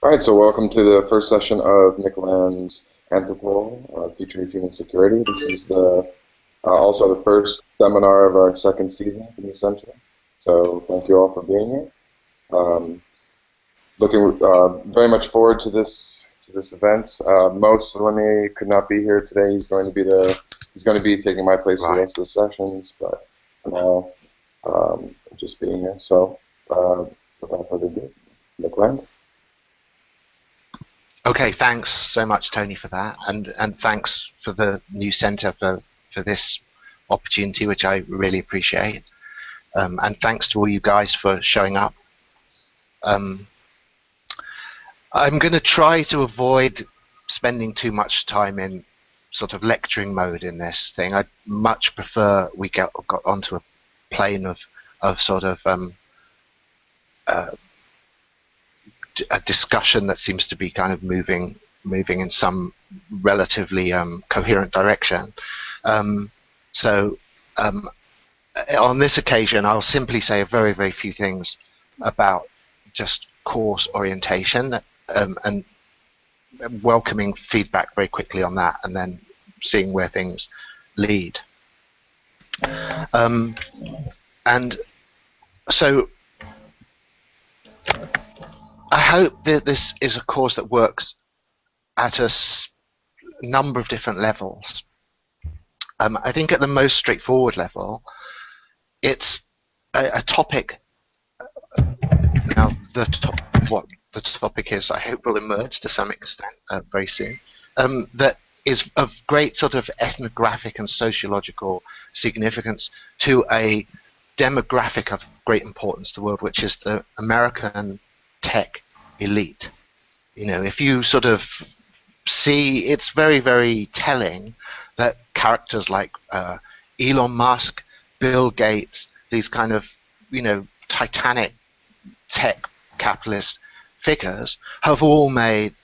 All right, so welcome to the first session of Nick Land's Anthropol, featuring human security. This is also the first seminar of our second season of the new center. So thank you all for being here. Looking very much forward to this event. Most Lemmy could not be here today. He's going to be taking my place for the rest of the sessions. But for now, just being here. So without further ado, Nick Land. Okay, thanks so much, Tony, for that, and thanks for the new centre for this opportunity, which I really appreciate. And thanks to all you guys for showing up. I'm going to try to avoid spending too much time in sort of lecturing mode in this thing. I'd much prefer we got onto a plane of sort of a discussion that seems to be kind of moving in some relatively coherent direction. So on this occasion, I'll simply say a very, very few things about just course orientation and welcoming feedback very quickly on that, and then seeing where things lead. And so I hope that this is a course that works at a number of different levels. I think at the most straightforward level, it's a topic. Now, what the topic is, I hope will emerge to some extent very soon. That is of great sort of ethnographic and sociological significance to a demographic of great importance to the world, which is the American tech elite. You know, if you sort of see, it's very, very telling that characters like Elon Musk, Bill Gates, these kind of, titanic tech capitalist figures have all made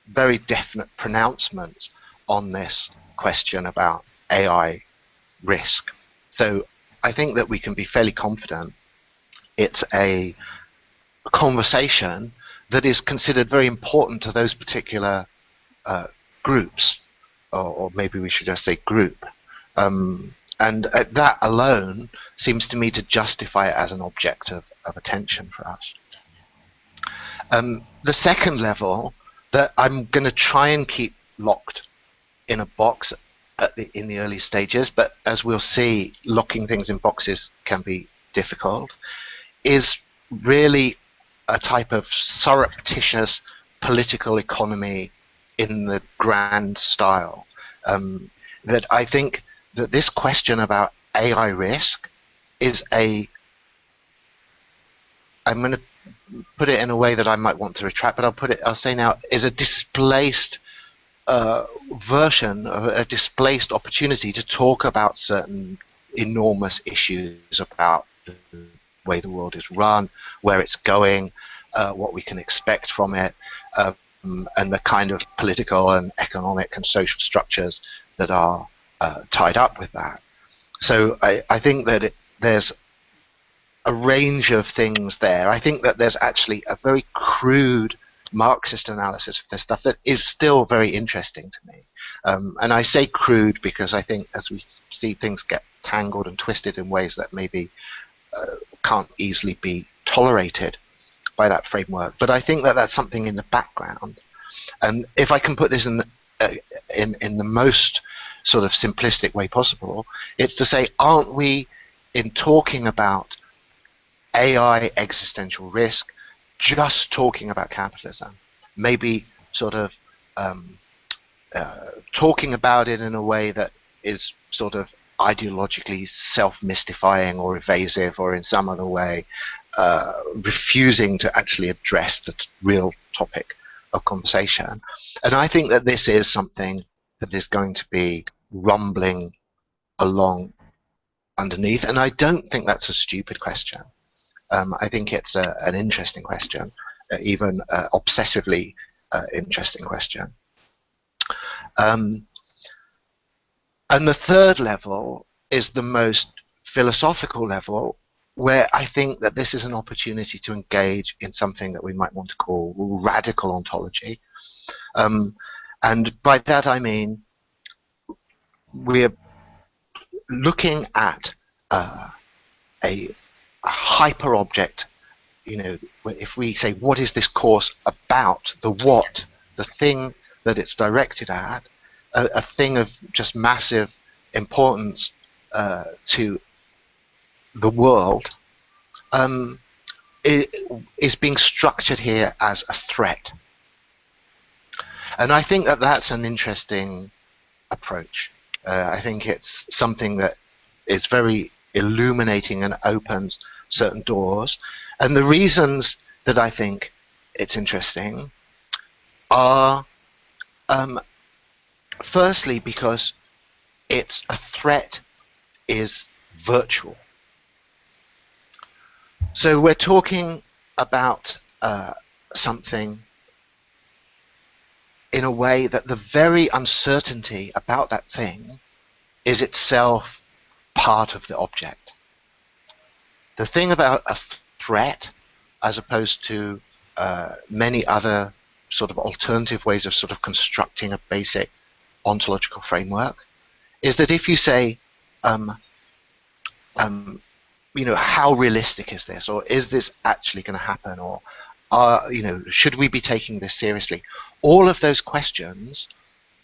very definite pronouncements on this question about AI risk. So I think that we can be fairly confident it's a conversation that is considered very important to those particular groups, or maybe we should just say group. And that alone seems to me to justify it as an object of attention for us. The second level that I'm going to try and keep locked in a box in the early stages, but as we'll see, locking things in boxes can be difficult, is really a type of surreptitious political economy in the grand style. That I think that this question about AI risk is I'm going to put it in a way that I might want to retract, but I'll say now, is a displaced version of a displaced opportunity to talk about certain enormous issues about the way the world is run, where it's going, what we can expect from it, and the kind of political and economic and social structures that are tied up with that. So I think that there's a range of things there. I think that there's actually a very crude Marxist analysis of this stuff that is still very interesting to me. And I say crude because I think as we see things get tangled and twisted in ways that maybe can't easily be tolerated by that framework. But I think that that's something in the background. And if I can put this in the most sort of simplistic way possible, it's to say, aren't we, in talking about AI existential risk, just talking about capitalism? Maybe sort of talking about it in a way that is sort of ideologically self-mystifying or evasive, or in some other way refusing to actually address the real topic of conversation. And I think that this is something that is going to be rumbling along underneath, and I don't think that's a stupid question. I think it's an interesting question, even obsessively interesting question. And the third level is the most philosophical level, where I think that this is an opportunity to engage in something that we might want to call radical ontology. And by that I mean we're looking at a hyper object. If we say, what is this course about, the thing that it's directed at, a thing of just massive importance to the world, it is being structured here as a threat. And I think that that's an interesting approach. I think it's something that is very illuminating and opens certain doors. And the reasons that I think it's interesting are, firstly, because it's a threat is virtual. So we're talking about something in a way that the very uncertainty about that thing is itself part of the object. The thing about a threat, as opposed to many other sort of alternative ways of sort of constructing a basic ontological framework, is that if you say, how realistic is this, or is this actually going to happen, or should we be taking this seriously? All of those questions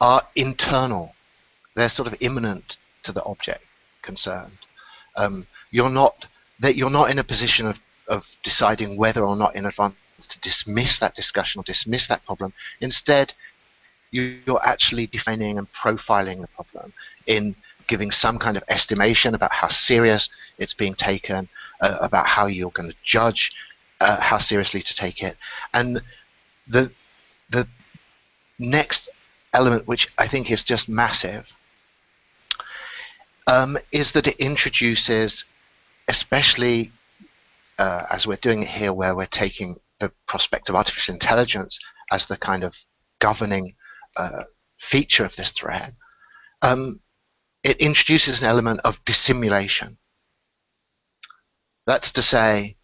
are internal. They're sort of immanent to the object concerned. You're not in a position of deciding whether or not in advance to dismiss that discussion or dismiss that problem. Instead, you're actually defining and profiling the problem in giving some kind of estimation about how serious it's being taken, about how you're going to judge how seriously to take it. And the next element, which I think is just massive, is that it introduces, especially as we're doing it here, where we're taking the prospect of artificial intelligence as the kind of governing feature of this thread, it introduces an element of dissimulation. That's to say,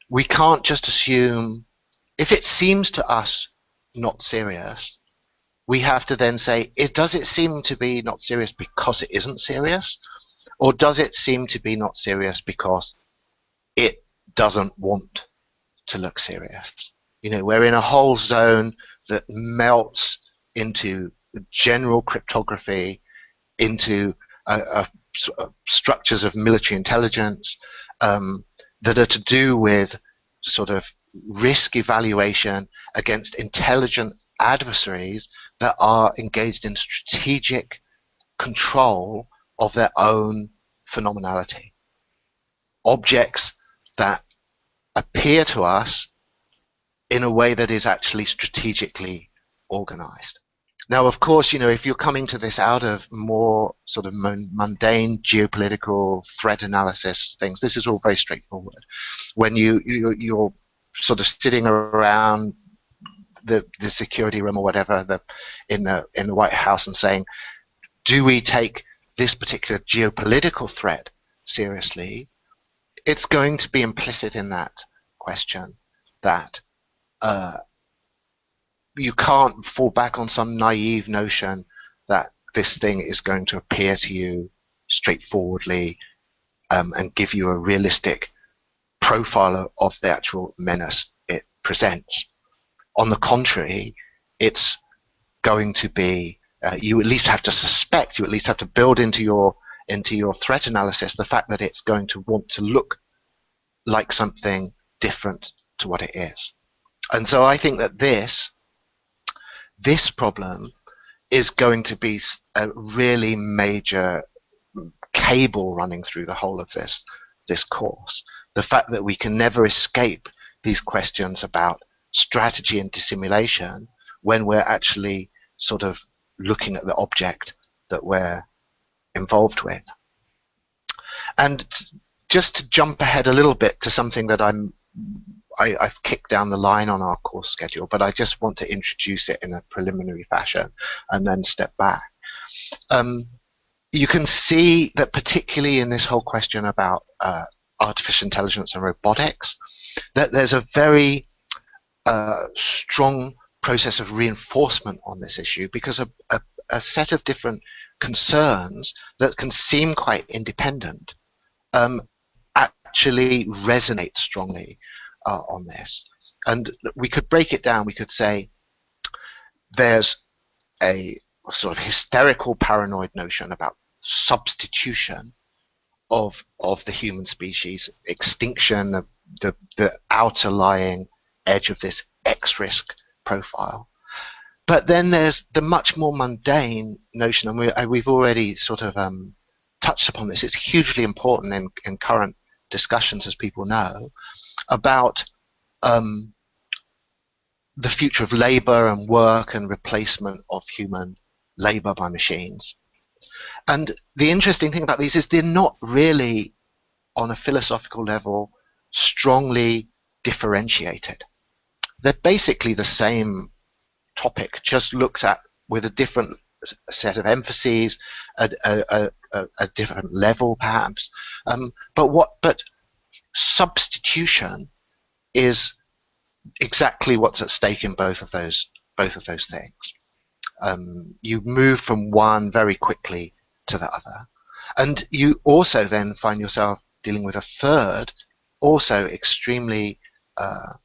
we can't just assume, if it seems to us not serious, we have to then say, does it seem to be not serious because it isn't serious? Or does it seem to be not serious because it doesn't want to look serious? We're in a whole zone that melts into general cryptography, into structures of military intelligence that are to do with sort of risk evaluation against intelligent adversaries that are engaged in strategic control of their own phenomenality. Objects that appear to us in a way that is actually strategically organized. Now, of course, if you're coming to this out of more sort of mundane geopolitical threat analysis things, this is all very straightforward. When you're sort of sitting around the security room or whatever in the White House and saying, do we take this particular geopolitical threat seriously? It's going to be implicit in that question that you can't fall back on some naive notion that this thing is going to appear to you straightforwardly and give you a realistic profile of the actual menace it presents. On the contrary, it's going to be, you at least have to suspect, you at least have to build into your threat analysis the fact that it's going to want to look like something different to what it is. And so I think that this problem is going to be a really major cable running through the whole of this course. The fact that we can never escape these questions about strategy and dissimulation when we're actually sort of looking at the object that we're involved with. And just to jump ahead a little bit to something that I've kicked down the line on our course schedule, but I just want to introduce it in a preliminary fashion and then step back. You can see that particularly in this whole question about artificial intelligence and robotics, that there's a very strong process of reinforcement on this issue, because a set of different concerns that can seem quite independent actually resonate strongly on this. And we could break it down. We could say there's a sort of hysterical paranoid notion about substitution of the human species, extinction, the outer lying edge of this X-risk profile. But then there's the much more mundane notion, and we've already sort of touched upon this. It's hugely important in current discussions, as people know, about the future of labor and work and replacement of human labor by machines. And the interesting thing about these is they're not really, on a philosophical level, strongly differentiated. They're basically the same topic, just looked at with a different set of emphases, a different level perhaps. But substitution is exactly what's at stake in both of those things. You move from one very quickly to the other, and you also then find yourself dealing with a third, also extremely a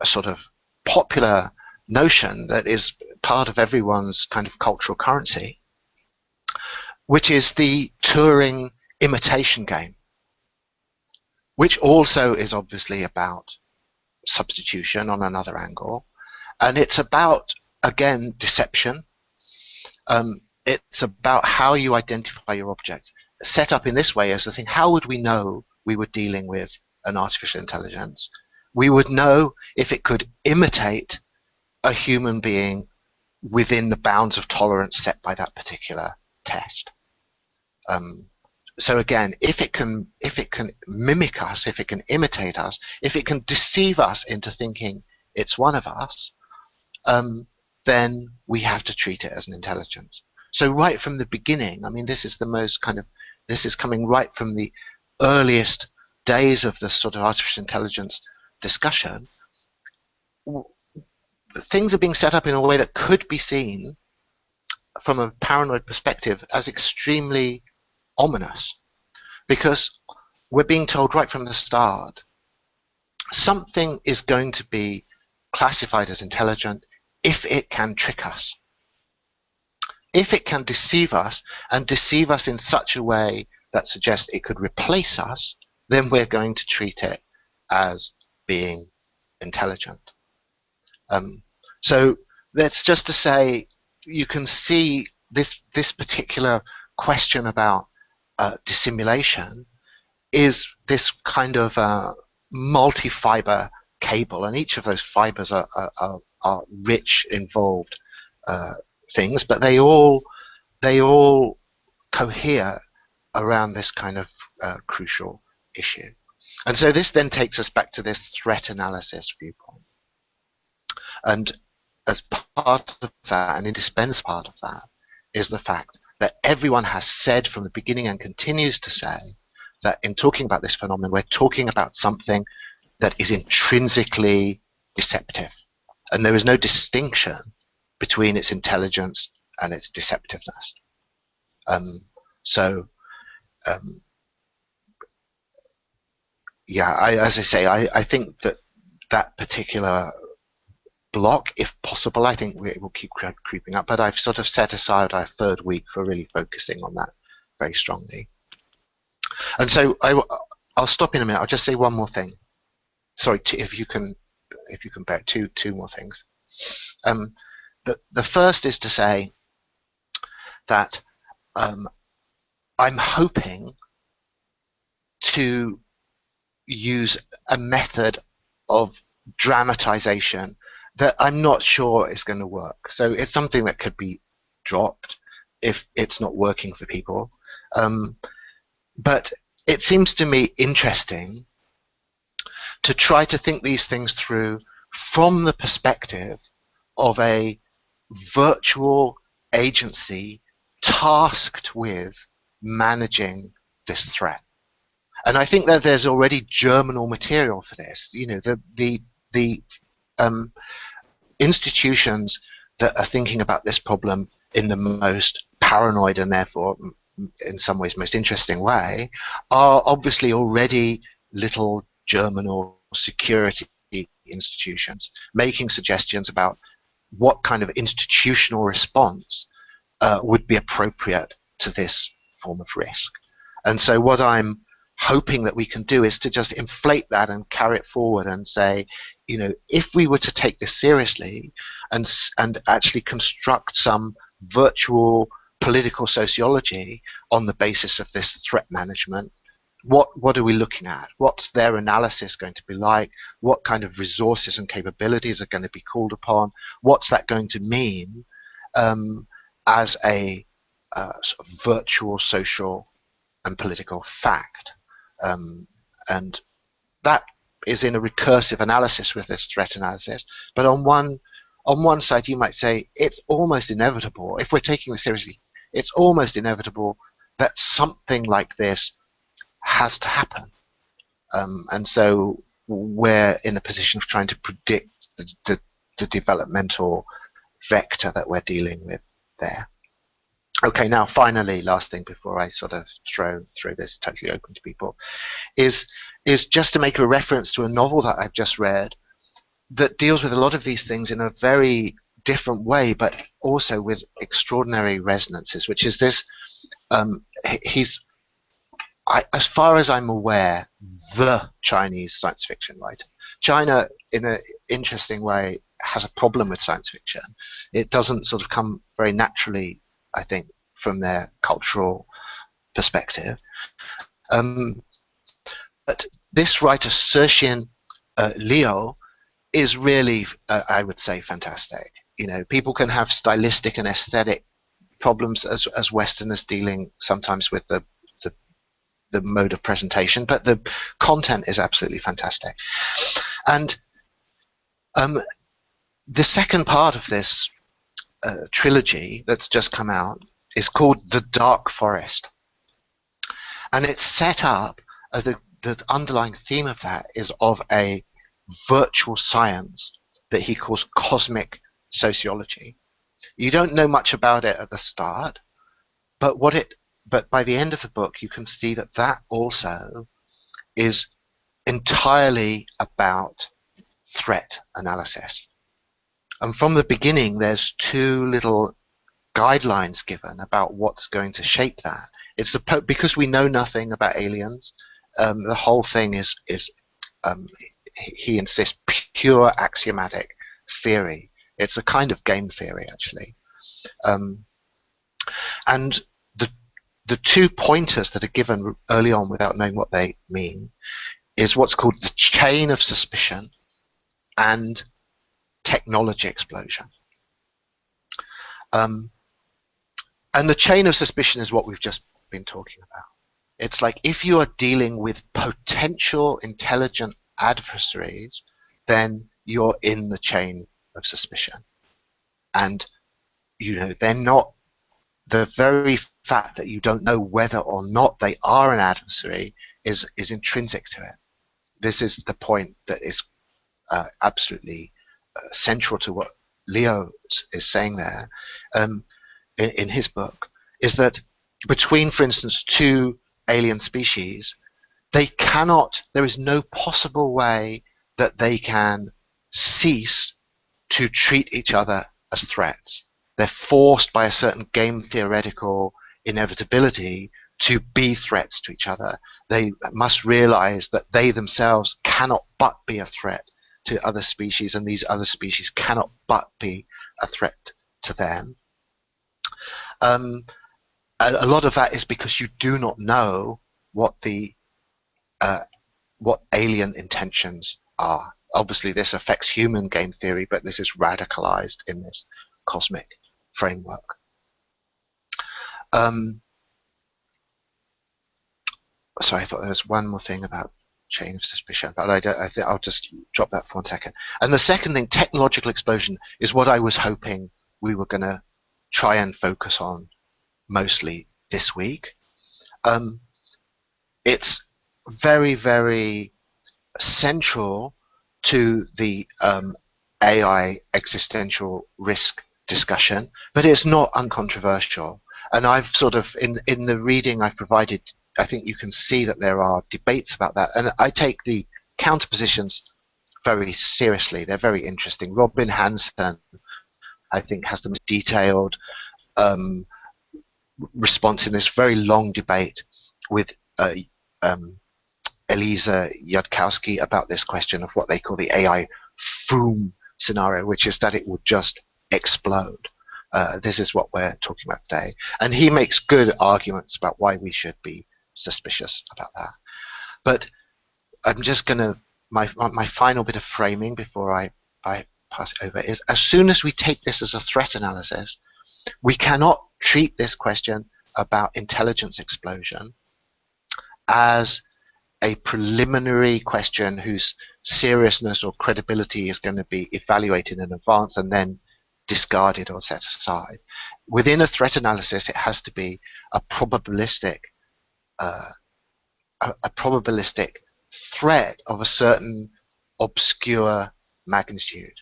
sort of popular notion that is part of everyone's kind of cultural currency, which is the Turing imitation game, which also is obviously about substitution on another angle. And it's about, again, deception. It's about how you identify your objects. Set up in this way as the thing, how would we know we were dealing with an artificial intelligence? We would know if it could imitate a human being within the bounds of tolerance set by that particular test. So again, if it can mimic us, if it can imitate us, if it can deceive us into thinking it's one of us, then we have to treat it as an intelligence. So right from the beginning, I mean, this is coming right from the earliest days of the sort of artificial intelligence discussion. Things are being set up in a way that could be seen from a paranoid perspective as extremely ominous, because we're being told right from the start something is going to be classified as intelligent if it can trick us, if it can deceive us, and deceive us in such a way that suggests it could replace us, then we're going to treat it as being intelligent. So that's just to say, you can see this particular question about dissimulation is this kind of multi-fiber cable, and each of those fibers are rich, involved things, but they all cohere around this kind of crucial issue. And so this then takes us back to this threat analysis viewpoint. And as part of that, an indispensable part of that, is the fact that everyone has said from the beginning and continues to say that in talking about this phenomenon, we're talking about something that is intrinsically deceptive. And there is no distinction between its intelligence and its deceptiveness. As I say, I think that particular block, if possible, I think it will keep creeping up, but I've sort of set aside our third week for really focusing on that very strongly. And so I'll stop in a minute. I'll just say one more thing. Sorry, if you can bear two more things. The first is to say that I'm hoping to use a method of dramatization that I'm not sure is going to work. So it's something that could be dropped if it's not working for people. But it seems to me interesting to try to think these things through from the perspective of a virtual agency tasked with managing this threat. And I think that there's already germinal material for this. You know, the institutions that are thinking about this problem in the most paranoid and therefore in some ways most interesting way are obviously already little germinal security institutions making suggestions about what kind of institutional response would be appropriate to this form of risk. And so what I'm hoping that we can do is to just inflate that and carry it forward and say, you know, if we were to take this seriously and actually construct some virtual political sociology on the basis of this threat management, what are we looking at? What's their analysis going to be like? What kind of resources and capabilities are going to be called upon? What's that going to mean as a sort of virtual social and political fact? And that is in a recursive analysis with this threat analysis. But on one side, you might say it's almost inevitable, if we're taking this seriously, it's almost inevitable that something like this has to happen. And so we're in a position of trying to predict the developmental vector that we're dealing with there. Okay, now finally, last thing before I sort of throw this totally open to people, is just to make a reference to a novel that I've just read that deals with a lot of these things in a very different way, but also with extraordinary resonances, which is this, as far as I'm aware, the Chinese science fiction writer. China, in an interesting way, has a problem with science fiction. It doesn't sort of come very naturally, I think, from their cultural perspective. But this writer, Cixin Liu, is really, I would say, fantastic. You know, people can have stylistic and aesthetic problems as Westerners dealing sometimes with the mode of presentation, but the content is absolutely fantastic. And the second part of this trilogy that's just come out is called The Dark Forest. And it's set up as the underlying theme of that is of a virtual science that he calls cosmic sociology. You don't know much about it at the start, but by the end of the book you can see that also is entirely about threat analysis. And from the beginning there's two little guidelines given about what's going to shape that. It's because we know nothing about aliens, the whole thing is he insists, pure axiomatic theory. It's a kind of game theory, actually. And the two pointers that are given early on without knowing what they mean is what's called the chain of suspicion and technology explosion. And the chain of suspicion is what we've just been talking about. It's like if you are dealing with potential intelligent adversaries, then you're in the chain of suspicion. And, you know, they're not, the very fact that you don't know whether or not they are an adversary is intrinsic to it. This is the point that is absolutely central to what Leo is saying there in his book, is that between, for instance, two alien species, there is no possible way that they can cease to treat each other as threats. They're forced by a certain game theoretical inevitability to be threats to each other. They must realize that they themselves cannot but be a threat to other species, and these other species cannot but be a threat to them. A lot of that is because you do not know what alien intentions are. Obviously, this affects human game theory, but this is radicalized in this cosmic framework. Sorry, I thought there was one more thing about chain of suspicion, but I think I'll just drop that for 1 second. And the second thing, technological explosion, is what I was hoping we were going to try and focus on mostly this week. It's very, very central to the AI existential risk discussion, but it's not uncontroversial. And I've sort of, in the reading I've provided, I think you can see that there are debates about that. And I take the counterpositions very seriously. They're very interesting. Robin Hanson, I think, has the most detailed response in this very long debate with Elisa Yudkowsky about this question of what they call the AI Froome scenario, which is that it would just explode. This is what we're talking about today. And he makes good arguments about why we should be suspicious about that. But I'm just going to, my final bit of framing before I pass it over is, as soon as we take this as a threat analysis, we cannot treat this question about intelligence explosion as a preliminary question whose seriousness or credibility is going to be evaluated in advance and then discarded or set aside. Within a threat analysis, it has to be a probabilistic threat of a certain obscure magnitude.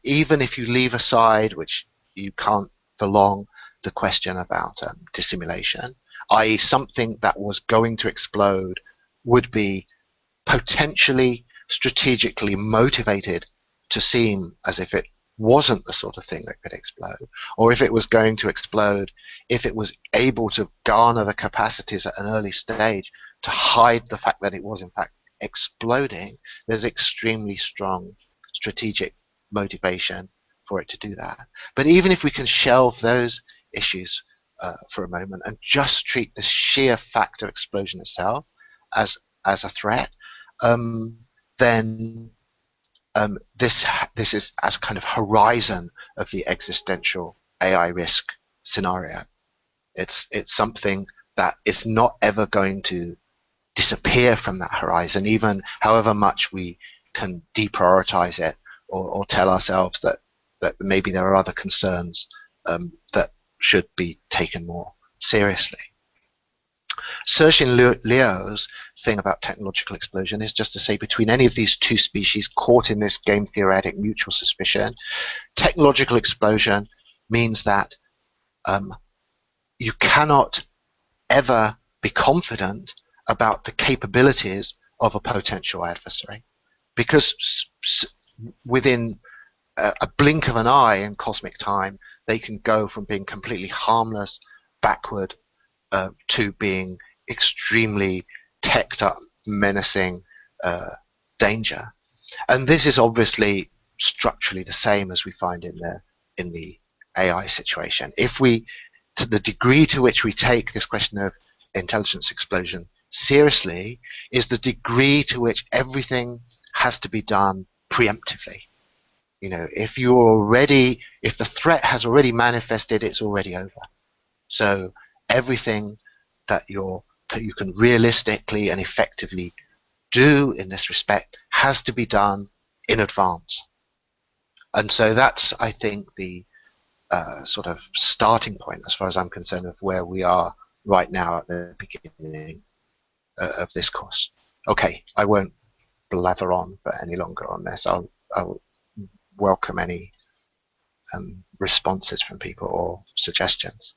Even if you leave aside, which you can't for long, the question about dissimulation, i.e. something that was going to explode would be potentially strategically motivated to seem as if it wasn't the sort of thing that could explode, or if it was going to explode, if it was able to garner the capacities at an early stage to hide the fact that it was in fact exploding, there's extremely strong strategic motivation for it to do that. But even if we can shelve those issues for a moment and just treat the sheer fact of explosion itself as a threat, then this is as kind of horizon of the existential AI risk scenario. It's something that is not ever going to disappear from that horizon, even however much we can deprioritize it or tell ourselves that maybe there are other concerns that should be taken more seriously. Sergin Liu's thing about technological explosion is just to say, between any of these two species caught in this game theoretic mutual suspicion, technological explosion means that you cannot ever be confident about the capabilities of a potential adversary, because within a blink of an eye in cosmic time, they can go from being completely harmless backward to being extremely teched up, menacing danger. And this is obviously structurally the same as we find in the AI situation. If we, to the degree to which we take this question of intelligence explosion seriously, is the degree to which everything has to be done preemptively. You know, if the threat has already manifested, it's already over. So everything that you can realistically and effectively do in this respect has to be done in advance. And so that's, I think, the sort of starting point, as far as I'm concerned, of where we are right now at the beginning of this course. Okay, I won't blather on for any longer on this. I'll welcome any responses from people or suggestions.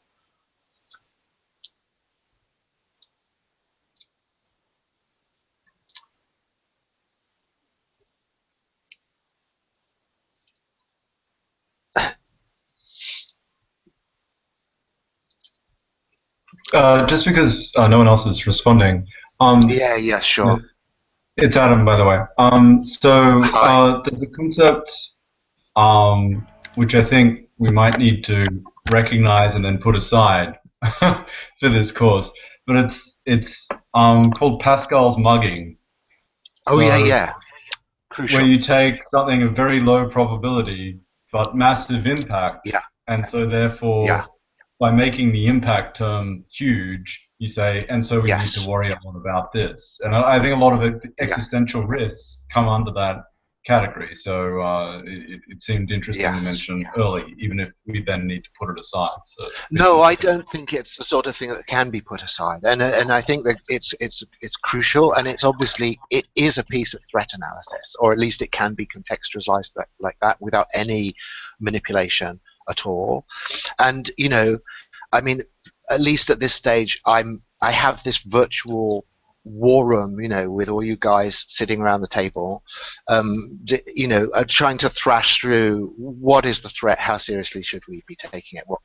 Just because no one else is responding. Yeah, sure. It's Adam, by the way. There's a concept which I think we might need to recognize and then put aside for this course. But it's called Pascal's mugging. Oh, yeah. Crucial. Where you take something of very low probability but massive impact. Yeah. And so therefore, by making the impact term huge, you say, and so we need to worry a lot about this. And I think a lot of existential risks come under that category. So it seemed interesting to Yes. mention Yeah. early, even if we then need to put it aside. So No, I don't think it's the sort of thing that can be put aside, and I think that it's crucial, and it's obviously it is a piece of threat analysis, or at least it can be contextualized like that without any manipulation at all. And I mean, at least at this stage, I have this virtual war room, with all you guys sitting around the table, trying to thrash through what is the threat, how seriously should we be taking it, what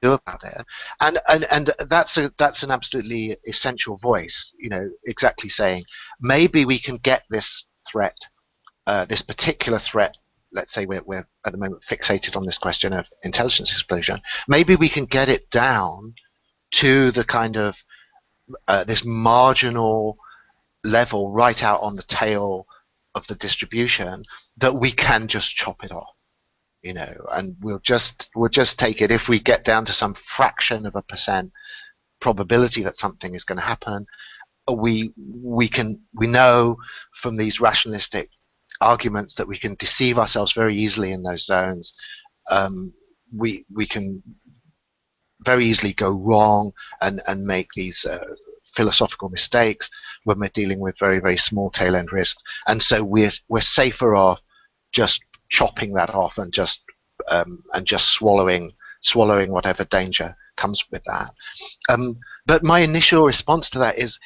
do about it, and that's an absolutely essential voice, exactly saying maybe we can get this threat, this particular threat. Let's say we're at the moment fixated on this question of intelligence explosion. Maybe we can get it down to the kind of this marginal level right out on the tail of the distribution that we can just chop it off, and we'll just take it. If we get down to some fraction of a percent probability that something is going to happen, we know from these rationalistic arguments that we can deceive ourselves very easily in those zones. We can very easily go wrong and make these philosophical mistakes when we're dealing with very, very small tail end risks, and so we're safer off just chopping that off and just swallowing whatever danger comes with that. But my initial response to that is,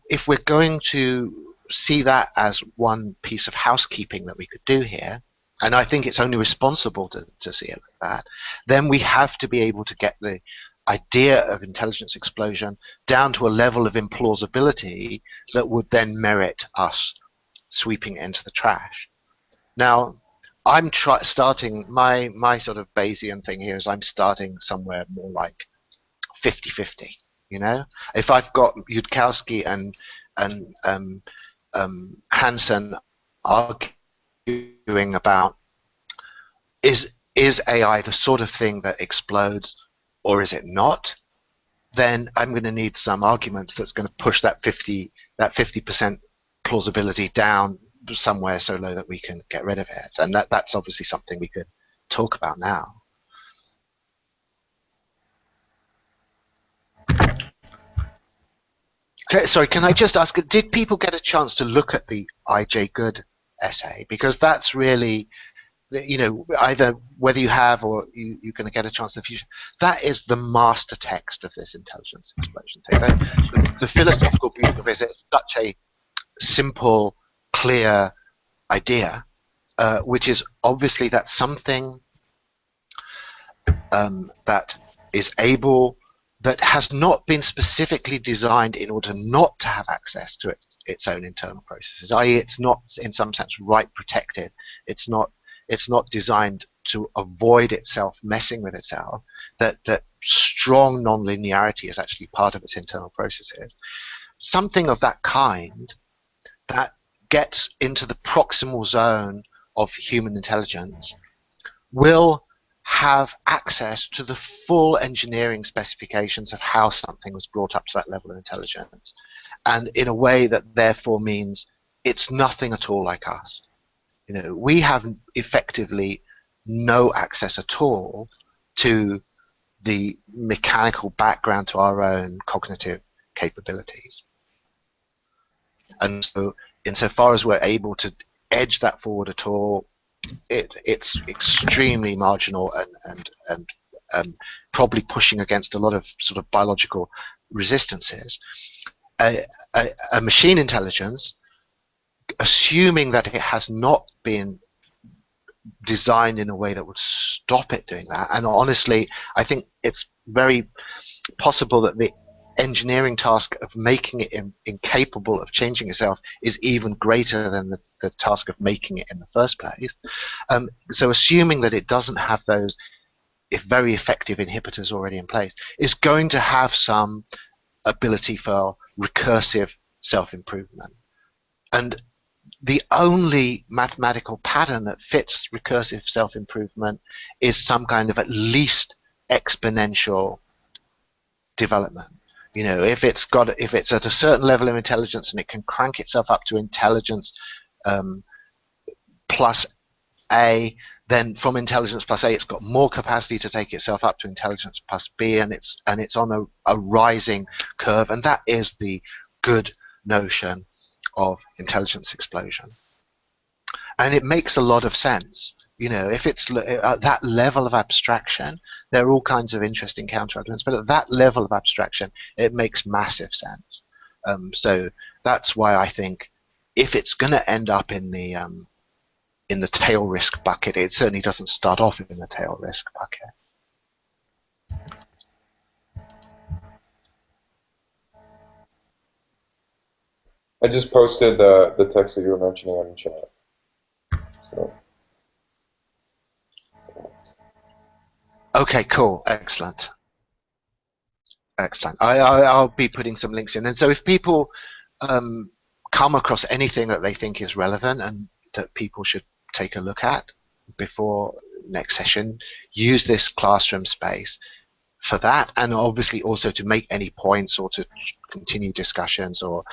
if we're going to see that as one piece of housekeeping that we could do here, and I think it's only responsible to see it like that, then we have to be able to get the idea of intelligence explosion down to a level of implausibility that would then merit us sweeping it into the trash. Now, I'm starting my sort of Bayesian thing here is I'm starting somewhere more like 50-50. If I've got Yudkowsky and Hansen arguing about is AI the sort of thing that explodes or is it not, then I'm going to need some arguments that's going to push that 50% plausibility down somewhere so low that we can get rid of it. And that's obviously something we could talk about now. Okay, sorry, can I just ask, did people get a chance to look at the I.J. Good essay? Because that's really, either whether you have or you're going to get a chance in the future, that is the master text of this intelligence explosion thing. The philosophical beauty of it is such a simple, clear idea, which is obviously that something that is able, that has not been specifically designed in order not to have access to its own internal processes, i.e. it's not in some sense right protected, it's not designed to avoid itself messing with itself, that strong non-linearity is actually part of its internal processes. Something of that kind that gets into the proximal zone of human intelligence will have access to the full engineering specifications of how something was brought up to that level of intelligence, and in a way that therefore means it's nothing at all like us. We have effectively no access at all to the mechanical background to our own cognitive capabilities. And so insofar as we're able to edge that forward at all, it's extremely marginal and probably pushing against a lot of sort of biological resistances. A machine intelligence, assuming that it has not been designed in a way that would stop it doing that, and honestly, I think it's very possible that the engineering task of making it incapable of changing itself is even greater than the task of making it in the first place. So assuming that it doesn't have those very effective inhibitors already in place, is going to have some ability for recursive self-improvement. And the only mathematical pattern that fits recursive self-improvement is some kind of at least exponential development. You know, if it's at a certain level of intelligence and it can crank itself up to intelligence plus A, then from intelligence plus A, it's got more capacity to take itself up to intelligence plus B, and it's on a rising curve, and that is the good notion of intelligence explosion. And it makes a lot of sense. You know, if it's at that level of abstraction, there are all kinds of interesting counterarguments, but at that level of abstraction, it makes massive sense. So that's why I think if it's going to end up in the tail risk bucket, it certainly doesn't start off in the tail risk bucket. I just posted the text that you were mentioning on the chat. So. Okay, cool, excellent. I'll be putting some links in, and so if people come across anything that they think is relevant and that people should take a look at before next session, use this classroom space for that, and obviously also to make any points or to continue discussions, or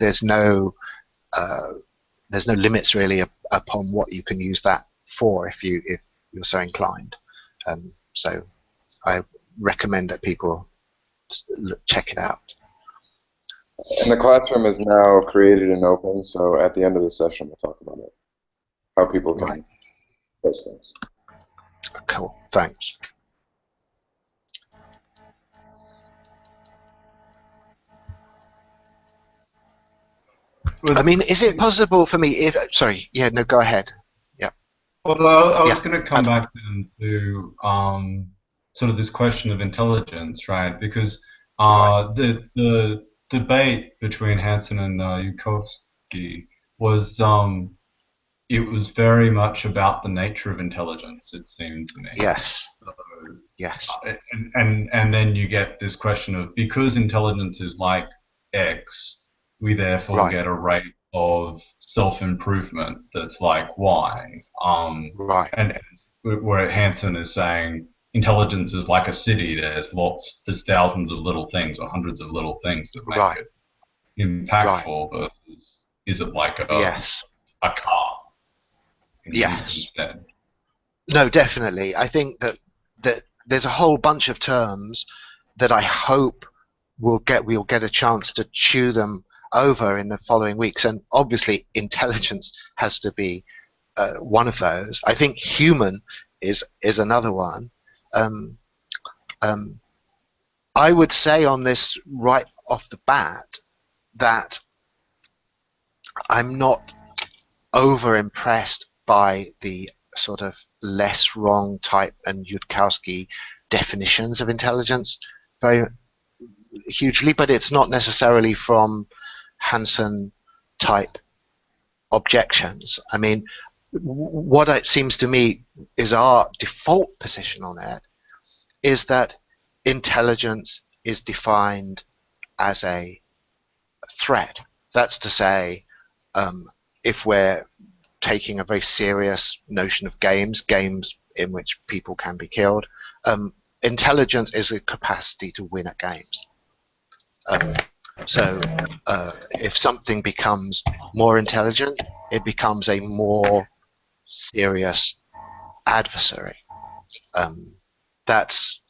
there's no limits really upon what you can use that for if you're so inclined. So I recommend that people check it out. And the classroom is now created and open, so at the end of the session we'll talk about it. How people can post things. Cool, thanks. I mean, is it possible for me go ahead. Yeah. Well, I was going to come back then to sort of this question of intelligence, right? Because the debate between Hansen and Yukovsky was it was very much about the nature of intelligence, it seemed to me. Yes. So, yes. And then you get this question of, because intelligence is like X, we therefore get a rate of self-improvement that's like Y. And where Hansen is saying intelligence is like a city. There's thousands of little things or hundreds of little things that make it impactful. Versus, is it like a car? Instead. No, definitely. I think that there's a whole bunch of terms that I hope we'll get a chance to chew them over in the following weeks, and obviously intelligence has to be one of those. I think human is another one. I would say on this right off the bat that I'm not over impressed by the sort of less wrong type and Yudkowsky definitions of intelligence very hugely, but it's not necessarily from Hansen type objections. I mean, what it seems to me is our default position on it is that intelligence is defined as a threat. That's to say, if we're taking a very serious notion of games in which people can be killed, intelligence is a capacity to win at games. So if something becomes more intelligent, it becomes a more serious adversary. That's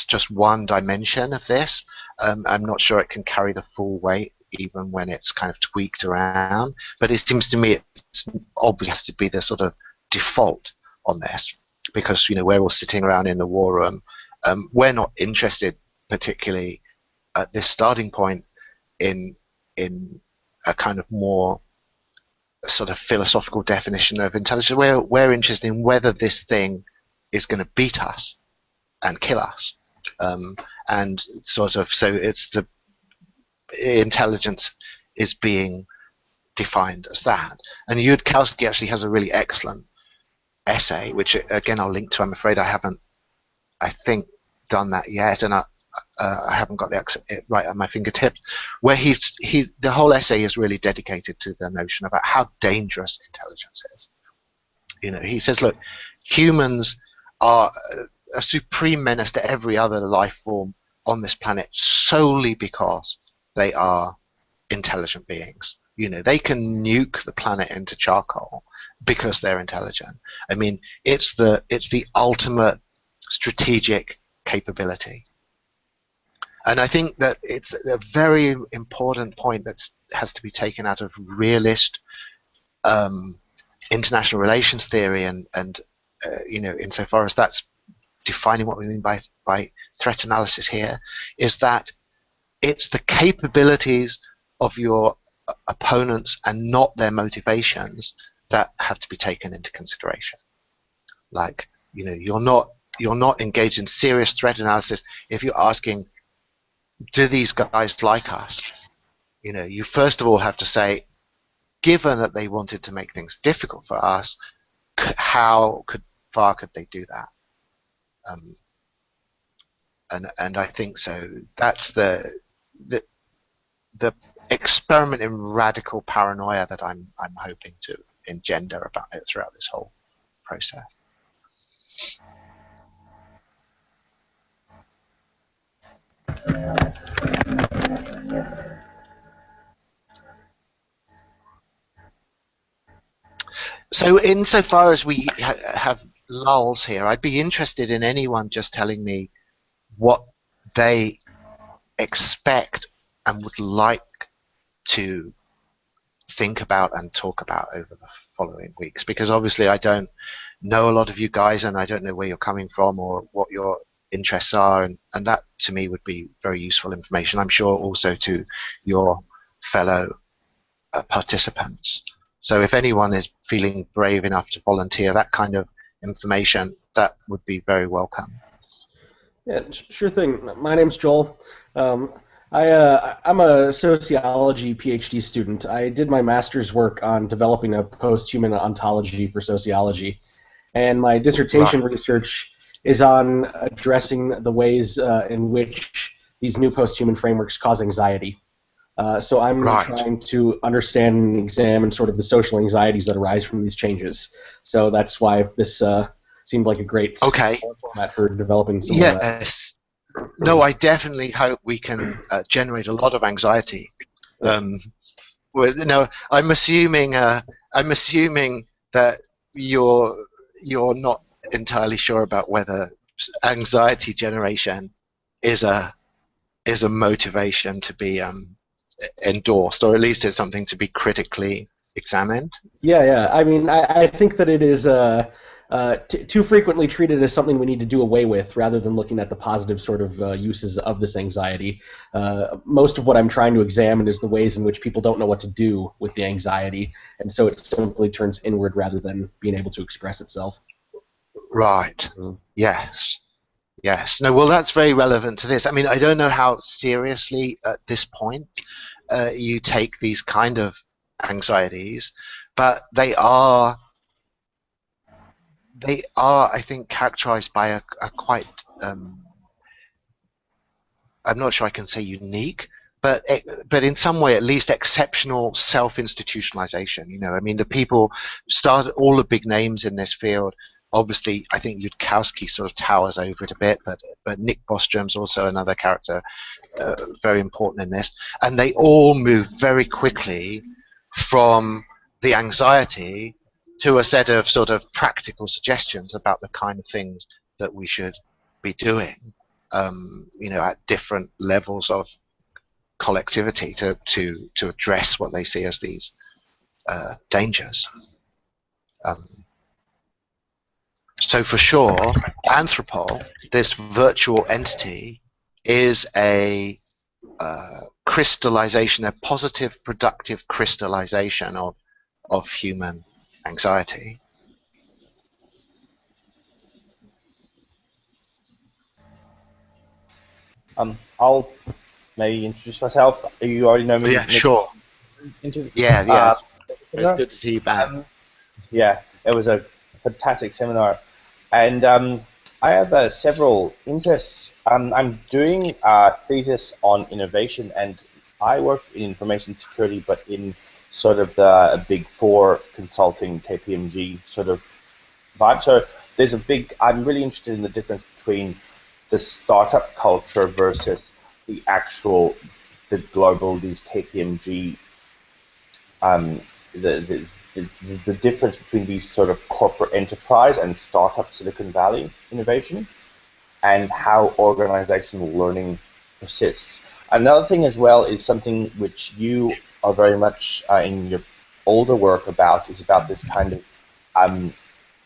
just one dimension of this. I'm not sure it can carry the full weight even when it's kind of tweaked around, but it seems to me it's obvious to be the sort of default on this, because we're all sitting around in the war room. We're not interested particularly at this starting point in a kind of more sort of philosophical definition of intelligence. We're interested in whether this thing is going to beat us and kill us, and sort of so it's the intelligence is being defined as that. And Yudkowsky actually has a really excellent essay, which again I'll link to. I'm afraid I haven't, done that yet, and I haven't got it right at my fingertips. Where the whole essay is really dedicated to the notion about how dangerous intelligence is. He says, look, humans are a supreme menace to every other life form on this planet solely because they are intelligent beings. You know, they can nuke the planet into charcoal because they're intelligent. I mean, it's the ultimate strategic capability. And I think that it's a very important point that has to be taken out of realist international relations theory, and you know, insofar as that's defining what we mean by threat analysis here, is that it's the capabilities of your opponents and not their motivations that have to be taken into consideration. Like, you know, you're not engaged in serious threat analysis if you're asking, do these guys like us? You know, you first of all have to say, given that they wanted to make things difficult for us, how far could they do that? And I think so. That's the experiment in radical paranoia that I'm hoping to engender about it throughout this whole process. So insofar as we have lulls here, I'd be interested in anyone just telling me what they expect and would like to think about and talk about over the following weeks, because obviously I don't know a lot of you guys, and I don't know where you're coming from or what your interests are, and that to me would be very useful information. I'm sure also to your fellow participants. So if anyone is feeling brave enough to volunteer that kind of information, that would be very welcome. Yeah, sure thing. My name's Joel. I'm a sociology PhD student. I did my master's work on developing a post-human ontology for sociology, and my dissertation research is on addressing the ways in which these new post-human frameworks cause anxiety. So I'm trying to understand and examine sort of the social anxieties that arise from these changes. So that's why this seemed like a great format for developing some of that. Yes. No, I definitely hope we can generate a lot of anxiety. No, I'm assuming that you're not entirely sure about whether anxiety generation is a motivation to be endorsed, or at least it's something to be critically examined. Yeah. I mean, I think that it is too frequently treated as something we need to do away with, rather than looking at the positive sort of uses of this anxiety. Most of what I'm trying to examine is the ways in which people don't know what to do with the anxiety, and so it simply turns inward rather than being able to express itself. Right. Yes. No, well, that's very relevant to this. I mean, I don't know how seriously at this point you take these kind of anxieties, but they are, I think, characterized by a quite, I'm not sure I can say unique, but in some way at least exceptional self-institutionalization. You know, I mean, the people started, all the big names in this field. Obviously, I think Yudkowsky sort of towers over it a bit, but Nick Bostrom's also another character very important in this. And they all move very quickly from the anxiety to a set of sort of practical suggestions about the kind of things that we should be doing, you know, at different levels of collectivity to address what they see as these dangers. So for sure, Anthropol, this virtual entity, is a crystallization, a positive, productive crystallization of human anxiety. I'll maybe introduce myself. You already know me. Yeah, sure. Yeah. It's good to see you back. Yeah, it was a fantastic seminar. And I have several interests. I'm doing a thesis on innovation, and I work in information security, but in sort of the Big Four consulting KPMG sort of vibe. So there's I'm really interested in the difference between the startup culture versus the global, these KPMG, the, the difference between these sort of corporate enterprise and startup Silicon Valley innovation, and how organizational learning persists. Another thing as well is something which you are very much in your older work about, is about this kind of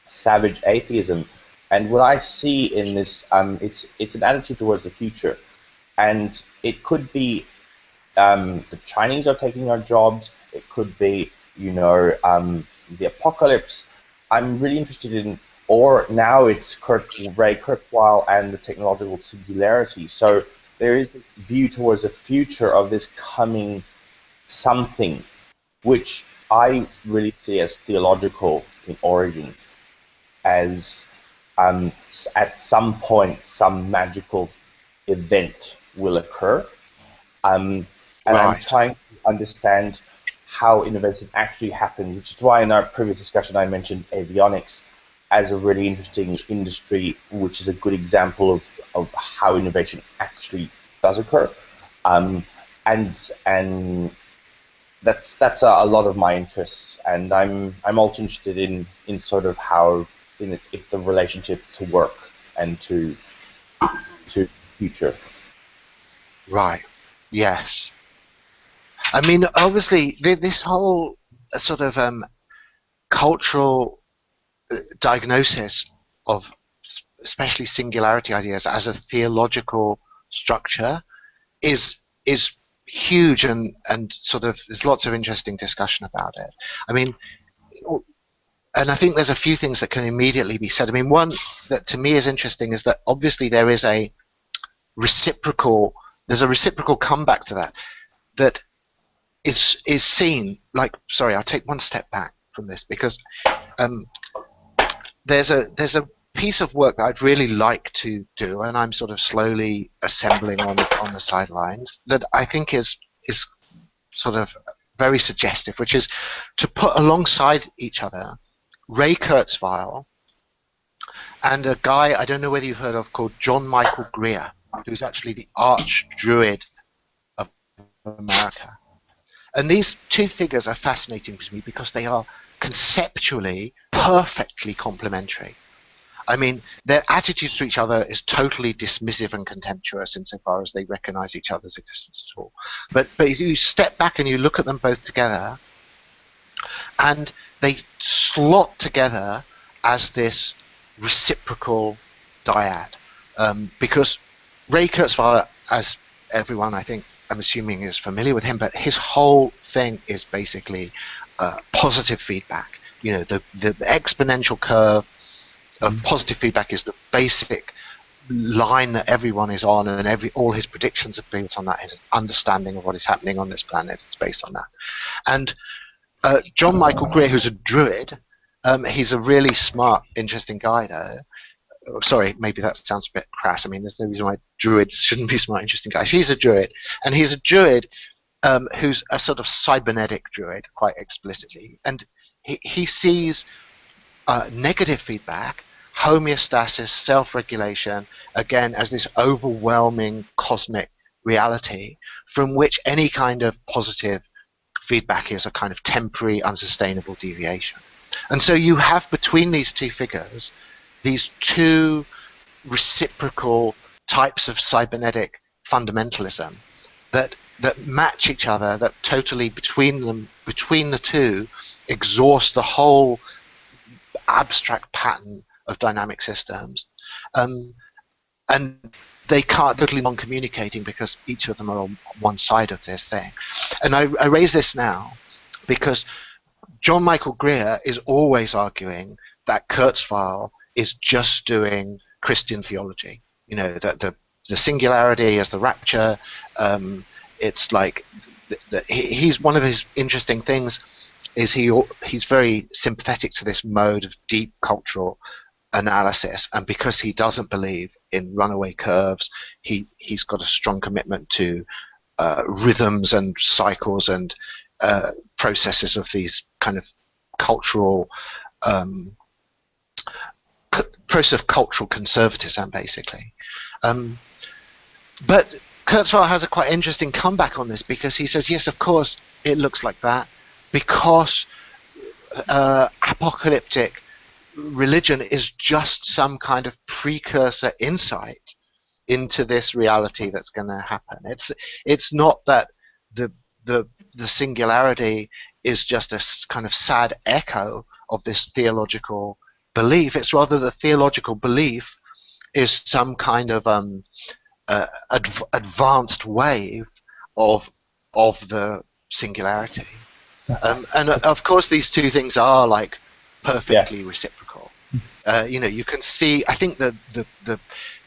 savage atheism. And what I see in this, it's an attitude towards the future. And it could be the Chinese are taking our jobs. It could be, the apocalypse. I'm really interested in, or now it's Ray Kurzweil and the technological singularity. So there is this view towards the future of this coming something, which I really see as theological in origin, as at some point some magical event will occur. And I'm trying to understand how innovation actually happens, which is why in our previous discussion I mentioned avionics as a really interesting industry, which is a good example of how innovation actually does occur. And that's a lot of my interests, and I'm also interested in sort of how if the relationship to work and to future. Right. Yes. I mean, obviously, this whole sort of cultural diagnosis of especially singularity ideas as a theological structure is huge, and sort of there's lots of interesting discussion about it. I mean, and I think there's a few things that can immediately be said. I mean, one that to me is interesting is that obviously there's a reciprocal comeback to that is seen, like, sorry, I'll take one step back from this, because there's a piece of work that I'd really like to do, and I'm sort of slowly assembling on the sidelines, that I think is sort of very suggestive, which is to put alongside each other Ray Kurzweil and a guy I don't know whether you've heard of called John Michael Greer, who's actually the arch druid of America. And these two figures are fascinating to me because they are conceptually perfectly complementary. I mean, their attitudes to each other is totally dismissive and contemptuous insofar as they recognize each other's existence at all. But if you step back and you look at them both together, and they slot together as this reciprocal dyad. Because Ray Kurzweil, as everyone I think I'm assuming is familiar with him, but his whole thing is basically positive feedback. The exponential curve of positive feedback is the basic line that everyone is on, and all his predictions are built on that. His understanding of what is happening on this planet is based on that. And John Michael Greer, who's a druid, he's a really smart, interesting guy, though. Sorry, maybe that sounds a bit crass. I mean, there's no reason why druids shouldn't be smart, interesting guys. He's a druid, and he's a druid who's a sort of cybernetic druid, quite explicitly. And he sees negative feedback, homeostasis, self-regulation, again, as this overwhelming cosmic reality from which any kind of positive feedback is a kind of temporary, unsustainable deviation. And so you have between these two figures these two reciprocal types of cybernetic fundamentalism that match each other, that totally between the two exhaust the whole abstract pattern of dynamic systems, and they can't totally non-communicating because each of them are on one side of this thing. And I raise this now because John Michael Greer is always arguing that Kurzweil is just doing Christian theology. That the singularity as the rapture. It's like he's one of his interesting things is he's very sympathetic to this mode of deep cultural analysis, and because he doesn't believe in runaway curves, he's got a strong commitment to rhythms and cycles and processes of these kind of cultural process of cultural conservatism, basically. But Kurzweil has a quite interesting comeback on this, because he says, yes, of course, it looks like that, because apocalyptic religion is just some kind of precursor insight into this reality that's going to happen. It's not that the singularity is just a kind of sad echo of this theological belief. It's rather the theological belief is some kind of advanced wave of the singularity. And of course, these two things are like perfectly reciprocal. You can see. I think the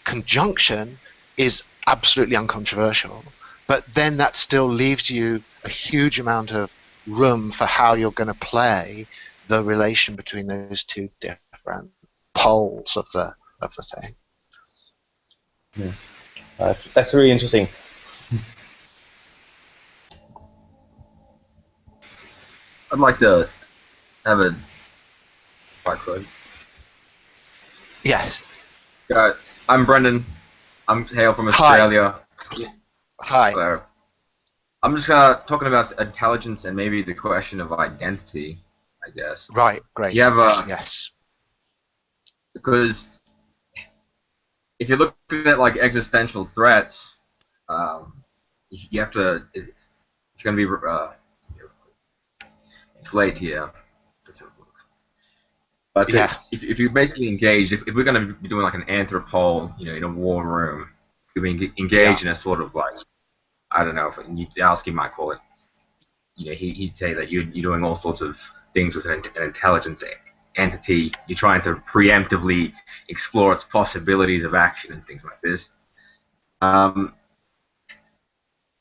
conjunction is absolutely uncontroversial, but then that still leaves you a huge amount of room for how you're going to play the relation between those two different poles of the thing. Yeah. That's really interesting. I'd like to have a, if I could. Yes. I'm Brendan. I'm hail from Australia. Hi. Hello. I'm just talking about intelligence and maybe the question of identity, I guess. Right. Great. Do you have a yes. Because if you're looking at like existential threats, you have to. It's going to be. It's late here. But yeah. if you basically engage, if we're going to be doing like an Anthropol, in a war room, if we engage in a sort of like, I don't know, Alski might call it, he'd say that you're doing all sorts of things with an intelligence entity. You're trying to preemptively explore its possibilities of action and things like this.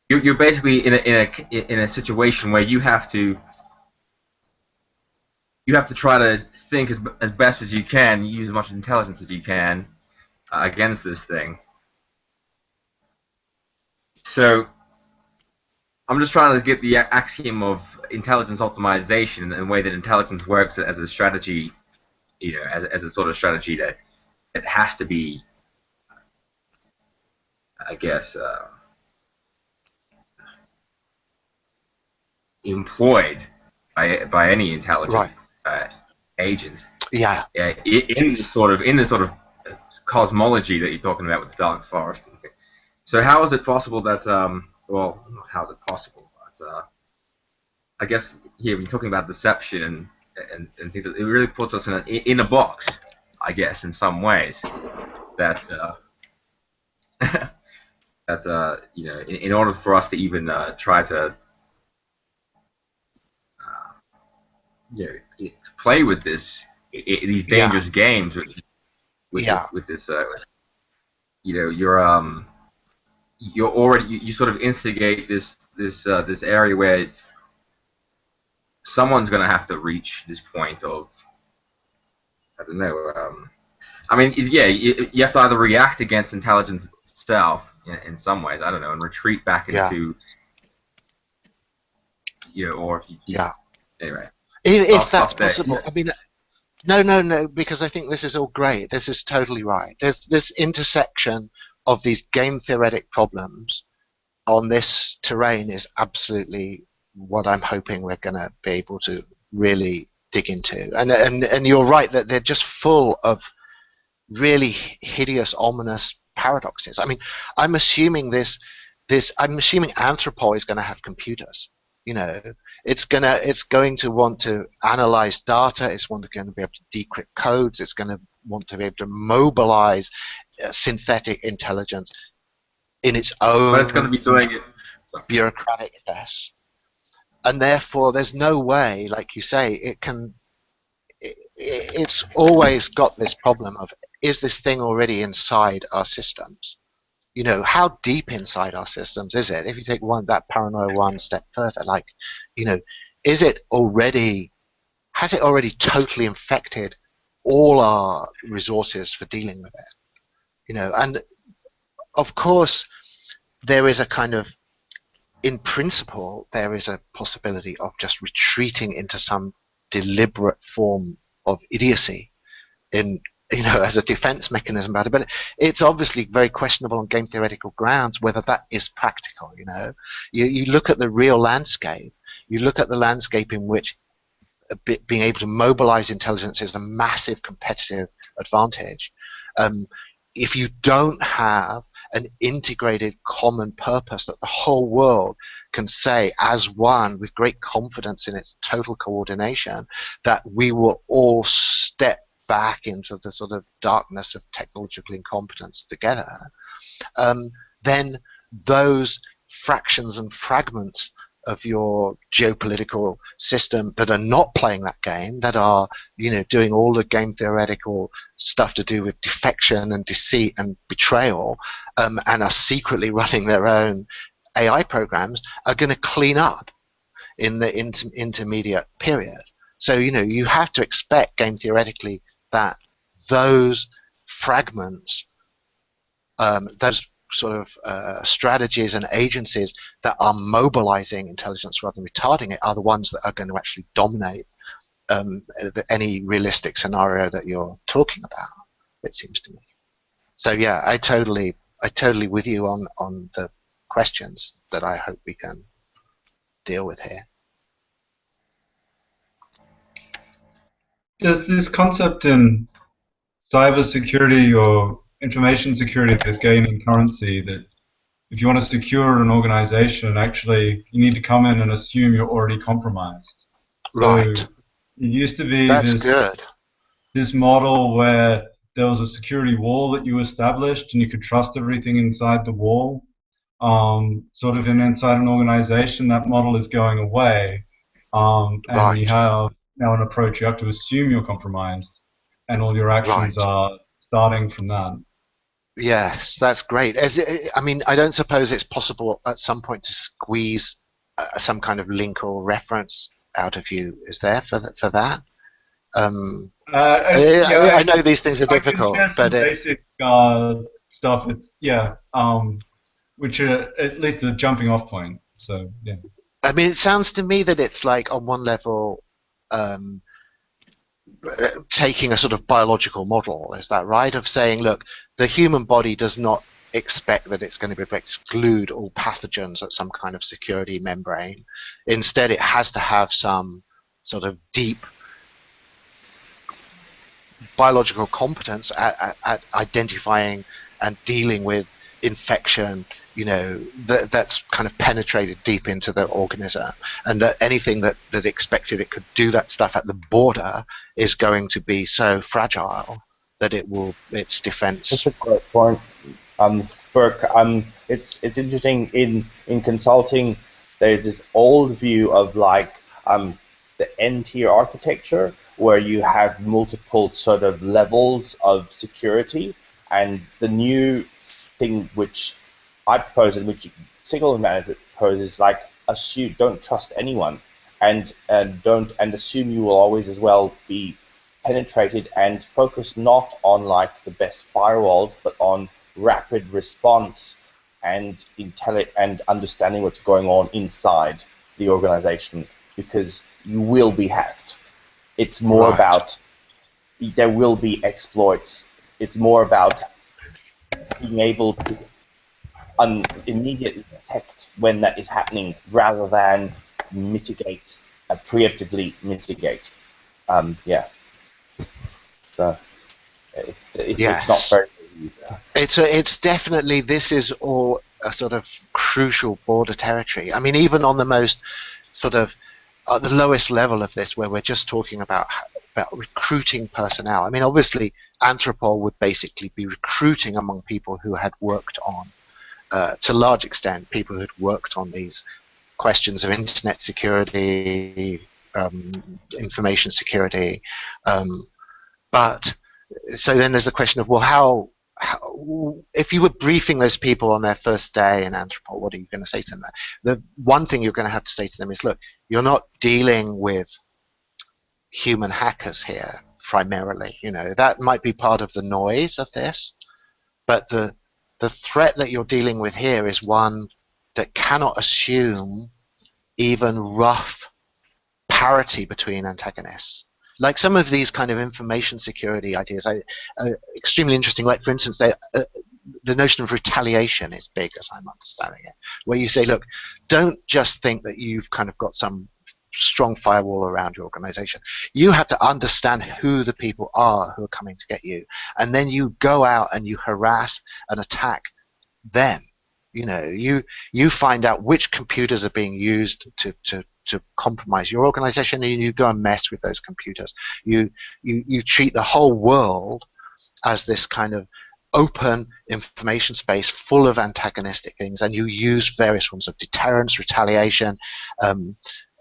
You're basically in a situation where you have to try to think as best as you can, use as much intelligence as you can against this thing. So I'm just trying to get the axiom of intelligence optimization and the way that intelligence works as a strategy, as a sort of strategy that has to be, I guess, employed by any intelligent agent. Yeah. In this sort of cosmology that you're talking about with the dark forest. So how is it possible that well, not how is it possible, but I guess here when you're talking about deception and things, it really puts us in a box, I guess, in some ways. That that in order for us to even try to play with these dangerous games with this you're already you sort of instigate this area where someone's going to have to reach this point of, I don't know, I mean, you have to either react against intelligence itself in some ways, I don't know, and retreat back into or anyway. If that's possible. I mean, no, because I think this is all great. This is totally right. There's this intersection of these game theoretic problems on this terrain is absolutely what I'm hoping we're going to be able to really dig into. And you're right that they're just full of really hideous, ominous paradoxes. I mean, I'm assuming I'm assuming Anthropol is going to have computers. It's going to want to analyze data. It's going to be able to decrypt codes. It's going to want to be able to mobilize synthetic intelligence in its own. But it's going to be doing it bureaucratic mess, and therefore there's no way, like you say, it's always got this problem of, is this thing already inside our systems? How deep inside our systems is it? If you take that paranoia one step further, like, has it already totally infected all our resources for dealing with it? And of course, there is a kind of, in principle, there is a possibility of just retreating into some deliberate form of idiocy in as a defense mechanism about it. But it's obviously very questionable on game theoretical grounds whether that is practical. You look at the real landscape. You look at the landscape in which being able to mobilize intelligence is a massive competitive advantage. If you don't have an integrated common purpose that the whole world can say as one with great confidence in its total coordination, that we will all step back into the sort of darkness of technological incompetence together, then those fractions and fragments of your geopolitical system that are not playing that game, that are doing all the game theoretical stuff to do with defection and deceit and betrayal, and are secretly running their own AI programs, are going to clean up in the intermediate period. So you have to expect game theoretically that those fragments, those sort of strategies and agencies that are mobilizing intelligence rather than retarding it are the ones that are going to actually dominate any realistic scenario that you're talking about, it seems to me. So yeah, I totally with you on the questions that I hope we can deal with here. There's this concept in cybersecurity or information security that's gaining currency that if you want to secure an organization, actually you need to come in and assume you're already compromised. Right. So it used to be this model where there was a security wall that you established and you could trust everything inside the wall. Sort of inside an organization, that model is going away. And you have now an approach, you have to assume you're compromised and all your actions are starting from that. Yes, that's great. I mean, I don't suppose it's possible at some point to squeeze some kind of link or reference out of you, is there, for that? I know these things are difficult, but basic stuff, which are at least a jumping off point. So yeah. I mean, it sounds to me that it's like on one level taking a sort of biological model, is that right? Of saying, look, the human body does not expect that it's going to be able to exclude all pathogens at some kind of security membrane. Instead, it has to have some sort of deep biological competence at identifying and dealing with infection, that's kind of penetrated deep into the organism, and that anything that expected it could do that stuff at the border is going to be so fragile that its defense. That's a great point, Burke. It's interesting in consulting. There's this old view of the N-tier architecture where you have multiple sort of levels of security, and the new thing which I propose and which signal management proposes, don't trust anyone, and assume you will always as well be penetrated, and focus not on the best firewalls, but on rapid response and understanding what's going on inside the organization, because you will be hacked. It's more about there will be exploits. It's more about being able to immediately detect when that is happening, rather than mitigate, preemptively mitigate. So it's not very easy. It's definitely, this is all a sort of crucial border territory. I mean, even on the most sort of at the lowest level of this, where we're just talking about recruiting personnel. I mean, obviously, Anthropol would basically be recruiting among people who had worked on, to a large extent, people who had worked on these questions of internet security, information security. But so then there's a question of, well, how if you were briefing those people on their first day in Anthropol, what are you going to say to them? The one thing you're going to have to say to them is, look, you're not dealing with human hackers here primarily. That might be part of the noise of this, but the threat that you're dealing with here is one that cannot assume even rough parity between antagonists. like some of these kind of information security ideas are extremely interesting. Like, for instance, the notion of retaliation is big, as I'm understanding it, where you say, look, don't just think that you've kind of got some strong firewall around your organization. You have to understand who the people are who are coming to get you, and then you go out and you harass and attack them. You find out which computers are being used to compromise your organization, and you go and mess with those computers. You treat the whole world as this kind of open information space full of antagonistic things, and you use various forms of deterrence, retaliation,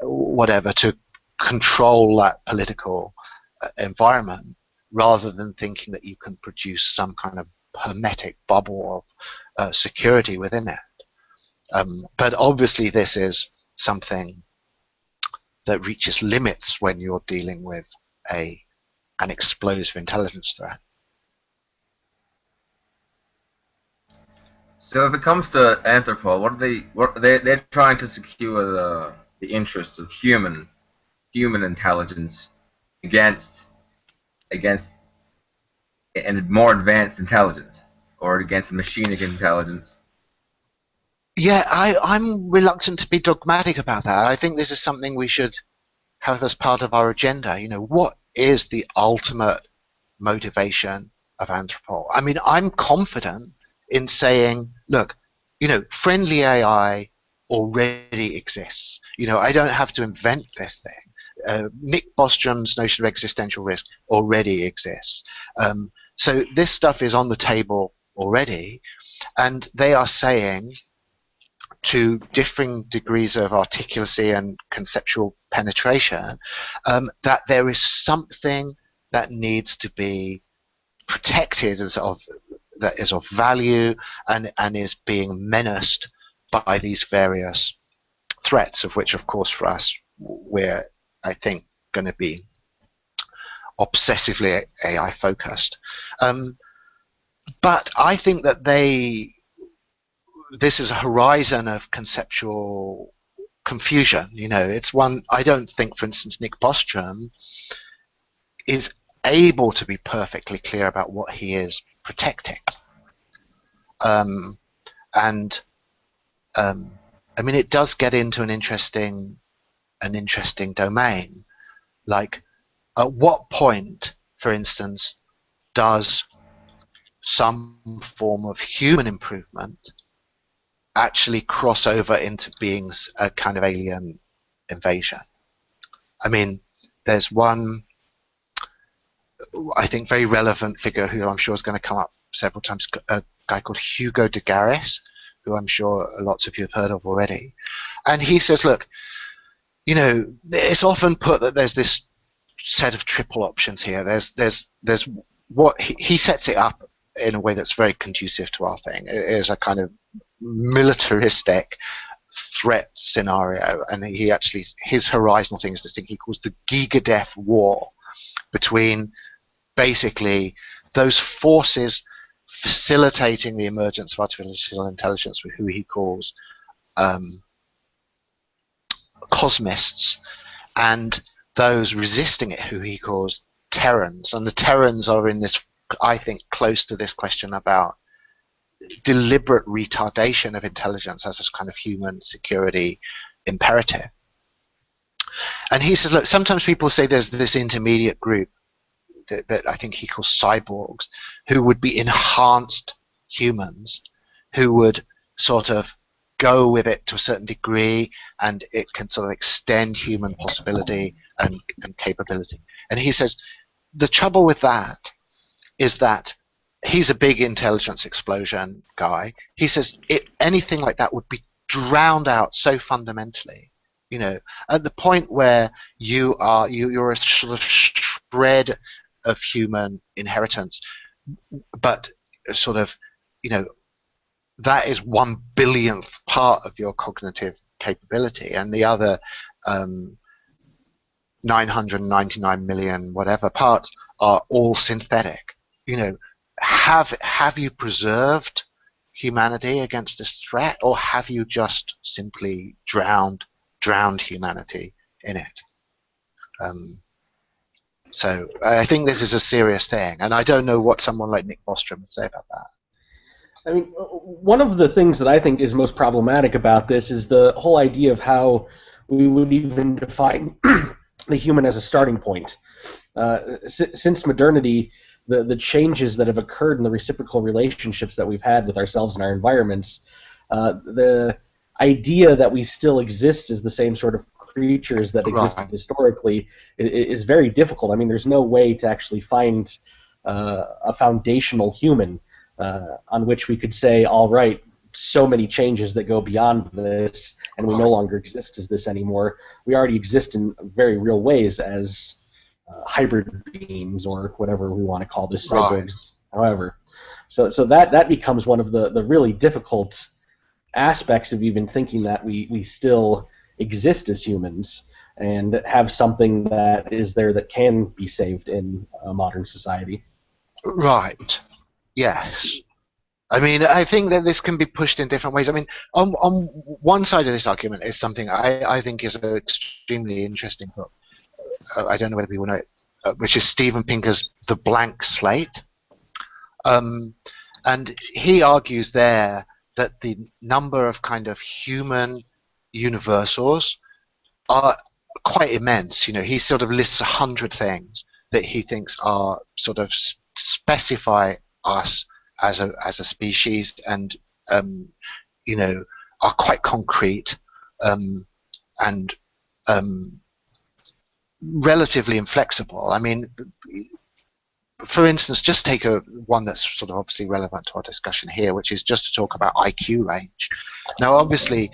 whatever, to control that political environment, rather than thinking that you can produce some kind of hermetic bubble of security within it. But obviously this is something that reaches limits when you're dealing with an explosive intelligence threat. So if it comes to Anthropol, they're trying to secure the interests of human intelligence against and more advanced intelligence, or against machinic intelligence. Yeah, I'm reluctant to be dogmatic about that. I think this is something we should have as part of our agenda. What is the ultimate motivation of Anthropol? I mean, I'm confident in saying, look, friendly AI already exists. I don't have to invent this thing. Nick Bostrom's notion of existential risk already exists. So this stuff is on the table already, and they are saying, to differing degrees of articulacy and conceptual penetration, that there is something that needs to be protected that is of value and is being menaced by these various threats, of which, of course, for us, we're, I think, going to be obsessively AI focused. But I think that this is a horizon of conceptual confusion. It's one, I don't think, for instance, Nick Bostrom is able to be perfectly clear about what he is protecting. I mean, it does get into an interesting domain. Like, at what point, for instance, does some form of human improvement actually cross over into being a kind of alien invasion? I mean, there's one, I think, very relevant figure who I'm sure is going to come up several times, a guy called Hugo de Garis, who I'm sure lots of you have heard of already. And he says, look, it's often put that there's this set of triple options here. There's what he sets it up in a way that's very conducive to our thing. It is a kind of militaristic threat scenario, and his horizontal thing is this thing he calls the gigadeath war between basically those forces facilitating the emergence of artificial intelligence, who he calls cosmists, and those resisting it, who he calls Terrans. And the Terrans are in this, I think, close to this question about deliberate retardation of intelligence as this kind of human security imperative. And he says, look, sometimes people say there's this intermediate group that I think he calls cyborgs, who would be enhanced humans, who would sort of go with it to a certain degree, and it can sort of extend human possibility and capability. And he says the trouble with that is that he's a big intelligence explosion guy. He says anything like that would be drowned out so fundamentally. At the point where you're a sort of shred of human inheritance, but sort of, that is 1/billionth part of your cognitive capability, and the other 999 million whatever parts are all synthetic. Have you preserved humanity against this threat, or have you just simply drowned humanity in it? So I think this is a serious thing, and I don't know what someone like Nick Bostrom would say about that. I mean, one of the things that I think is most problematic about this is the whole idea of how we would even define the human as a starting point. Since modernity, the changes that have occurred in the reciprocal relationships that we've had with ourselves and our environments, the idea that we still exist as the same sort of creatures that existed historically is very difficult. I mean, there's no way to actually find a foundational human on which we could say, all right, so many changes that go beyond this, and we no longer exist as this anymore. We already exist in very real ways as hybrid beings, or whatever we want to call this, cyborgs, however. So that becomes one of the really difficult aspects of even thinking that we still exist as humans and have something that is there that can be saved in a modern society. Right. Yes. I mean, I think that this can be pushed in different ways. I mean, on one side of this argument is something I think is an extremely interesting book. I don't know whether people know it, which is Steven Pinker's The Blank Slate. And he argues there that the number of kind of human universals are quite immense. You know, he sort of lists 100 things that he thinks are sort of specify us as a species, and you know, are quite concrete and relatively inflexible. I mean, for instance, just take one that's sort of obviously relevant to our discussion here, which is just to talk about IQ range. Now, obviously,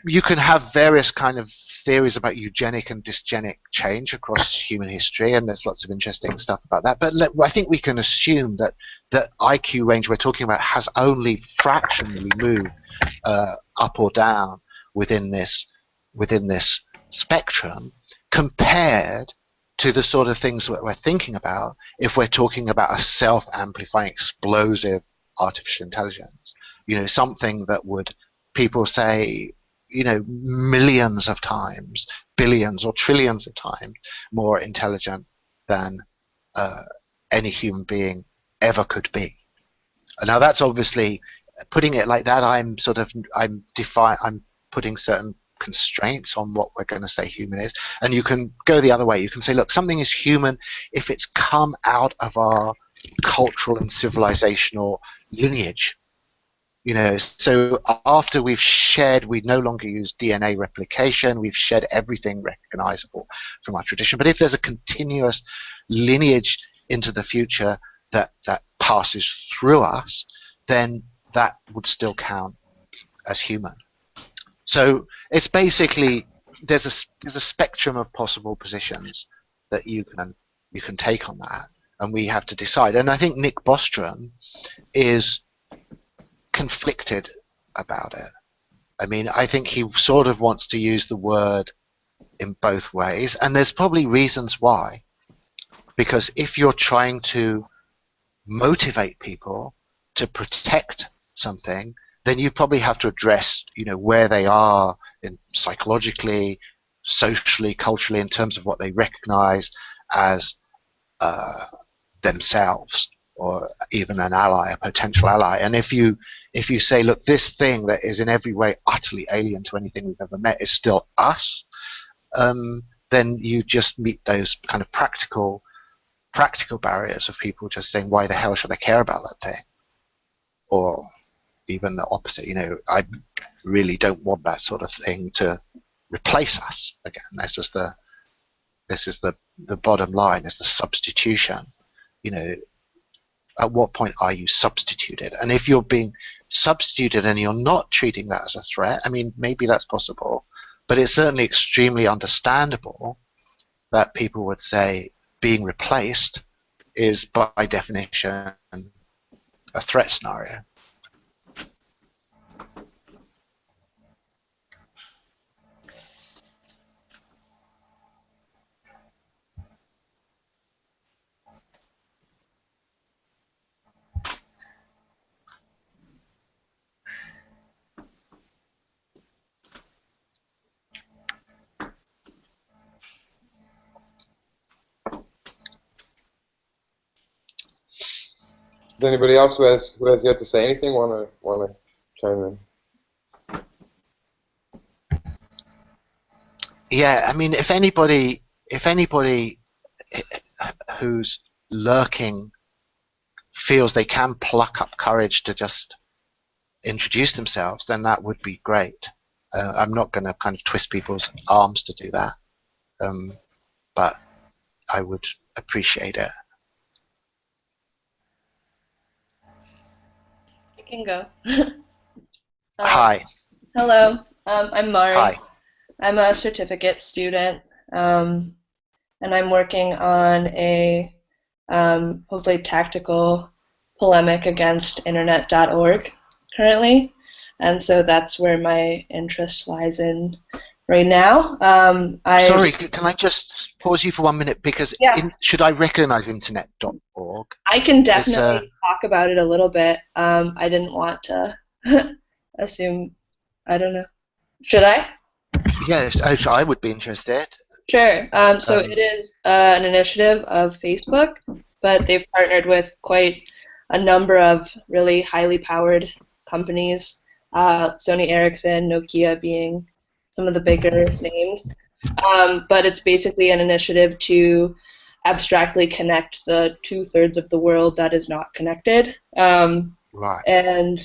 you can have various kind of theories about eugenic and dysgenic change across human history, and there's lots of interesting stuff about that. But I think we can assume that the IQ range we're talking about has only fractionally moved up or down within this spectrum, compared to the sort of things that we're thinking about if we're talking about a self-amplifying, explosive artificial intelligence. You know, something that would, people say, you know, millions of times, billions or trillions of times more intelligent than any human being ever could be. Now, that's obviously, putting it like that, I'm putting certain constraints on what we're going to say human is. And you can go the other way. You can say, look, something is human if it's come out of our cultural and civilizational lineage. You know, so after we've shed, we no longer use DNA replication, we've shed everything recognizable from our tradition. But if there's a continuous lineage into the future that passes through us, then that would still count as human. So it's basically, there's a spectrum of possible positions that you can take on that, and we have to decide. And I think Nick Bostrom is conflicted about it. I mean, I think he sort of wants to use the word in both ways, and there's probably reasons why. Because if you're trying to motivate people to protect something, then you probably have to address, you know, where they are in psychologically, socially, culturally, in terms of what they recognize as themselves, or even an ally, a potential ally. And if you say, look, this thing that is in every way utterly alien to anything we've ever met is still us, then you just meet those kind of practical barriers of people just saying, why the hell should I care about that thing? Or even the opposite, you know, I really don't want that sort of thing to replace us again. This is the bottom line, is the substitution. You know, at what point are you substituted? And if you're being substituted and you're not treating that as a threat, I mean, maybe that's possible, but it's certainly extremely understandable that people would say being replaced is by definition a threat scenario. Does anybody else who has yet to say anything wanna chime in? Yeah, I mean, if anybody who's lurking feels they can pluck up courage to just introduce themselves, then that would be great. I'm not going to kind of twist people's arms to do that, but I would appreciate it. I can go. Hi. Hello, I'm Mari. Hi. I'm a certificate student, and I'm working on a hopefully tactical polemic against internet.org currently, and so that's where my interest lies in right now. Sorry, can I just pause you for 1 minute? Because Yeah. should I recognize internet.org? I can definitely talk about it a little bit. I didn't want to assume, I don't know. Should I? Yes, I would be interested. Sure. So it is an initiative of Facebook, but they've partnered with quite a number of really highly powered companies, Sony Ericsson, Nokia being some of the bigger names. But it's basically an initiative to abstractly connect the 2/3 of the world that is not connected. Right. And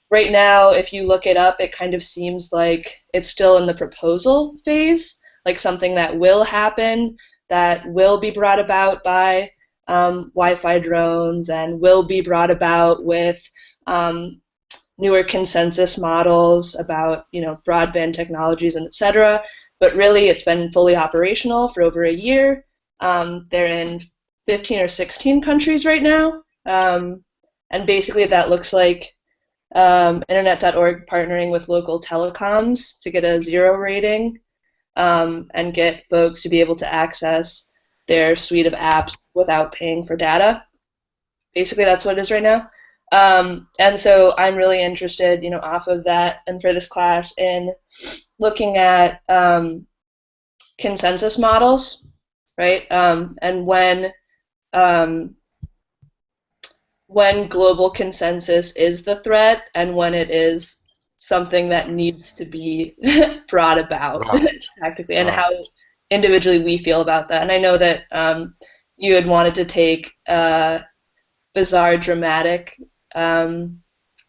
right now, if you look it up, it kind of seems like it's still in the proposal phase, like something that will happen, that will be brought about by Wi-Fi drones and will be brought about with newer consensus models about, broadband technologies and et cetera. But really, it's been fully operational for over a year. They're in 15 or 16 countries right now. And basically, that looks like internet.org partnering with local telecoms to get a 0 rating and get folks to be able to access their suite of apps without paying for data. Basically, that's what it is right now. And so I'm really interested, off of that and for this class in looking at consensus models, right? And when global consensus is the threat and when it is something that needs to be brought about tactically, and how individually we feel about that. And I know that you had wanted to take a bizarre, dramatic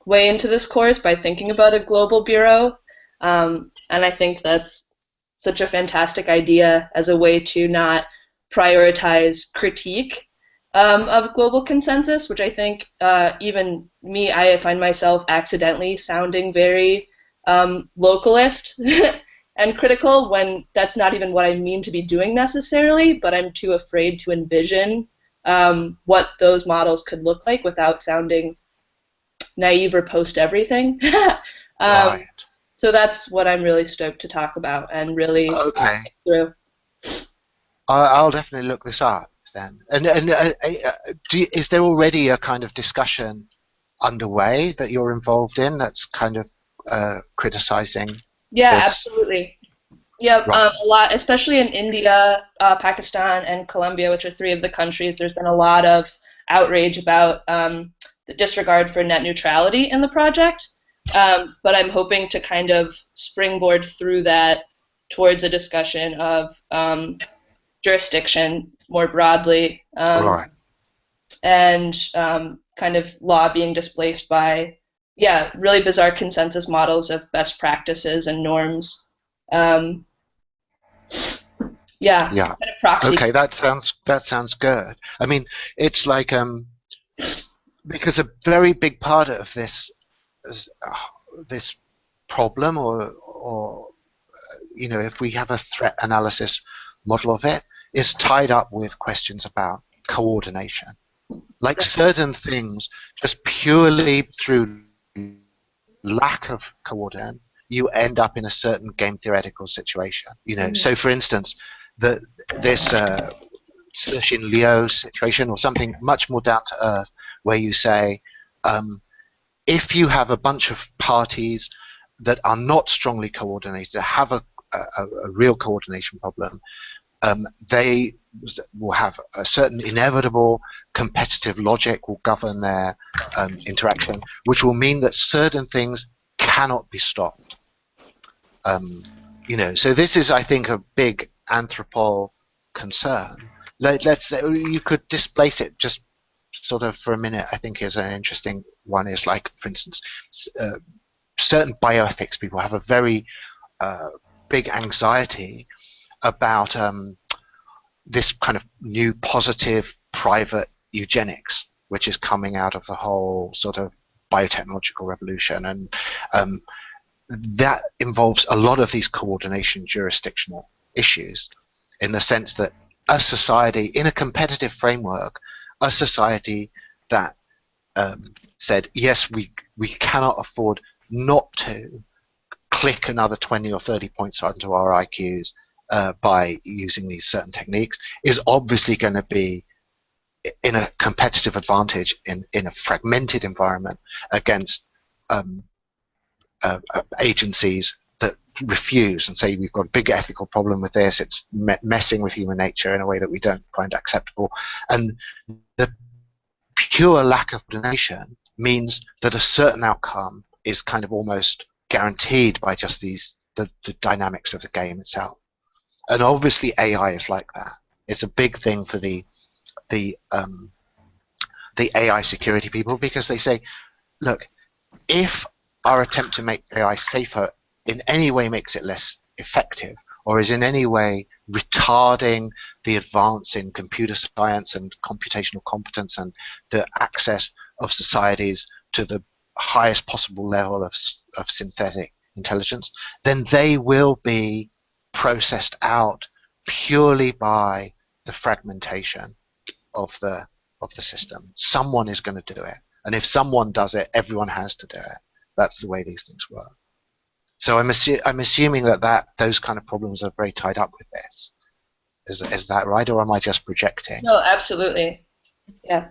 way into this course by thinking about a global bureau, and I think that's such a fantastic idea as a way to not prioritize critique of global consensus, which I think even me, I find myself accidentally sounding very localist and critical when that's not even what I mean to be doing necessarily, but I'm too afraid to envision what those models could look like without sounding naive or post everything. Right. So that's what I'm really stoked to talk about and really through. I'll definitely look this up then. And is there already a kind of discussion underway that you're involved in that's kind of criticizing? Yeah, this? Absolutely. Yeah, a lot, especially in India, Pakistan, and Colombia, which are 3 of the countries. There's been a lot of outrage about the disregard for net neutrality in the project. But I'm hoping to kind of springboard through that towards a discussion of jurisdiction more broadly, and kind of law being displaced by, really bizarre consensus models of best practices and norms. Kind of proxy. Okay, that sounds good. I mean, it's like because a very big part of this problem, or if we have a threat analysis model of it, is tied up with questions about coordination. Like certain things, just purely through lack of coordination, you end up in a certain game theoretical situation. So for instance, this Cixin Liu situation, or something much more down to earth, where you say, if you have a bunch of parties that are not strongly coordinated, have a real coordination problem, they will have a certain inevitable competitive logic will govern their interaction, which will mean that certain things cannot be stopped. So this is, I think, a big Anthropol concern. Let's say you could displace it just sort of for a minute. I think is an interesting one. Is like, for instance, certain bioethics people have a very big anxiety about this kind of new positive private eugenics, which is coming out of the whole sort of biotechnological revolution, and that involves a lot of these coordination jurisdictional issues, in the sense that a society in a competitive framework, a society that said, yes, we cannot afford not to click another 20 or 30 points onto our IQs by using these certain techniques, is obviously going to be in a competitive advantage in a fragmented environment against agencies that refuse and say, we've got a big ethical problem with this, it's messing with human nature in a way that we don't find acceptable. And the pure lack of coordination means that a certain outcome is kind of almost guaranteed by just the dynamics of the game itself. And obviously AI is like that. It's a big thing for the AI security people, because they say, look, if our attempt to make AI safer in any way makes it less effective, or is in any way retarding the advance in computer science and computational competence and the access of societies to the highest possible level of synthetic intelligence, then they will be processed out purely by the fragmentation of the system. Someone is going to do it, and if someone does it, everyone has to do it. That's the way these things work. So I'm assuming that those kind of problems are very tied up with this. Is that right, or am I just projecting? No, absolutely. Yeah.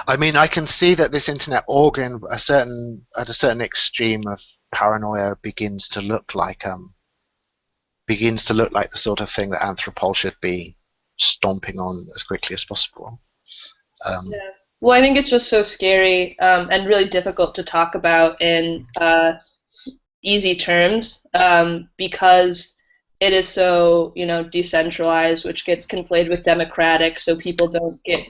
I mean, I can see that this internet organ, at a certain extreme of paranoia, begins to look like the sort of thing that Anthropol should be stomping on as quickly as possible. Yeah. Well, I think it's just so scary and really difficult to talk about in easy terms because it is so, decentralized, which gets conflated with democratic, so people don't get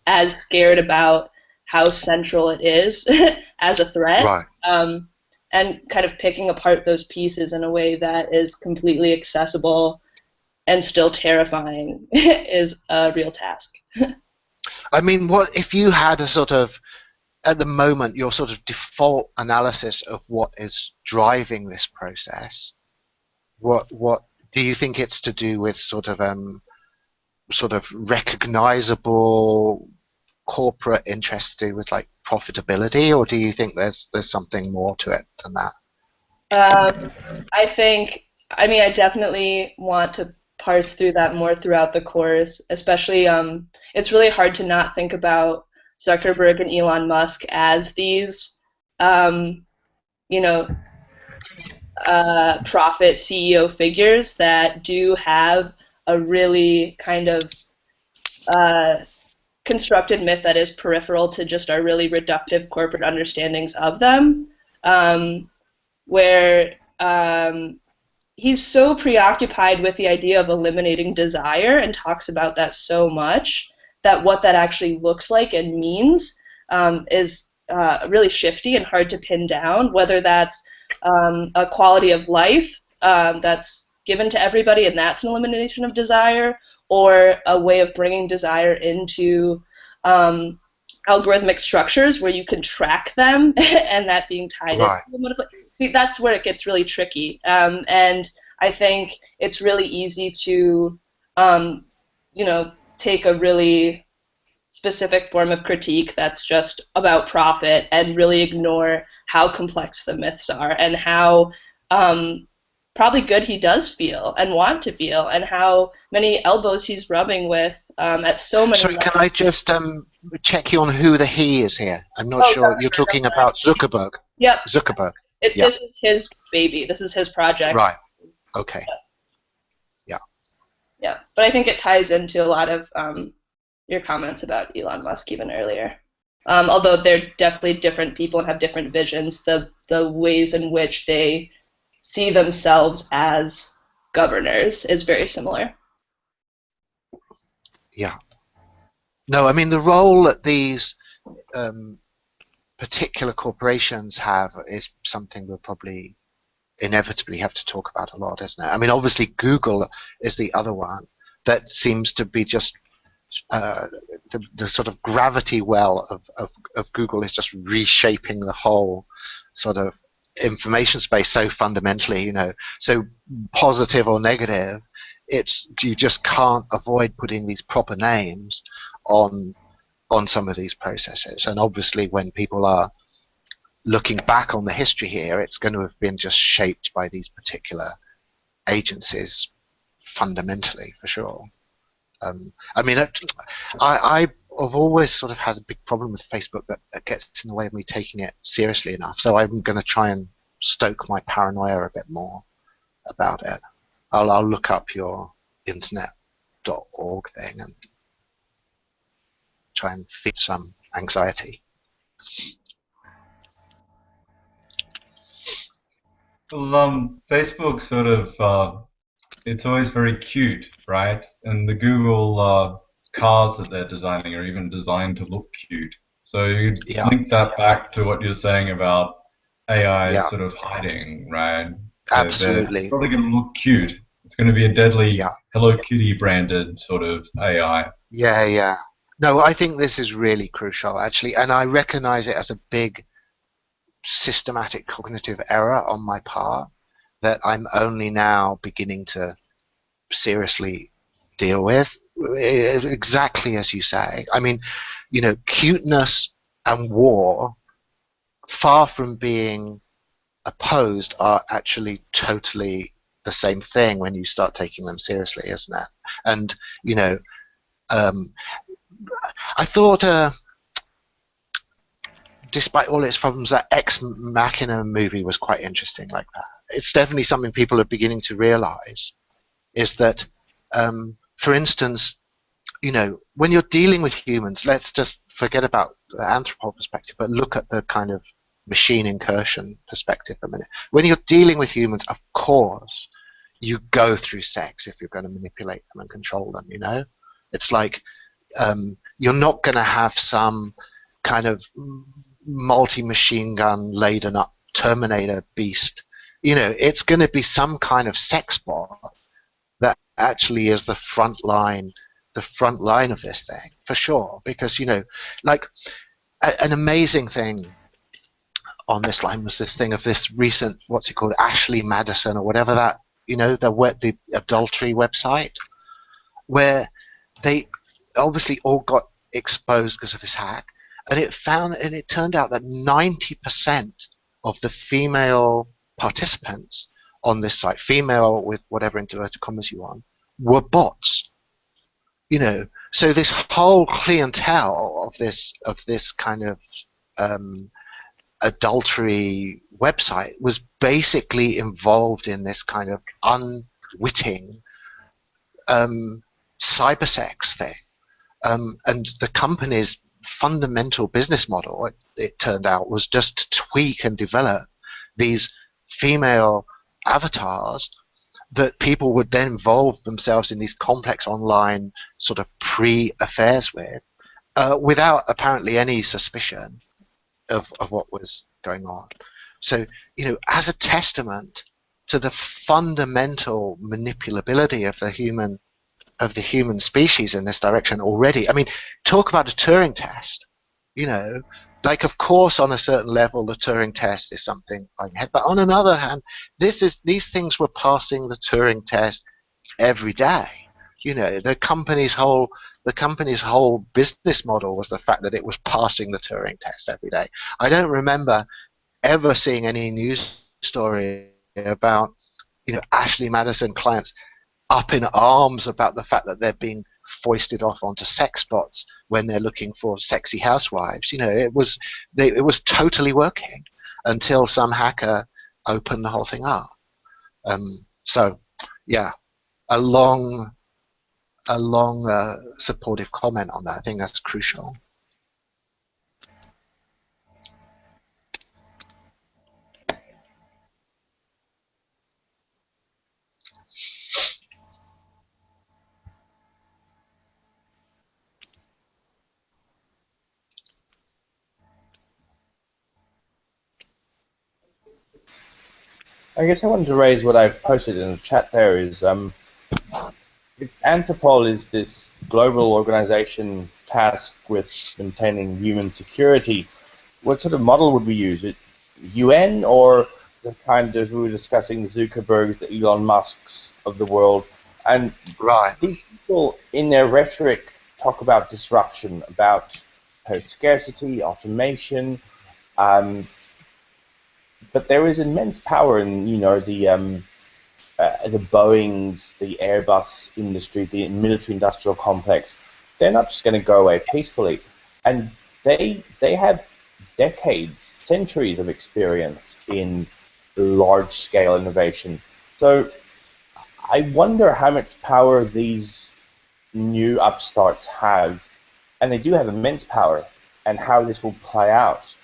as scared about how central it is as a threat. Right. And kind of picking apart those pieces in a way that is completely accessible and still terrifying is a real task. I mean, what if you had a sort of, at the moment, your sort of default analysis of what is driving this process? What do you think it's to do with sort of recognizable corporate interests to do with like profitability, or do you think there's something more to it than that? I definitely want to parse through that more throughout the course, especially it's really hard to not think about Zuckerberg and Elon Musk as these profit CEO figures that do have a really kind of constructed myth that is peripheral to just our really reductive corporate understandings of them, where he's so preoccupied with the idea of eliminating desire and talks about that so much that what that actually looks like and means is really shifty and hard to pin down, whether that's a quality of life that's given to everybody and that's an elimination of desire, or a way of bringing desire into algorithmic structures where you can track them and that being tied in. See, that's where it gets really tricky. And I think it's really easy to, take a really specific form of critique that's just about profit and really ignore how complex the myths are and how probably good he does feel and want to feel, and how many elbows he's rubbing with at so many levels. Can I just check you on who the he is here? I'm not sure. You're talking about Zuckerberg. Yep. Zuckerberg. This is his baby. This is his project. Right. Okay. Yeah, but I think it ties into a lot of your comments about Elon Musk even earlier. Although they're definitely different people and have different visions, the ways in which they see themselves as governors is very similar. Yeah. No, I mean, the role that these particular corporations have is something we'll probably inevitably have to talk about a lot, isn't it? I mean, obviously Google is the other one that seems to be just the sort of gravity well of Google is just reshaping the whole sort of information space so fundamentally, you know, so positive or negative. You just can't avoid putting these proper names on some of these processes, and obviously when people are looking back on the history here, it's going to have been just shaped by these particular agencies fundamentally, for sure. I mean, I've always sort of had a big problem with Facebook that gets in the way of me taking it seriously enough, so I'm going to try and stoke my paranoia a bit more about it. I'll look up your internet.org thing and try and feed some anxiety. Well, Facebook sort of, it's always very cute, right? And the Google cars that they're designing are even designed to look cute. So you link that back to what you're saying about AI sort of hiding, right? Absolutely. They're probably going to look cute. It's going to be a deadly Hello Kitty branded sort of AI. Yeah. No, I think this is really crucial, actually, and I recognize it as a big systematic cognitive error on my part that I'm only now beginning to seriously deal with. Exactly as you say. I mean, you know, cuteness and war, far from being opposed, are actually totally the same thing when you start taking them seriously, isn't it? And, you know, I thought despite all its problems, that Ex Machina movie was quite interesting like that. It's definitely something people are beginning to realize, is that, for instance, you know, when you're dealing with humans, let's just forget about the Anthropol perspective, but look at the kind of machine incursion perspective for a minute. When you're dealing with humans, of course, you go through sex if you're going to manipulate them and control them, you know? It's like you're not going to have some kind of multi-machine gun laden up Terminator beast. You know, it's going to be some kind of sex bot that actually is the front line of this thing, for sure. Because, you know, like an amazing thing on this line was this thing of this recent, what's it called, Ashley Madison or whatever that, you know, the adultery website, where they obviously all got exposed because of this hack, and it turned out that 90% of the female participants on this site, female with whatever inverted commas you want, were bots. You know, so this whole clientele of this kind of adultery website was basically involved in this kind of unwitting cybersex thing. And the company's fundamental business model, it turned out, was just to tweak and develop these female avatars that people would then involve themselves in these complex online sort of pre-affairs with, without apparently any suspicion of what was going on. So, you know, as a testament to the fundamental manipulability of the human species in this direction already. I mean, talk about a Turing test. You know, like, of course, on a certain level, the Turing test is something I can have, but on another hand, these things were passing the Turing test every day. You know, the company's whole business model was the fact that it was passing the Turing test every day. I don't remember ever seeing any news story about, you know, Ashley Madison clients up in arms about the fact that they're being foisted off onto sex bots when they're looking for sexy housewives. You know, it was totally working until some hacker open the whole thing up. So, yeah, a long supportive comment on that. I think that's crucial. I guess I wanted to raise what I've posted in the chat there is, if Anthropol is this global organization tasked with maintaining human security, what sort of model would we use? It UN or the kind of, we were discussing, the Zuckerbergs, the Elon Musks of the world? And Right. these people in their rhetoric talk about disruption, about scarcity, automation, but there is immense power in, you know, the Boeings, the Airbus industry, the military-industrial complex. They're not just going to go away peacefully, and they have decades, centuries of experience in large-scale innovation. So I wonder how much power these new upstarts have, and they do have immense power, and how this will play out.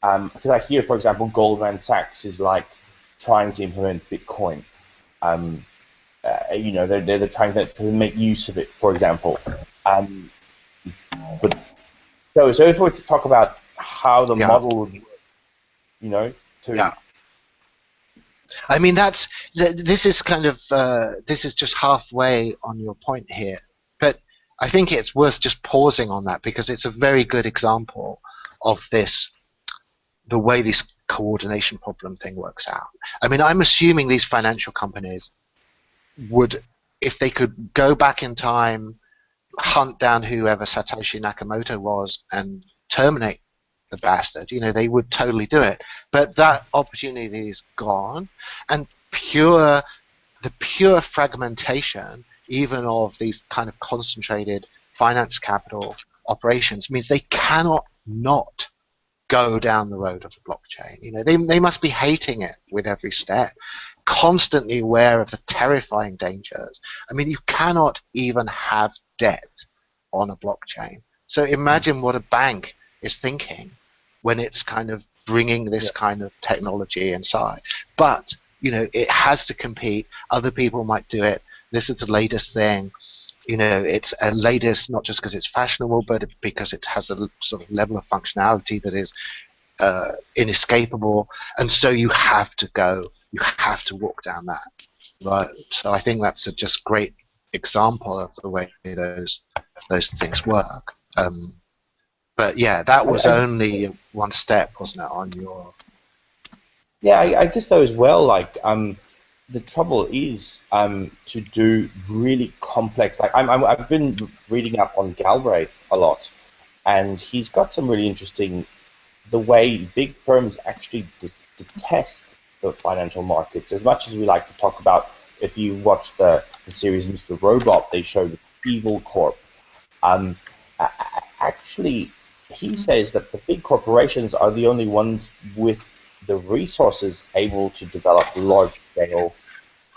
Because I hear, for example, Goldman Sachs is like trying to implement Bitcoin. You know, they're trying to make use of it, for example. But so if we were to talk about how the model would work, you know, I mean, this is kind of this is just halfway on your point here, but I think it's worth just pausing on that because it's a very good example of this, the way this coordination problem thing works out. I mean, I'm assuming these financial companies would, if they could go back in time, hunt down whoever Satoshi Nakamoto was and terminate the bastard, you know, they would totally do it. But that opportunity is gone, and the pure fragmentation, even of these kind of concentrated finance capital operations, means they cannot not go down the road of the blockchain. You know, they must be hating it with every step, constantly aware of the terrifying dangers. I mean, you cannot even have debt on a blockchain. So imagine what a bank is thinking when it's kind of bringing this kind of technology inside. But, you know, it has to compete. Other people might do it. This is the latest thing. You know, it's a latest not just because it's fashionable, but because it has a sort of level of functionality that is inescapable. And so you have to walk down that road. So I think that's a just great example of the way those things work. But yeah, that was only one step, wasn't it, on your... Yeah, I guess though as well, like, the trouble is to do really complex, like I've been reading up on Galbraith a lot, and he's got some really interesting, the way big firms actually detest the financial markets. As much as we like to talk about, if you watch the series Mr. Robot, they show the evil corp. Actually, he says that the big corporations are the only ones with the resources able to develop large-scale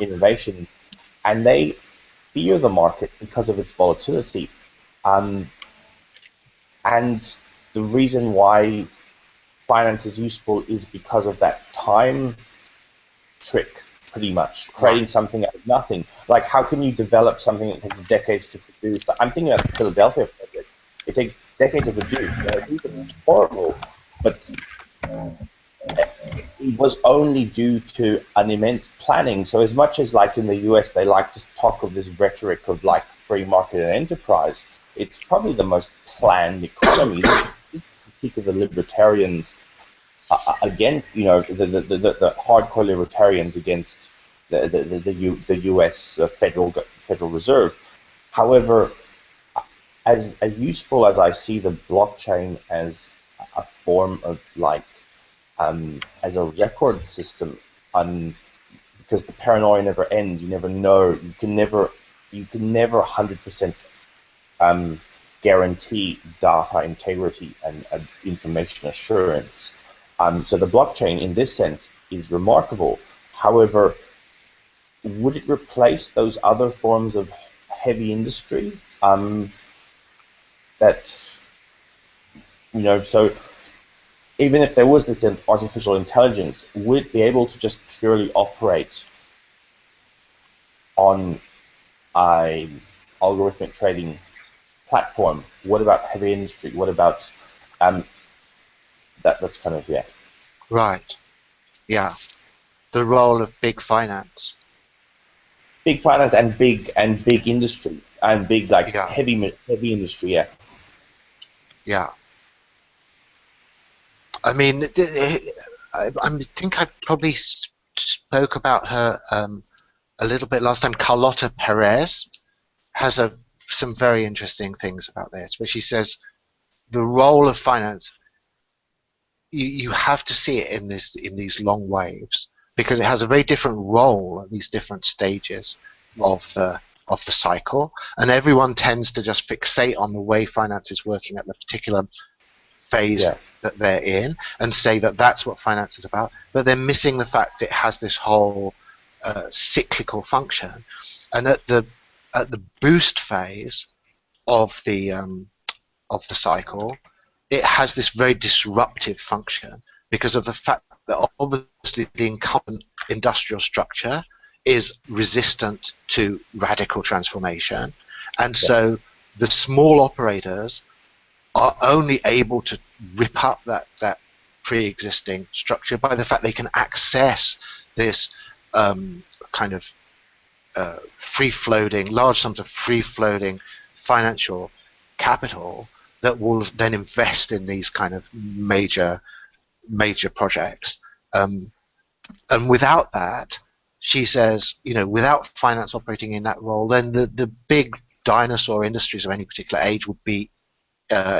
innovations, and they fear the market because of its volatility. And the reason why finance is useful is because of that time trick, pretty much, creating something out of nothing. Like, how can you develop something that takes decades to produce? I'm thinking about the Philadelphia project. It takes decades to produce. These are horrible, but it was only due to an immense planning. So as much as, like, in the US, they like to talk of this rhetoric of, like, free market and enterprise, it's probably the most planned economy. This is the critique of the libertarians against, you know, the hardcore libertarians against the U.S. Federal Reserve. However, as useful as I see the blockchain as a form of, like, as a record system, because the paranoia never ends. You never know. You can never 100% guarantee data integrity and information assurance. So the blockchain, in this sense, is remarkable. However, would it replace those other forms of heavy industry? That, so even if there was this artificial intelligence, would it be able to just purely operate on an algorithmic trading platform? What about heavy industry? What about that's kind of, yeah. Right. Yeah. The role of big finance. Big finance and big industry and big Yeah. heavy industry, yeah. Yeah. I mean, I think I probably spoke about her a little bit last time. Carlota Perez has some very interesting things about this, where she says the role of finance, you have to see it in these long waves, because it has a very different role at these different stages of the cycle, and everyone tends to just fixate on the way finance is working at the particular phase that they're in and say that that's what finance is about, but they're missing the fact it has this whole cyclical function, and at the boost phase of the cycle, it has this very disruptive function because of the fact that obviously the incumbent industrial structure is resistant to radical transformation, and so the small operators are only able to rip up that pre-existing structure by the fact they can access this kind of free-floating, large sums of free-floating financial capital that will then invest in these kind of major projects. And without that, she says, without finance operating in that role, then the big dinosaur industries of any particular age would be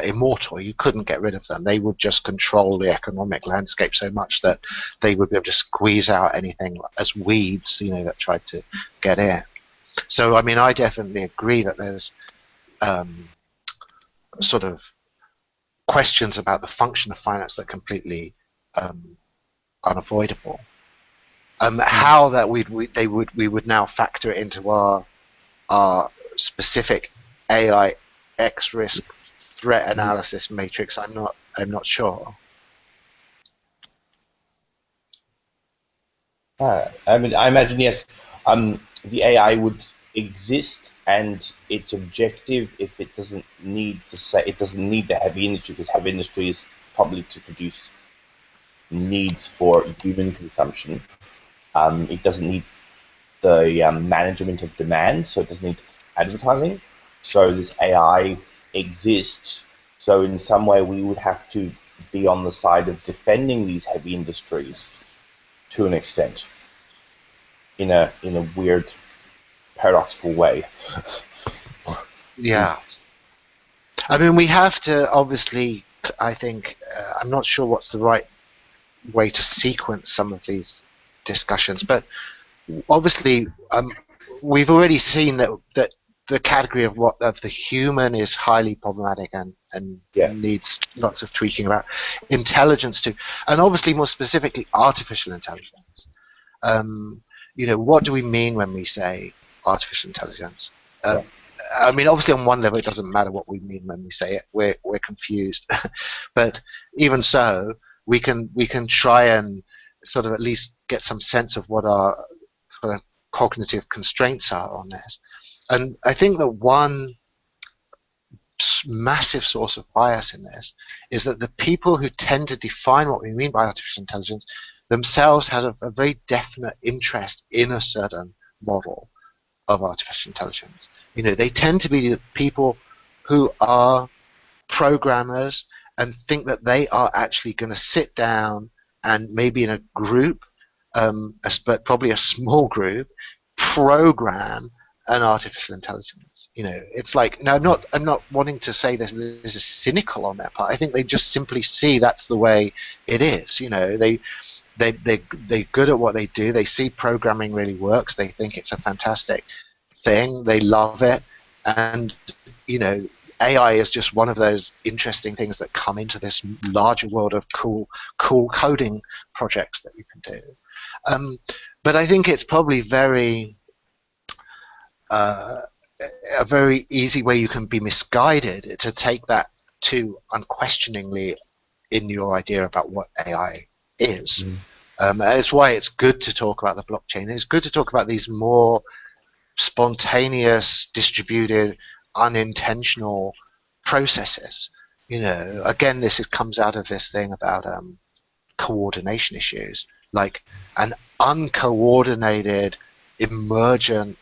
immortal. You couldn't get rid of them. They would just control the economic landscape so much that they would be able to squeeze out anything as weeds, that tried to get in. So, I mean, I definitely agree that there's sort of questions about the function of finance that are completely unavoidable. How that we would now factor it into our specific AI X risk threat analysis matrix, I'm not sure. I mean, I imagine, yes, the AI would exist, and its objective, if it doesn't need the heavy industry, because heavy industry is probably to produce needs for human consumption. It doesn't need the management of demand, so it doesn't need advertising. So this AI exists. So in some way, we would have to be on the side of defending these heavy industries to an extent, in a weird, paradoxical way. Yeah. I mean, we have to obviously, I think, I'm not sure what's the right way to sequence some of these discussions, but obviously we've already seen that the category of the human is highly problematic and needs lots of tweaking about. Intelligence too, and obviously more specifically artificial intelligence. What do we mean when we say artificial intelligence? I mean, obviously on one level it doesn't matter what we mean when we say it. We're confused, but even so, we can try and sort of at least get some sense of what our sort of cognitive constraints are on this. And I think that one massive source of bias in this is that the people who tend to define what we mean by artificial intelligence themselves have a very definite interest in a certain model of artificial intelligence. They tend to be the people who are programmers and think that they are actually going to sit down and maybe in a group, but probably a small group, program an artificial intelligence. It's like, now I'm not wanting to say this is cynical on their part. I think they just simply see that's the way it is. They're good at what they do. They see programming really works. They think it's a fantastic thing. They love it, and AI is just one of those interesting things that come into this larger world of cool coding projects that you can do. But I think it's probably a very easy way you can be misguided to take that too unquestioningly in your idea about what AI is. That's why it's good to talk about the blockchain. It's good to talk about these more spontaneous, distributed, unintentional processes. Again, comes out of this thing about coordination issues, like an uncoordinated, emergent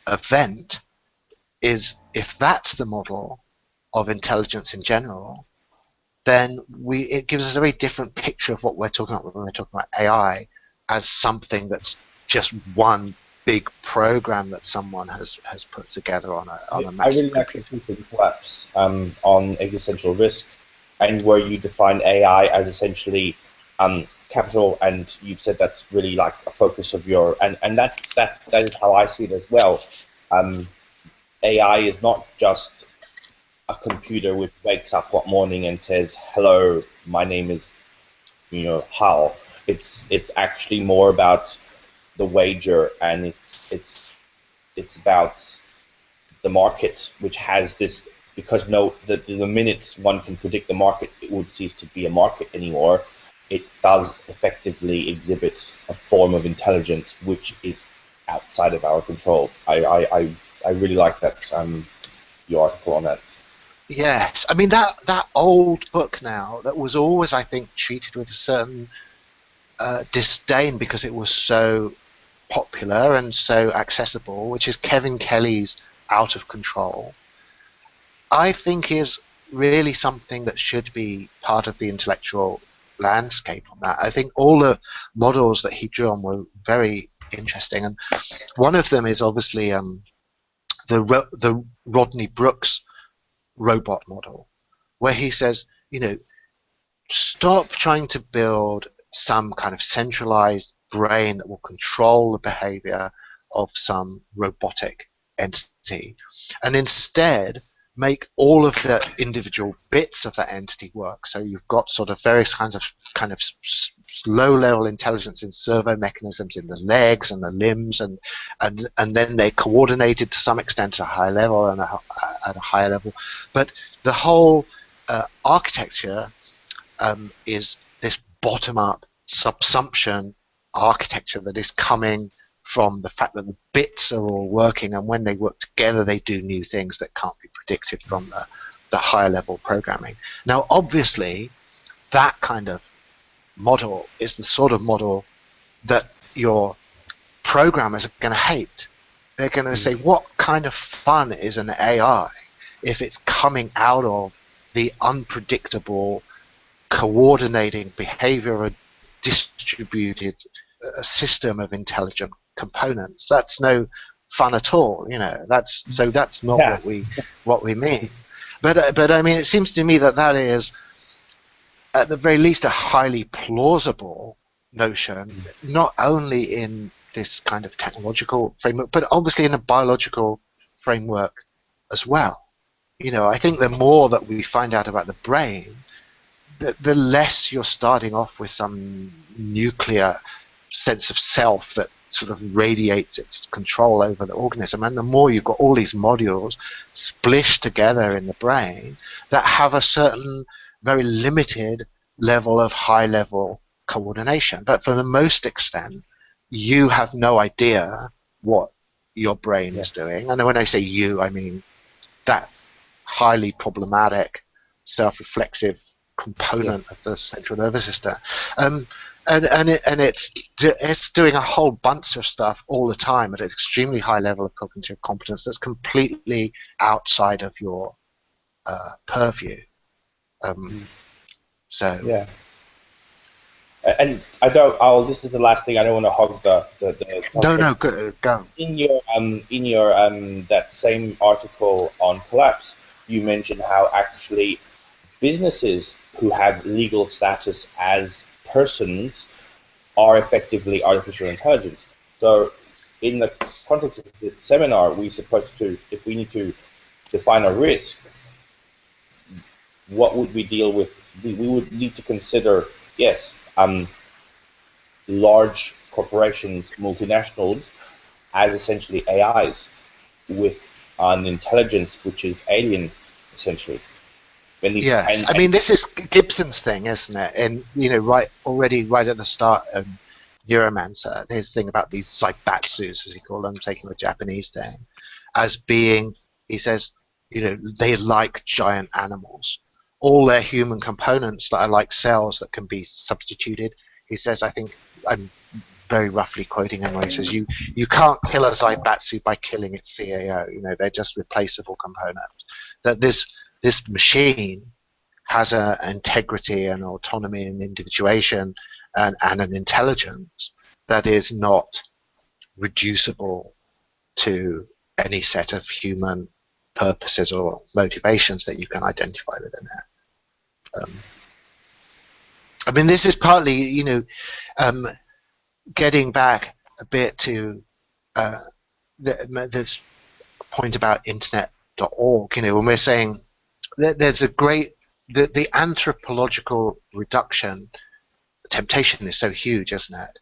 event is, if that's the model of intelligence in general, then it gives us a very different picture of what we're talking about when we're talking about AI as something that's just one big program that someone has put together on a massive I really like the two collapse on existential risk, and where you define AI as essentially capital, and you've said that's really like a focus of your, and that is how I see it as well. AI is not just a computer which wakes up one morning and says, "Hello, my name is, Hal." It's actually more about the wager, and it's about the market, which has this, because the minute one can predict the market, it would cease to be a market anymore. It does effectively exhibit a form of intelligence which is outside of our control. I really like that your article on that. Yes, I mean that old book now that was always, I think, treated with a certain disdain because it was so popular and so accessible, which is Kevin Kelly's Out of Control, I think is really something that should be part of the intellectual landscape on that. I think all the models that he drew on were very interesting, and one of them is obviously the Rodney Brooks robot model, where he says, stop trying to build some kind of centralized brain that will control the behavior of some robotic entity, and instead make all of the individual bits of that entity work. So you've got sort of various kinds of low-level intelligence in servo mechanisms in the legs and the limbs, and then they're coordinated to some extent at a high level and at a higher level. But the whole architecture is this bottom-up subsumption architecture that is coming from the fact that the bits are all working, and when they work together they do new things that can't be predicted from the higher level programming. Now obviously that kind of model is the sort of model that your programmers are going to hate. They're going to say, what kind of fun is an AI if it's coming out of the unpredictable coordinating behavior of a distributed system of intelligent components? That's no fun at all, That's not what we mean. But I mean, it seems to me that is at the very least a highly plausible notion, not only in this kind of technological framework, but obviously in a biological framework as well. I think the more that we find out about the brain, the less you're starting off with some nuclear sense of self that sort of radiates its control over the organism, and the more you've got all these modules splished together in the brain that have a certain very limited level of high-level coordination. But for the most extent, you have no idea what your brain is doing. And when I say you, I mean that highly problematic, self-reflexive component of the central nervous system. And it's doing a whole bunch of stuff all the time at an extremely high level of cognitive competence that's completely outside of your purview. So yeah, and this is the last thing. I don't want to hog the no, go. In your that same article on collapse, you mentioned how actually businesses who have legal status as persons are effectively artificial intelligence. So in the context of the seminar, we're supposed to, if we need to define a risk, what would we deal with? We would need to consider, yes, large corporations, multinationals, as essentially AIs with an intelligence which is alien, essentially. Yes, I mean this is Gibson's thing, isn't it? And right at the start of Neuromancer, his thing about these zaibatsus, as he called them, taking the Japanese thing, as being, he says, they like giant animals. All their human components that are like cells that can be substituted. He says, I think I'm very roughly quoting him when he says, you can't kill a zaibatsu by killing its CAO. They're just replaceable components. That this machine has an integrity and autonomy and individuation and an intelligence that is not reducible to any set of human purposes or motivations that you can identify within it. I mean, this is partly, getting back a bit to this point about internet.org, when we're saying that there's a great, the anthropological reduction temptation is so huge, isn't it?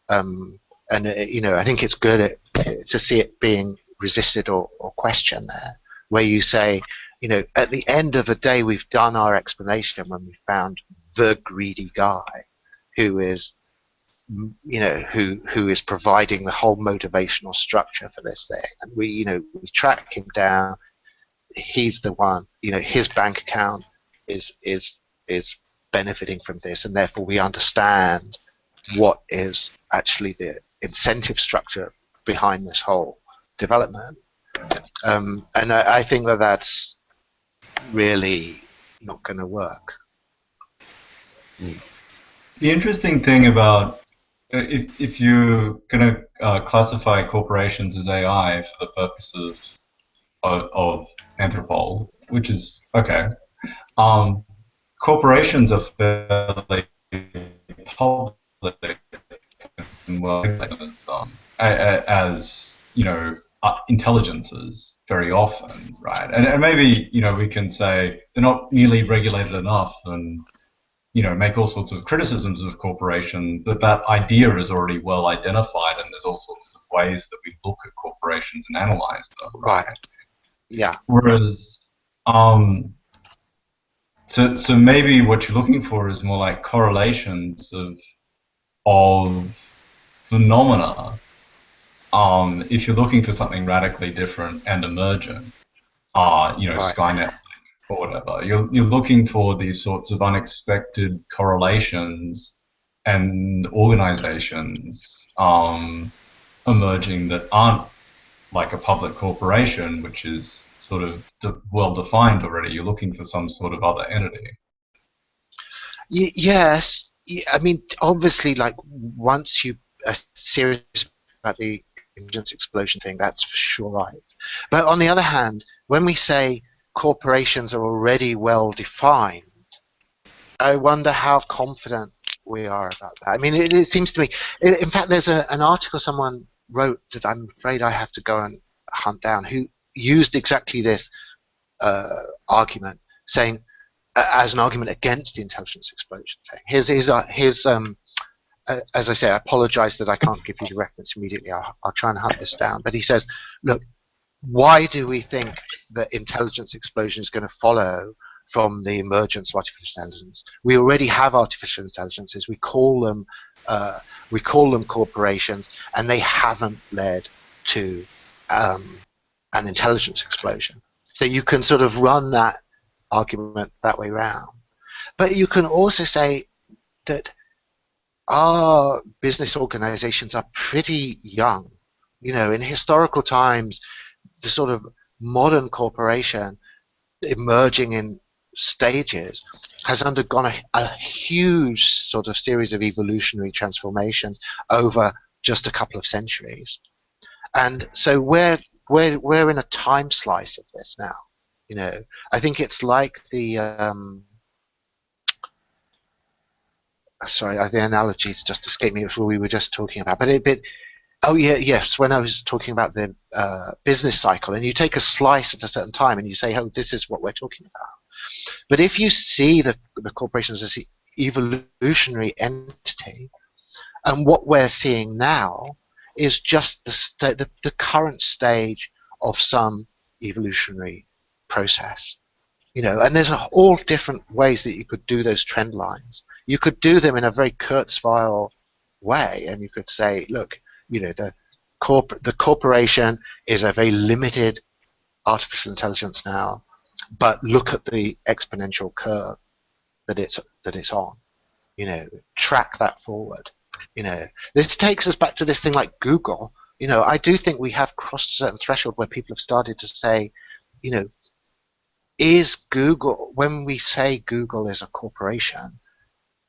And I think it's good to see it being resisted or questioned there, where you say, at the end of the day, we've done our explanation when we found the greedy guy who is, who is providing the whole motivational structure for this thing, and we track him down. He's the one, his bank account is benefiting from this, and therefore we understand what is actually the incentive structure behind this whole development. And I think that that's really not going to work. The interesting thing about if you're going to classify corporations as AI for the purpose of Anthropol, which is okay, corporations are fairly public and well as intelligences very often, right? And maybe we can say they're not nearly regulated enough, and make all sorts of criticisms of corporation, but that idea is already well identified, and there's all sorts of ways that we look at corporations and analyze them, right? Yeah. Whereas, so maybe what you're looking for is more like correlations of phenomena. If you're looking for something radically different and emergent, right. Skynet or whatever, you're looking for these sorts of unexpected correlations and organizations emerging that aren't like a public corporation, which is sort of well defined already. You're looking for some sort of other entity. Yes, I mean, obviously, like once you are serious about the intelligence explosion thing, that's for sure right. But on the other hand, when we say corporations are already well defined, I wonder how confident we are about that. I mean, it seems to me, in fact, there's an article someone wrote that I'm afraid I have to go and hunt down, who used exactly this argument, saying as an argument against the intelligence explosion thing. His as I say, I apologize that I can't give you the reference immediately. I'll try and hunt this down. But he says, look, why do we think that intelligence explosion is going to follow from the emergence of artificial intelligence? We already have artificial intelligences. We call them corporations, and they haven't led to an intelligence explosion. So you can sort of run that argument that way round. But you can also say that our business organizations are pretty young. In historical times, the sort of modern corporation emerging in stages has undergone a huge sort of series of evolutionary transformations over just a couple of centuries. And so we're in a time slice of this now. I think it's like the the analogies just escaped me before we were just talking about, when I was talking about the business cycle, and you take a slice at a certain time and you say, oh, this is what we're talking about. But if you see the corporations as an evolutionary entity, and what we're seeing now is just the current stage of some evolutionary process. And there's all different ways that you could do those trend lines. You could do them in a very Kurzweil way, and you could say, look, the corporation is a very limited artificial intelligence now, but look at the exponential curve that it's on. Track that forward. This takes us back to this thing like Google. I do think we have crossed a certain threshold where people have started to say, is Google, when we say Google is a corporation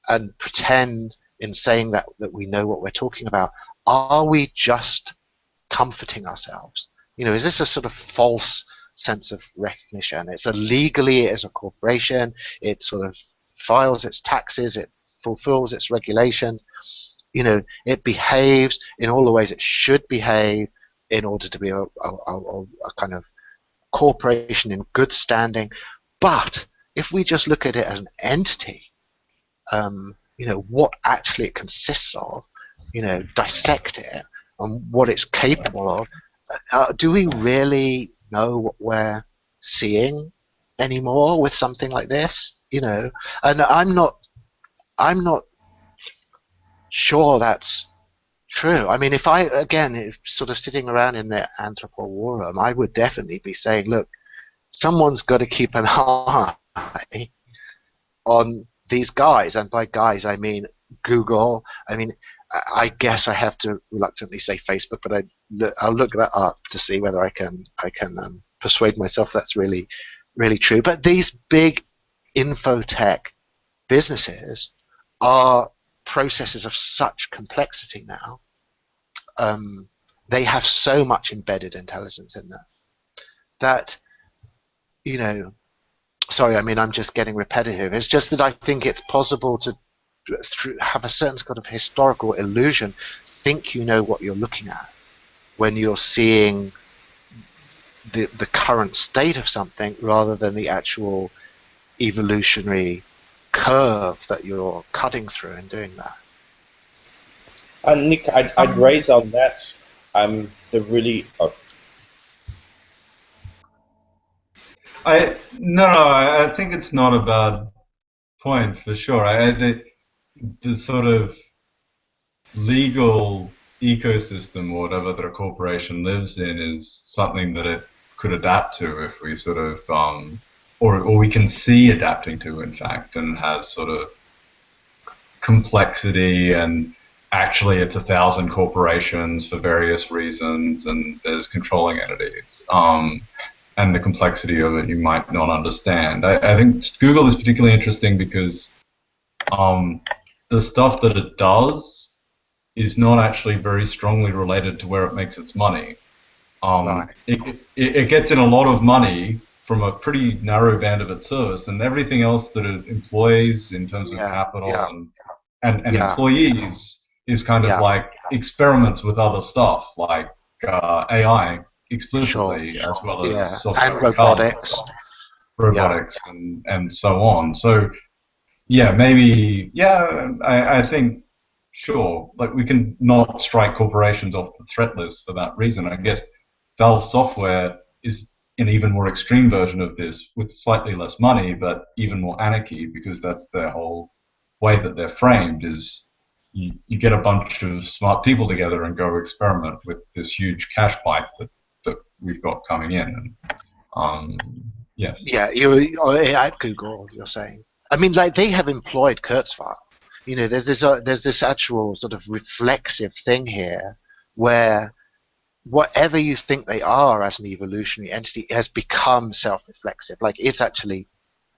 and pretend in saying that we know what we're talking about, are we just comforting ourselves? Is this a sort of false sense of recognition? It's legally it is a corporation. It sort of files its taxes. It fulfills its regulations. It behaves in all the ways it should behave in order to be a kind of corporation in good standing. But if we just look at it as an entity, what actually it consists of, dissect it and what it's capable of, do we really know what we're seeing anymore with something like this? And I'm not sure that's true. I mean, if sort of sitting around in the Anthropol war room, I would definitely be saying, look, someone's got to keep an eye on these guys, and by guys I mean Google. I mean, I guess I have to reluctantly say Facebook, but I'll look that up to see whether I can persuade myself that's really, really true. But these big infotech businesses are processes of such complexity now. They have so much embedded intelligence in them that, sorry, I mean, I'm just getting repetitive. It's just that I think it's possible to have a certain kind of historical illusion, think you know what you're looking at when you're seeing the current state of something rather than the actual evolutionary curve that you're cutting through in doing that. Nick, I'd raise on that the really... I think it's not a bad point for sure. The sort of legal ecosystem or whatever that a corporation lives in is something that it could adapt to if we sort of, or we can see adapting to, in fact, and has sort of complexity, and actually it's 1,000 corporations for various reasons, and there's controlling entities. And the complexity of it you might not understand. I think Google is particularly interesting because the stuff that it does is not actually very strongly related to where it makes its money. Right. It gets in a lot of money from a pretty narrow band of its service, and everything else that it employs in terms of capital and employees is kind of like experiments with other stuff, like AI explicitly, as well as software and robotics, and so on. So maybe I think sure, like we can not strike corporations off the threat list for that reason. I guess Valve Software is an even more extreme version of this with slightly less money, but even more anarchy, because that's their whole way that they're framed is you get a bunch of smart people together and go experiment with this huge cash pipe that we've got coming in. And, yes. Yeah, you're at Google, you're saying. I mean, like, they have employed Kurzweil. There's this actual sort of reflexive thing here where whatever you think they are as an evolutionary entity has become self-reflexive. Like, it's actually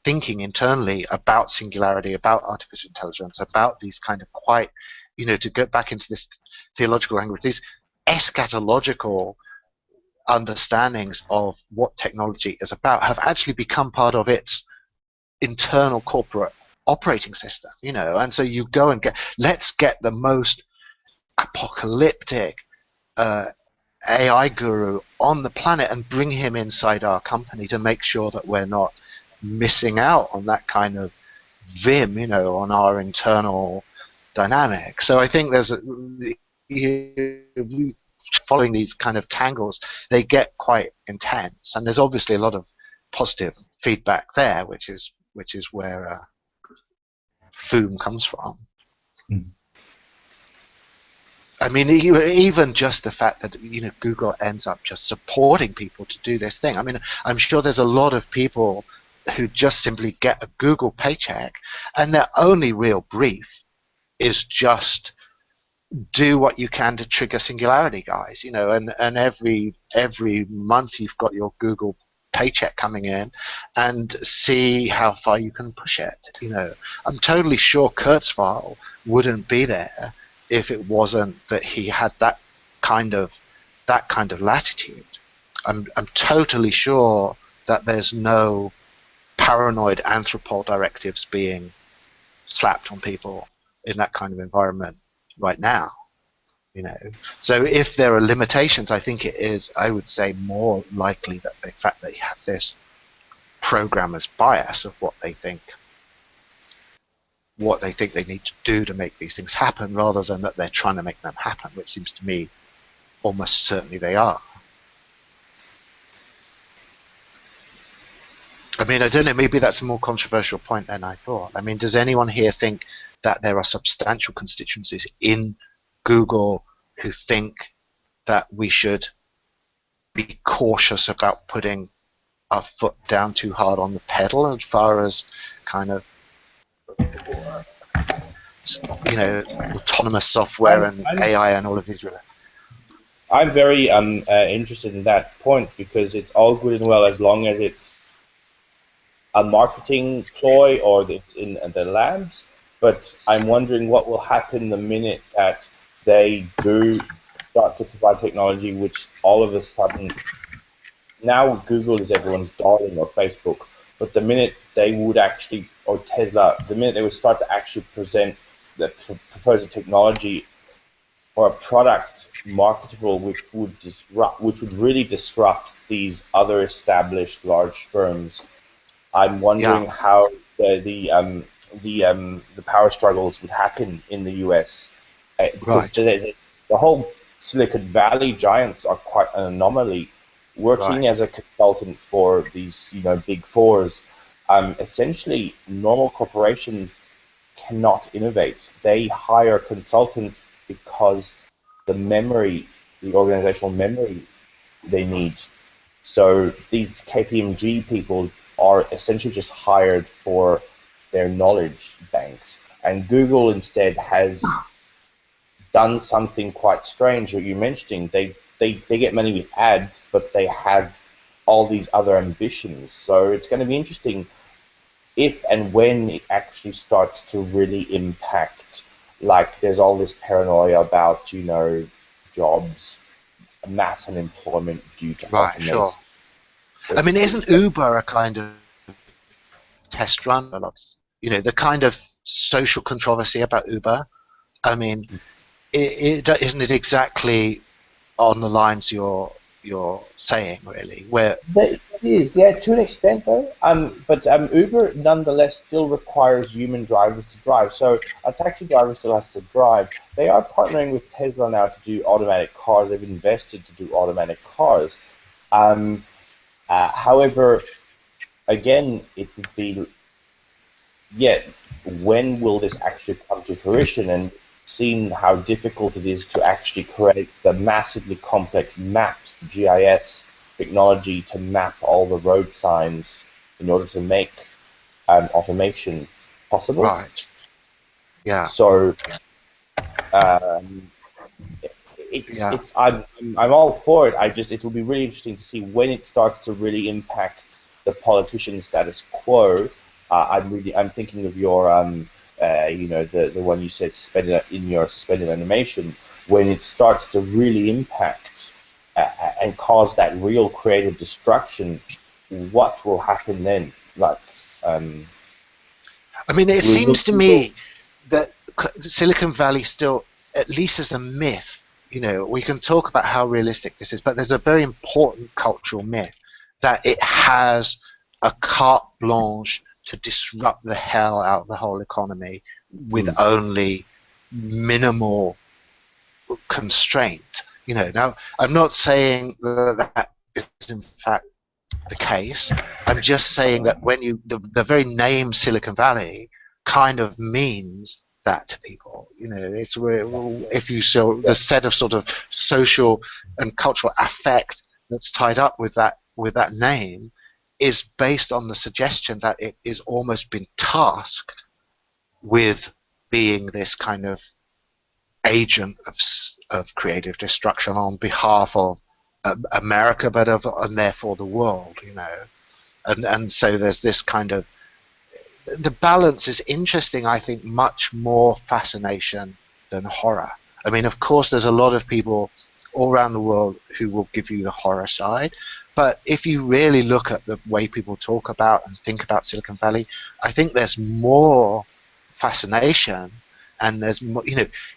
thinking internally about singularity, about artificial intelligence, about these kind of quite, to get back into this theological language, these eschatological understandings of what technology is about have actually become part of its internal corporate operating system, and so you go and let's get the most apocalyptic AI guru on the planet and bring him inside our company to make sure that we're not missing out on that kind of vim, on our internal dynamic. So I think there's following these kind of tangles, they get quite intense, and there's obviously a lot of positive feedback there, which is where FOOM comes from. Mm. I mean, even just the fact that Google ends up just supporting people to do this thing. I mean, I'm sure there's a lot of people who just simply get a Google paycheck, and their only real brief is just do what you can to trigger singularity, guys. And every month you've got your Google paycheck coming in, and see how far you can push it. I'm totally sure Kurzweil wouldn't be there if it wasn't that he had that kind of latitude. I'm totally sure that there's no paranoid Anthropol directives being slapped on people in that kind of environment right now. So if there are limitations, I think it is, I would say, more likely that the fact that you have this programmer's bias of what they think they need to do to make these things happen, rather than that they're trying to make them happen, which seems to me almost certainly they are. I mean, I don't know, maybe that's a more controversial point than I thought. I mean, does anyone here think that there are substantial constituencies in Google who think that we should be cautious about putting our foot down too hard on the pedal as far as kind of autonomous software and AI and all of these? I'm very interested in that point, because it's all good and well as long as it's a marketing ploy or it's in the labs. But I'm wondering what will happen the minute that they do start to provide technology which all of a sudden, now Google is everyone's darling, or Facebook, but the minute they would actually, or Tesla, the minute they would start to actually present the proposed technology or a product marketable which would really disrupt these other established large firms, I'm wondering how the power struggles would happen in the US. Because the whole Silicon Valley giants are quite an anomaly. Working as a consultant for these, big fours, essentially normal corporations cannot innovate. They hire consultants because the organizational memory they need. So these KPMG people are essentially just hired for their knowledge banks. And Google instead has done something quite strange that you're mentioning. They get money with ads, but they have all these other ambitions. So it's going to be interesting if and when it actually starts to really impact. Like, there's all this paranoia about, jobs, mass unemployment due to automation. Sure. I mean, isn't Uber a kind of test run? The kind of social controversy about Uber. I mean, isn't it exactly on the lines you're saying, really? Where it is, yeah, to an extent, though. But Uber nonetheless still requires human drivers to drive. So a taxi driver still has to drive. They are partnering with Tesla now to do automatic cars. They've invested to do automatic cars. However, again, it would be, when will this actually come to fruition? And seeing how difficult it is to actually create the massively complex maps, the GIS technology to map all the road signs in order to make automation possible. Right. Yeah. So I'm all for it. It will be really interesting to see when it starts to really impact the politician status quo. I'm thinking of your the one you said suspended animation, when it starts to really impact and cause that real creative destruction. What will happen then? I mean, it seems to me that Silicon Valley still, at least as a myth, we can talk about how realistic this is, but there's a very important cultural myth that it has a carte blanche to disrupt the hell out of the whole economy with only minimal constraint. Now I'm not saying that is in fact the case. I'm just saying that when the very name Silicon Valley kind of means that to people. It's where, if you saw the set of sort of social and cultural affect that's tied up with that name is based on the suggestion that it is almost been tasked with being this kind of agent of creative destruction on behalf of America, but and therefore the world, and so there's this kind of, the balance is interesting. I think much more fascination than horror. I mean, of course, there's a lot of people all around the world who will give you the horror side, but if you really look at the way people talk about and think about Silicon Valley, I think there's more fascination. And there's more,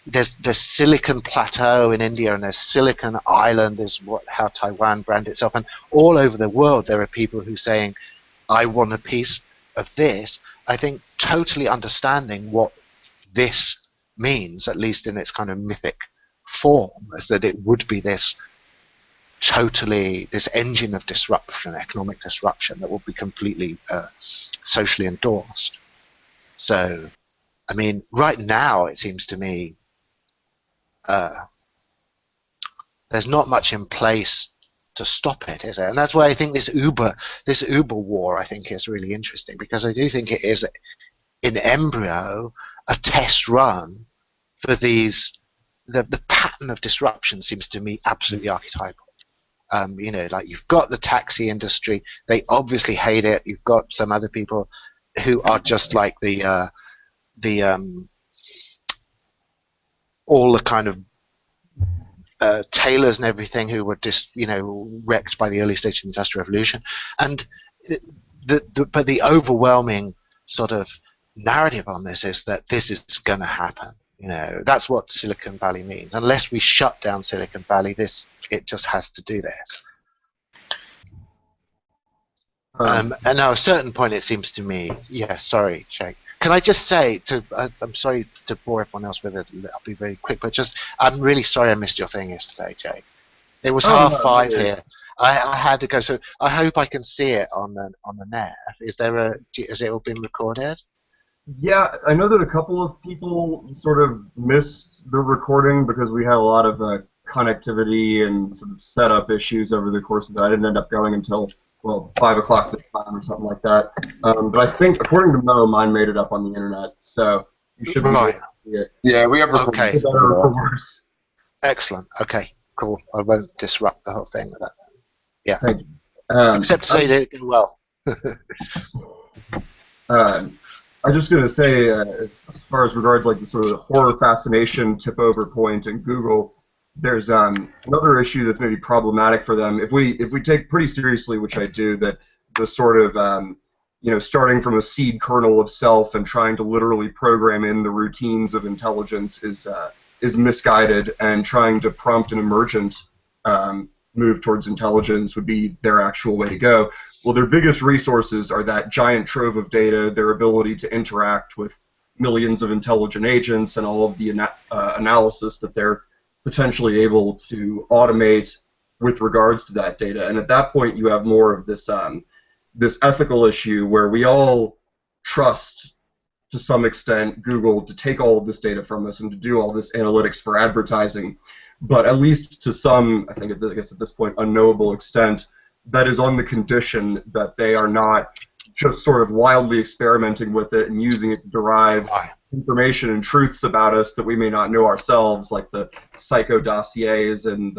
there's Silicon Plateau in India, and there's Silicon Island is how Taiwan branded itself, and all over the world there are people who are saying, I want a piece of this. I think totally understanding what this means, at least in its kind of mythic form, is that it would be this engine of disruption, economic disruption, that will be completely socially endorsed. So, I mean, right now it seems to me there's not much in place to stop it, is there? And that's why I think this Uber war, I think, is really interesting, because I do think it is in embryo a test run for these. The pattern of disruption seems to me absolutely archetypal. Like you've got the taxi industry; they obviously hate it. You've got some other people who are just like all the kind of tailors and everything who were just wrecked by the early stage of the Industrial Revolution, and but the overwhelming sort of narrative on this is that this is going to happen. That's what Silicon Valley means. Unless we shut down Silicon Valley, it just has to do this. And now, at a certain point, it seems to me. Yeah, sorry, Jake. Can I just say I'm sorry to bore everyone else with it. I'll be very quick, but I'm really sorry I missed your thing yesterday, Jake. It was 5:30 here. I had to go, so I hope I can see it on the net. Has it all been recorded? Yeah, I know that a couple of people sort of missed the recording because we had a lot of connectivity and sort of setup issues over the course of it. I didn't end up going until 5 o'clock this time or something like that. But I think, according to Mo, mine made it up on the internet, so you should be able to see it. Yeah, we have recorded. Okay. For better or for worse. Excellent. Okay, cool. I won't disrupt the whole thing with that. Yeah. Thank you. Except to say that it did well. I'm just going to say, as far as regards like the sort of horror fascination tip over point in Google, there's another issue that's maybe problematic for them. If we take pretty seriously, which I do, that the sort of starting from a seed kernel of self and trying to literally program in the routines of intelligence is misguided, and trying to prompt an emergent move towards intelligence would be their actual way to go. Well, their biggest resources are that giant trove of data, their ability to interact with millions of intelligent agents, and all of the analysis that they're potentially able to automate with regards to that data. And at that point, you have more of this this ethical issue where we all trust, to some extent, Google to take all of this data from us and to do all this analytics for advertising. But at least to some, I guess at this point, unknowable extent, that is on the condition that they are not just sort of wildly experimenting with it and using it to derive information and truths about us that we may not know ourselves, like the psycho dossiers and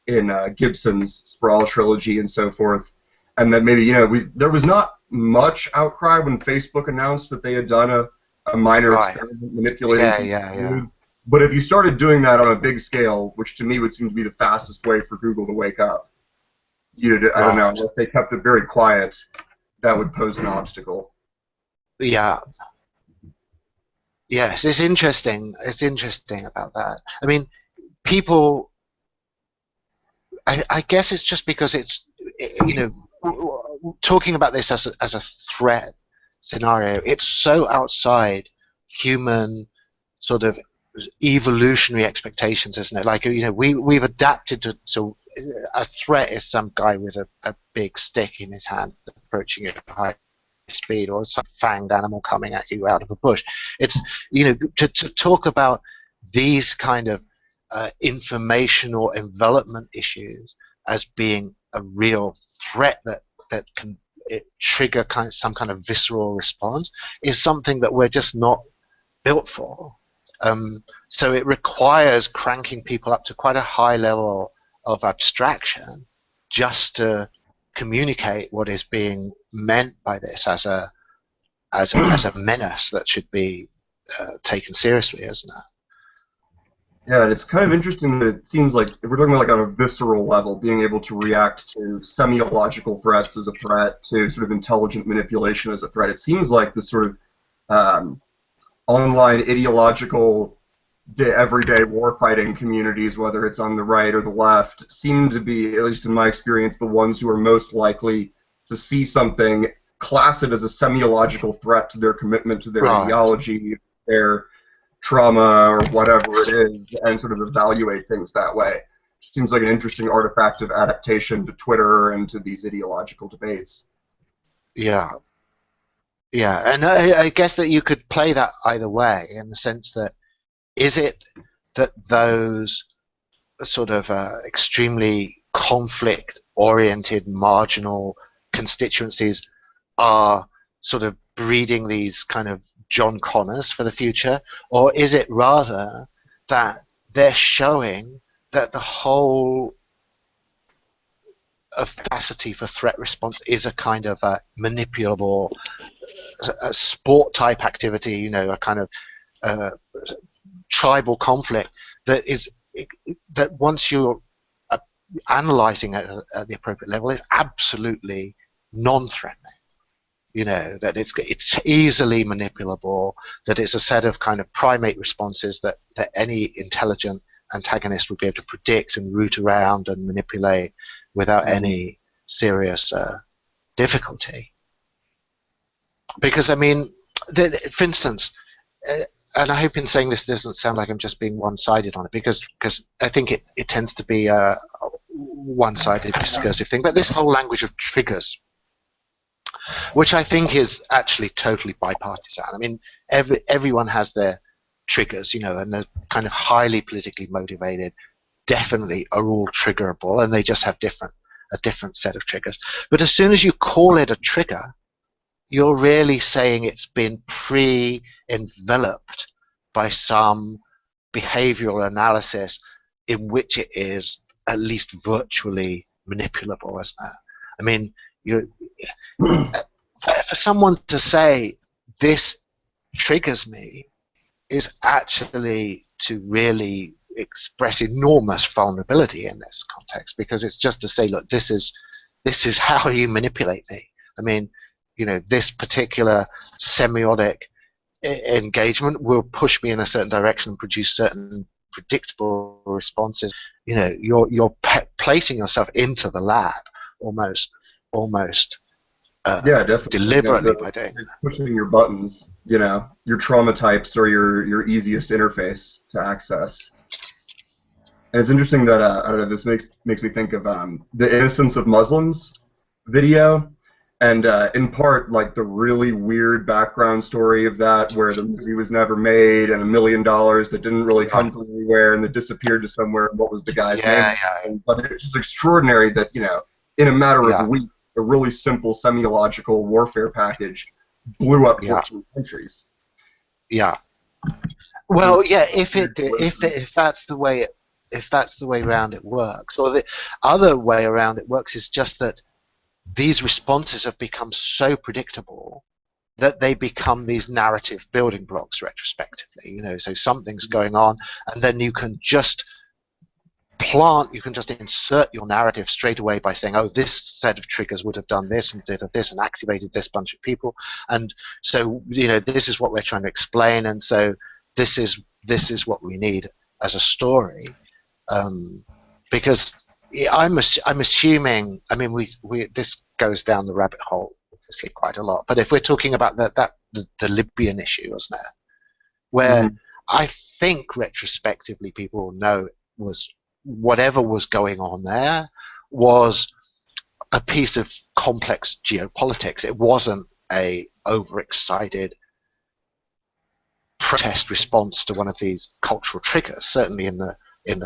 in Gibson's Sprawl trilogy and so forth. And that maybe, there was not much outcry when Facebook announced that they had done a minor experiment manipulating. Yeah. But if you started doing that on a big scale, which to me would seem to be the fastest way for Google to wake up, I don't know, if they kept it very quiet, that would pose an obstacle. Yeah. Yes, it's interesting. It's interesting about that. I mean, people. I guess it's just because it's, talking about this as a threat scenario, it's so outside human sort of evolutionary expectations, isn't it? Like, we've adapted to a threat is some guy with a big stick in his hand approaching you at high speed, or some fanged animal coming at you out of a bush. It's, to talk about these kind of informational envelopment issues as being a real threat that can trigger some kind of visceral response is something that we're just not built for. So it requires cranking people up to quite a high level of abstraction just to communicate what is being meant by this as a menace that should be taken seriously, isn't it? Yeah, and it's kind of interesting that it seems like, if we're talking about like on a visceral level, being able to react to semiological threats as a threat, to sort of intelligent manipulation as a threat, it seems like the sort of online ideological everyday warfighting communities, whether it's on the right or the left, seem to be, at least in my experience, the ones who are most likely to see something, class it as a semiological threat to their commitment to their ideology, their trauma, or whatever it is, and sort of evaluate things that way. It seems like an interesting artifact of adaptation to Twitter and to these ideological debates. Yeah. Yeah, and I guess that you could play that either way, in the sense that, is it that those sort of extremely conflict-oriented marginal constituencies are sort of breeding these kind of John Connors for the future, or is it rather that they're showing that the whole capacity for threat response is a kind of a manipulable, a sport-type activity, a kind of tribal conflict that is that once you're analyzing it at the appropriate level is absolutely non-threatening. That it's easily manipulable, that it's a set of kind of primate responses that any intelligent antagonist would be able to predict and route around and manipulate without any serious difficulty. Because, I mean, for instance, and I hope in saying this doesn't sound like I'm just being one-sided on it, because I think it tends to be a one-sided discursive thing, but this whole language of triggers, which I think is actually totally bipartisan. I mean, everyone has their triggers, and they're kind of highly politically motivated, definitely are all triggerable, and they just have a different set of triggers. But as soon as you call it a trigger, you're really saying it's been pre-enveloped by some behavioral analysis in which it is at least virtually manipulable, isn't it? I mean, for someone to say this triggers me is actually to really express enormous vulnerability in this context, because it's just to say, look, this is how you manipulate me. I mean, this particular semiotic engagement will push me in a certain direction and produce certain predictable responses. You're placing yourself into the lab almost yeah, definitely. Deliberately by doing that. Pushing your buttons, your trauma types are your easiest interface to access. And it's interesting that I don't know, this makes me think of the Innocence of Muslims video, and in part like the really weird background story of that, where the movie was never made, and $1 million that didn't really come from anywhere and that disappeared to somewhere. What was the guy's name? Yeah. But it's just extraordinary that in a matter of weeks, a really simple semiological warfare package blew up 14 countries. Yeah. Well, yeah. If that's the way around it works, or the other way around it works is just that these responses have become so predictable that they become these narrative building blocks retrospectively. So something's going on, and then you can just insert your narrative straight away by saying, oh, this set of triggers would have done this and did this and activated this bunch of people, and so this is what we're trying to explain, and so this is what we need as a story, because I'm assuming, I mean, this goes down the rabbit hole obviously quite a lot. But if we're talking about the Libyan issue, wasn't it, where I think retrospectively people know was whatever was going on there was a piece of complex geopolitics. It wasn't a overexcited protest response to one of these cultural triggers, certainly in the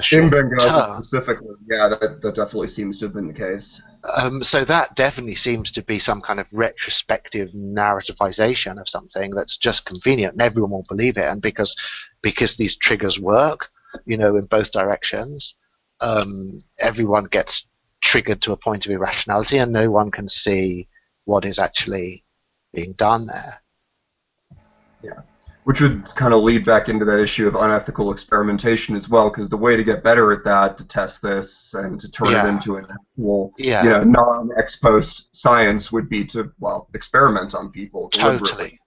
short In Benghazi term. specifically, yeah, that definitely seems to have been the case. So that definitely seems to be some kind of retrospective narrativization of something that's just convenient, and everyone will believe it. And because these triggers work, in both directions, everyone gets triggered to a point of irrationality, and no one can see what is actually being done there. Yeah, which would kind of lead back into that issue of unethical experimentation as well, because the way to get better at that, to test this and to turn it into an actual, non-ex post science, would be to, experiment on people deliberately.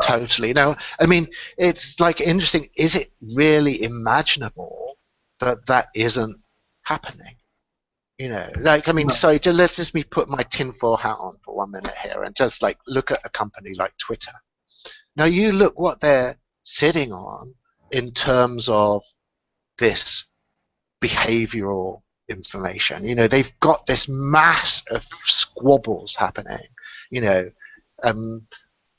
Totally. Now, I mean, it's like interesting. Is it really imaginable that isn't happening? Sorry, let's just me put my tinfoil hat on for 1 minute here and just look at a company like Twitter. Now you look what they're sitting on in terms of this behavioral information. They've got this mass of squabbles happening.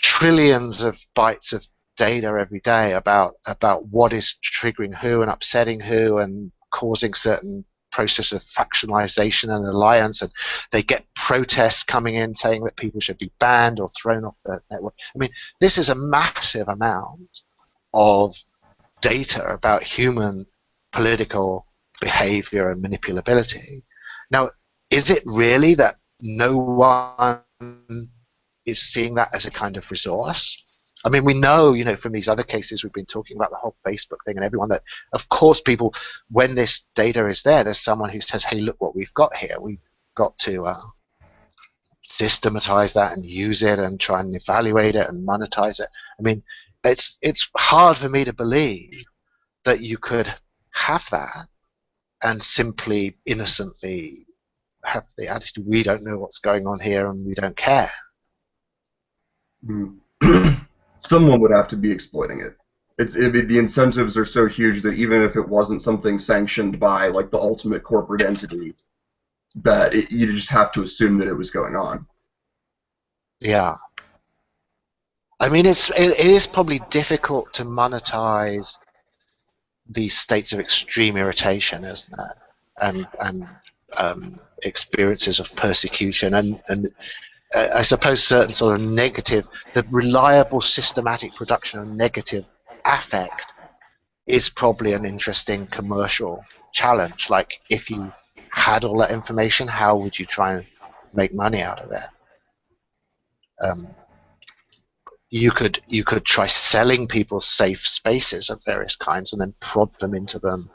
Trillions of bytes of data every day about what is triggering who and upsetting who and causing certain process of factionalization and alliance, and they get protests coming in saying that people should be banned or thrown off the network. I mean, this is a massive amount of data about human political behavior and manipulability. Now, is it really that no one is seeing that as a kind of resource? I mean, we know, from these other cases we've been talking about, the whole Facebook thing and everyone, that, of course, people, when this data is there, there's someone who says, hey, look what we've got here. We've got to systematize that and use it and try and evaluate it and monetize it. I mean, it's hard for me to believe that you could have that and simply innocently have the attitude, we don't know what's going on here and we don't care. Someone would have to be exploiting it. The incentives are so huge that even if it wasn't something sanctioned by the ultimate corporate entity, that you just have to assume that it was going on. Yeah. I mean, it is probably difficult to monetize these states of extreme irritation, isn't it? And experiences of persecution and I suppose certain sort of negative, the reliable systematic production of negative affect is probably an interesting commercial challenge. Like, if you had all that information, how would you try and make money out of it? You could try selling people safe spaces of various kinds and then prod them into them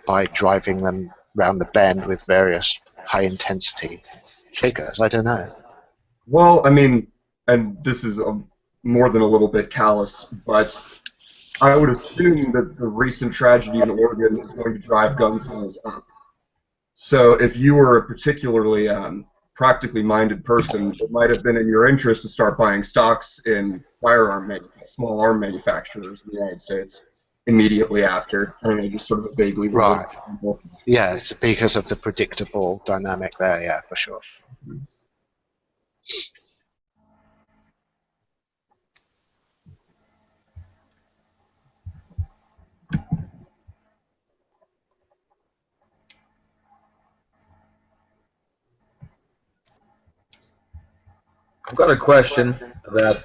by driving them round the bend with various high intensity triggers. I don't know. Well, I mean, and this is more than a little bit callous, but I would assume that the recent tragedy in Oregon is going to drive gun sales up. So if you were a particularly practically minded person, it might have been in your interest to start buying stocks in small arm manufacturers in the United States immediately after. I mean, just sort of a vaguely right. Yeah, it's because of the predictable dynamic there. Yeah, for sure. I've got a question about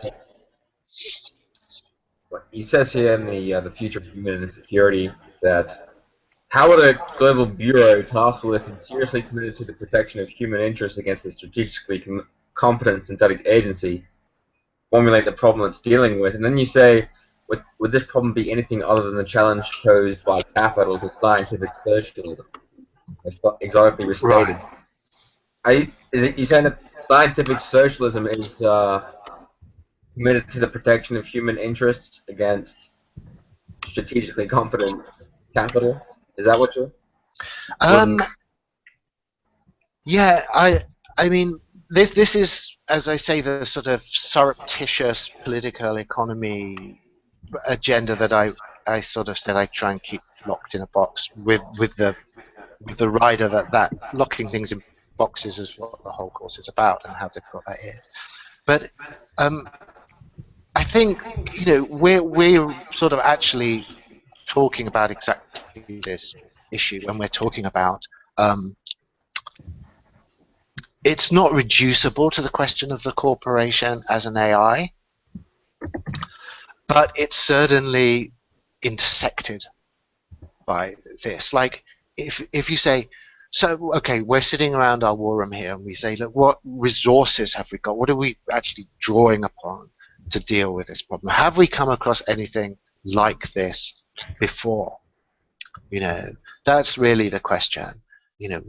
what he says here in the future of human insecurity, that how would a global bureau tasked with and seriously committed to the protection of human interests against a strategically competent synthetic agency formulate the problem it's dealing with? And then you say, would this problem be anything other than the challenge posed by capital to scientific socialism, exotically restated? Right. You saying that scientific socialism is committed to the protection of human interests against strategically competent capital? Is that what you're? Yeah, I mean, this is, as I say, the sort of surreptitious political economy agenda that I sort of said I try and keep locked in a box with the rider that locking things in boxes is what the whole course is about and how difficult that is. But I think we're sort of actually talking about exactly this issue when we're talking about it's not reducible to the question of the corporation as an AI, but it's certainly intersected by this. Like if you say, so okay, we're sitting around our war room here and we say, look, what resources have we got? What are we actually drawing upon to deal with this problem? Have we come across anything like this before? That's really the question.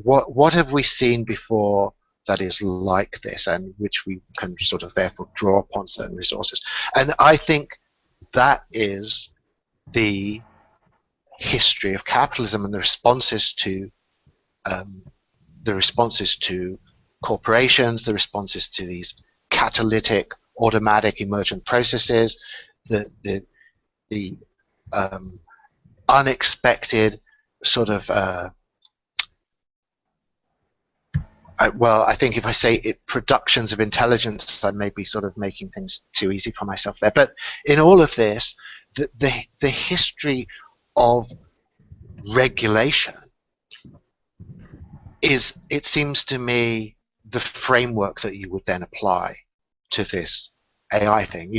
What have we seen before that is like this, and which we can sort of therefore draw upon certain resources? And I think that is the history of capitalism and the responses to corporations, the responses to these catalytic, automatic, emergent processes, the unexpected sort of I think if I say productions of intelligence, I may be sort of making things too easy for myself there. But in all of this, the history of regulation is, it seems to me, the framework that you would then apply to this AI thing.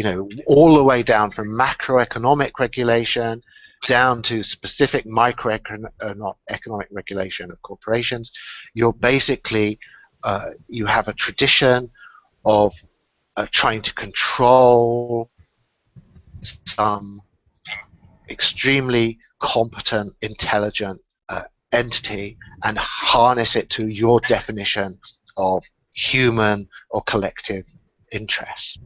All the way down from macroeconomic regulation down to specific microeconomic regulation of corporations. You're basically, you have a tradition of trying to control some extremely competent, intelligent entity and harness it to your definition of human or collective interest.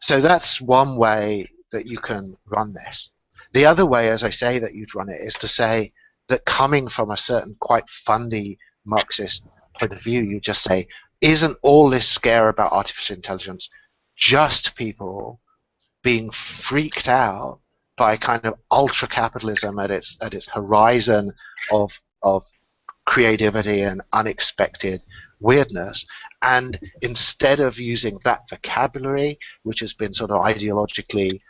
So that's one way that you can run this. The other way, as I say, that you'd run it is to say that coming from a certain quite fundy Marxist point of view, you just say, isn't all this scare about artificial intelligence just people being freaked out by kind of ultra capitalism at its horizon of creativity and unexpected weirdness, and instead of using that vocabulary, which has been sort of ideologically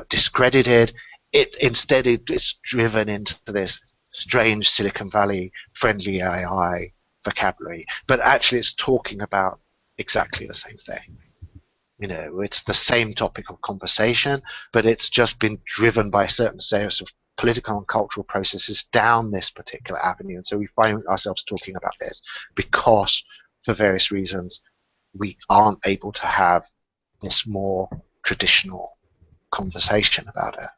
discredited, instead it's driven into this strange Silicon Valley friendly AI vocabulary, but actually it's talking about exactly the same thing. It's the same topic of conversation, but it's just been driven by a certain series of political and cultural processes down this particular avenue. And so we find ourselves talking about this because, for various reasons, we aren't able to have this more traditional conversation about it.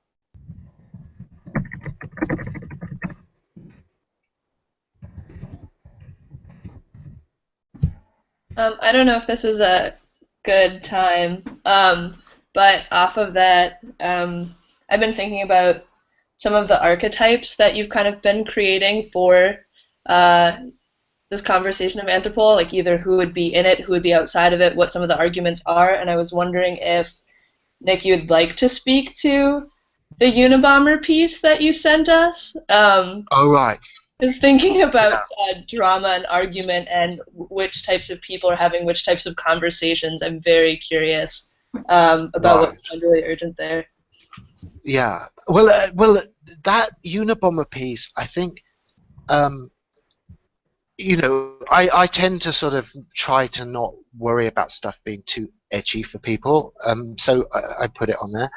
I don't know if this is a good time, but off of that, I've been thinking about some of the archetypes that you've kind of been creating for this conversation of Anthropol, like either who would be in it, who would be outside of it, what some of the arguments are, and I was wondering if, Nick, you'd like to speak to the Unabomber piece that you sent us. Oh, right. I was thinking about drama and argument and which types of people are having which types of conversations. I'm very curious about what found really urgent there. Yeah. Well, that Unabomber piece, I think, I tend to sort of try to not worry about stuff being too edgy for people, so I put it on there.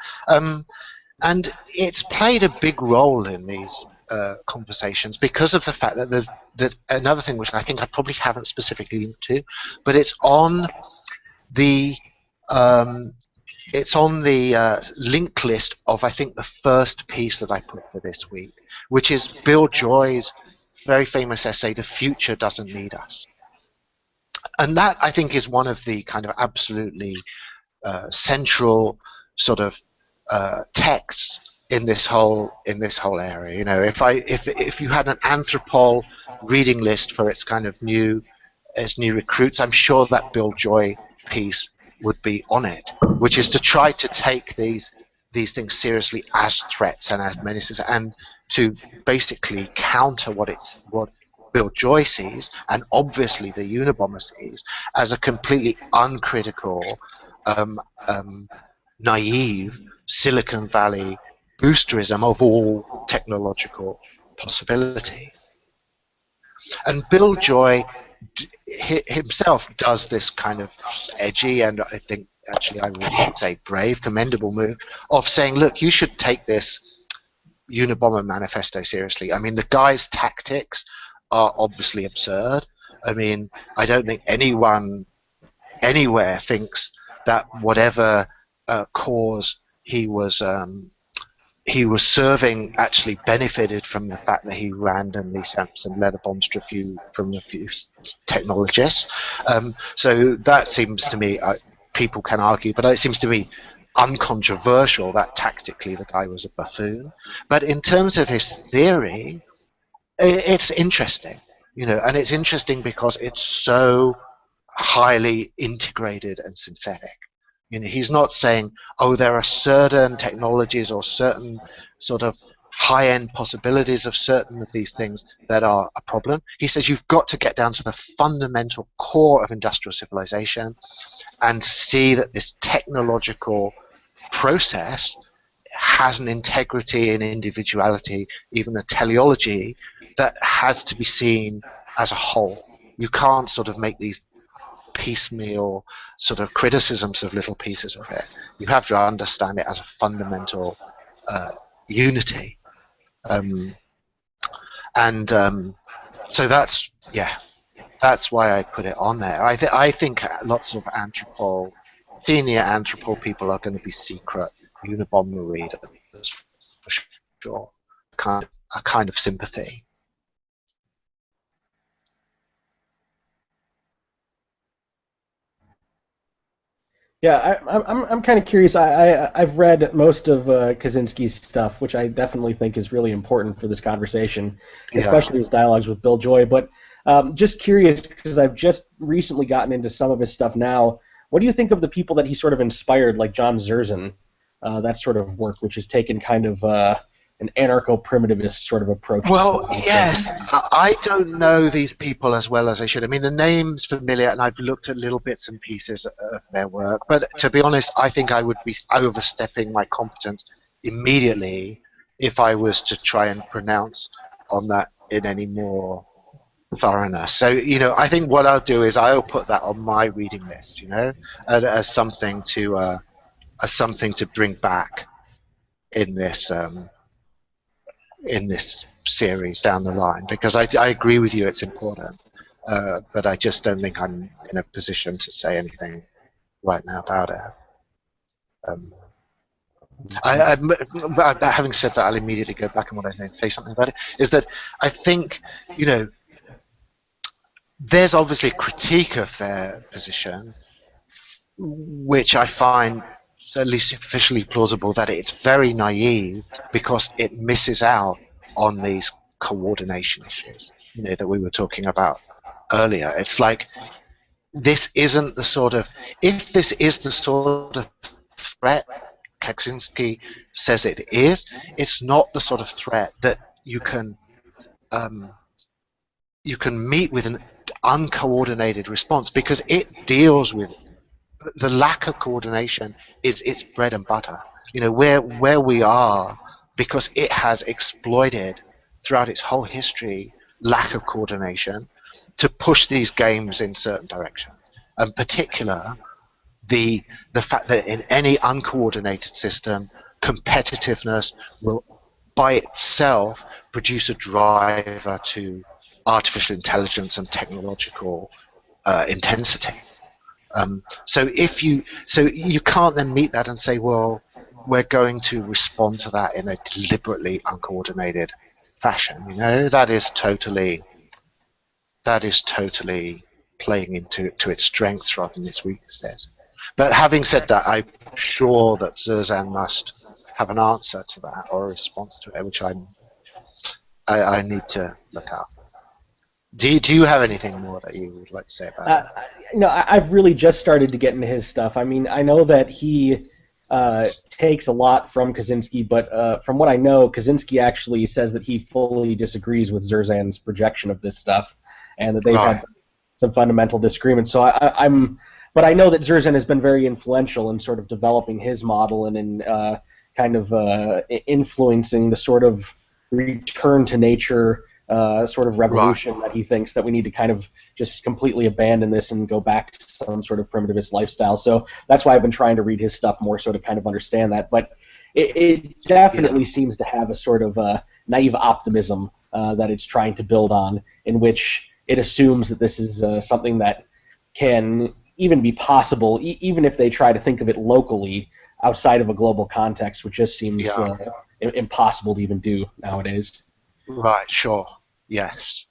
And it's played a big role in these conversations because of the fact that another thing which I think I probably haven't specifically linked to, but it's on the link list of, I think, the first piece that I put for this week, which is Bill Joy's very famous essay, "The Future Doesn't Need Us." And that, I think, is one of the kind of absolutely central sort of texts in this whole area. If you had an Anthropol reading list for its kind of new as new recruits, I'm sure that Bill Joy piece would be on it, which is to try to take these things seriously as threats and as menaces, and to basically counter what Bill Joy sees, and obviously the Unabomber sees, as a completely uncritical, naive Silicon Valley boosterism of all technological possibility. And Bill Joy himself does this kind of edgy, and I think actually I would say brave, commendable move of saying, look, you should take this Unabomber manifesto seriously. I mean, the guy's tactics are obviously absurd. I mean, I don't think anyone anywhere thinks that whatever cause he was serving actually benefited from the fact that he randomly sent some letter bombs from a few technologists. So that seems to me, people can argue, but it seems to me uncontroversial that tactically the guy was a buffoon. But in terms of his theory, it's interesting, and it's interesting because it's so highly integrated and synthetic. He's not saying, oh, there are certain technologies or certain sort of high-end possibilities of certain of these things that are a problem. He says you've got to get down to the fundamental core of industrial civilization and see that this technological process has an integrity and individuality, even a teleology, that has to be seen as a whole. You can't sort of make these piecemeal sort of criticisms of little pieces of it. You have to understand it as a fundamental unity. So that's why I put it on there. I think lots of senior Anthropol people are going to be secret Unabomber readers for sure. A kind of sympathy. Yeah, I'm kind of curious. I've read most of Kaczynski's stuff, which I definitely think is really important for this conversation, especially his dialogues with Bill Joy. But just curious, because I've just recently gotten into some of his stuff now. What do you think of the people that he sort of inspired, like John Zerzan, that sort of work, which has taken kind of an anarcho-primitivist sort of approach? Well, yes, I don't know these people as well as I should. I mean, the name's familiar, and I've looked at little bits and pieces of their work. But to be honest, I think I would be overstepping my competence immediately if I was to try and pronounce on that in any more thoroughness. So, I think what I'll do is I'll put that on my reading list, as something to bring back in this series down the line, because I agree with you, it's important, but I just don't think I'm in a position to say anything right now about it. Having said that, I'll immediately go back on what I say something about it, is that I think, there's obviously a critique of their position, which I find at least superficially plausible, that it's very naive because it misses out on these coordination issues, that we were talking about earlier. It's like, this isn't the sort of, if this is the sort of threat Kaczynski says it is, it's not the sort of threat that you can meet with an uncoordinated response, because it deals with the lack of coordination is its bread and butter. Where we are, because it has exploited throughout its whole history lack of coordination to push these games in certain directions. In particular, the fact that in any uncoordinated system, competitiveness will by itself produce a driver to artificial intelligence and technological intensity. So you can't then meet that and say, well, we're going to respond to that in a deliberately uncoordinated fashion. That is totally playing into its strengths rather than its weaknesses. But having said that, I'm sure that Zerzan must have an answer to that or a response to it, which I need to look up. Do you have anything more that you would like to say about that? I've really just started to get into his stuff. I mean, I know that he takes a lot from Kaczynski, but from what I know, Kaczynski actually says that he fully disagrees with Zerzan's projection of this stuff, and that they've had some fundamental disagreements. So but I know that Zerzan has been very influential in sort of developing his model and in kind of influencing the sort of return to nature sort of revolution that he thinks that we need to kind of just completely abandon this and go back to some sort of primitivist lifestyle. So that's why I've been trying to read his stuff more so to kind of understand that. But it definitely seems to have a sort of naive optimism that it's trying to build on, in which it assumes that this is something that can even be possible, even if they try to think of it locally outside of a global context, which just seems impossible to even do nowadays. Right, sure. Yes.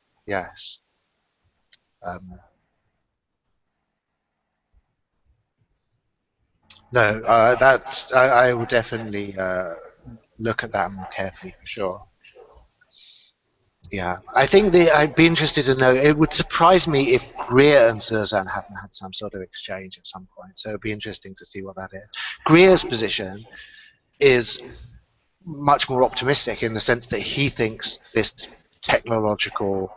No, that's I will definitely look at that more carefully for sure. Yeah, I think I'd be interested to know. It would surprise me if Greer and Zerzan haven't had some sort of exchange at some point. So it'd be interesting to see what that is. Greer's position is much more optimistic in the sense that he thinks this technological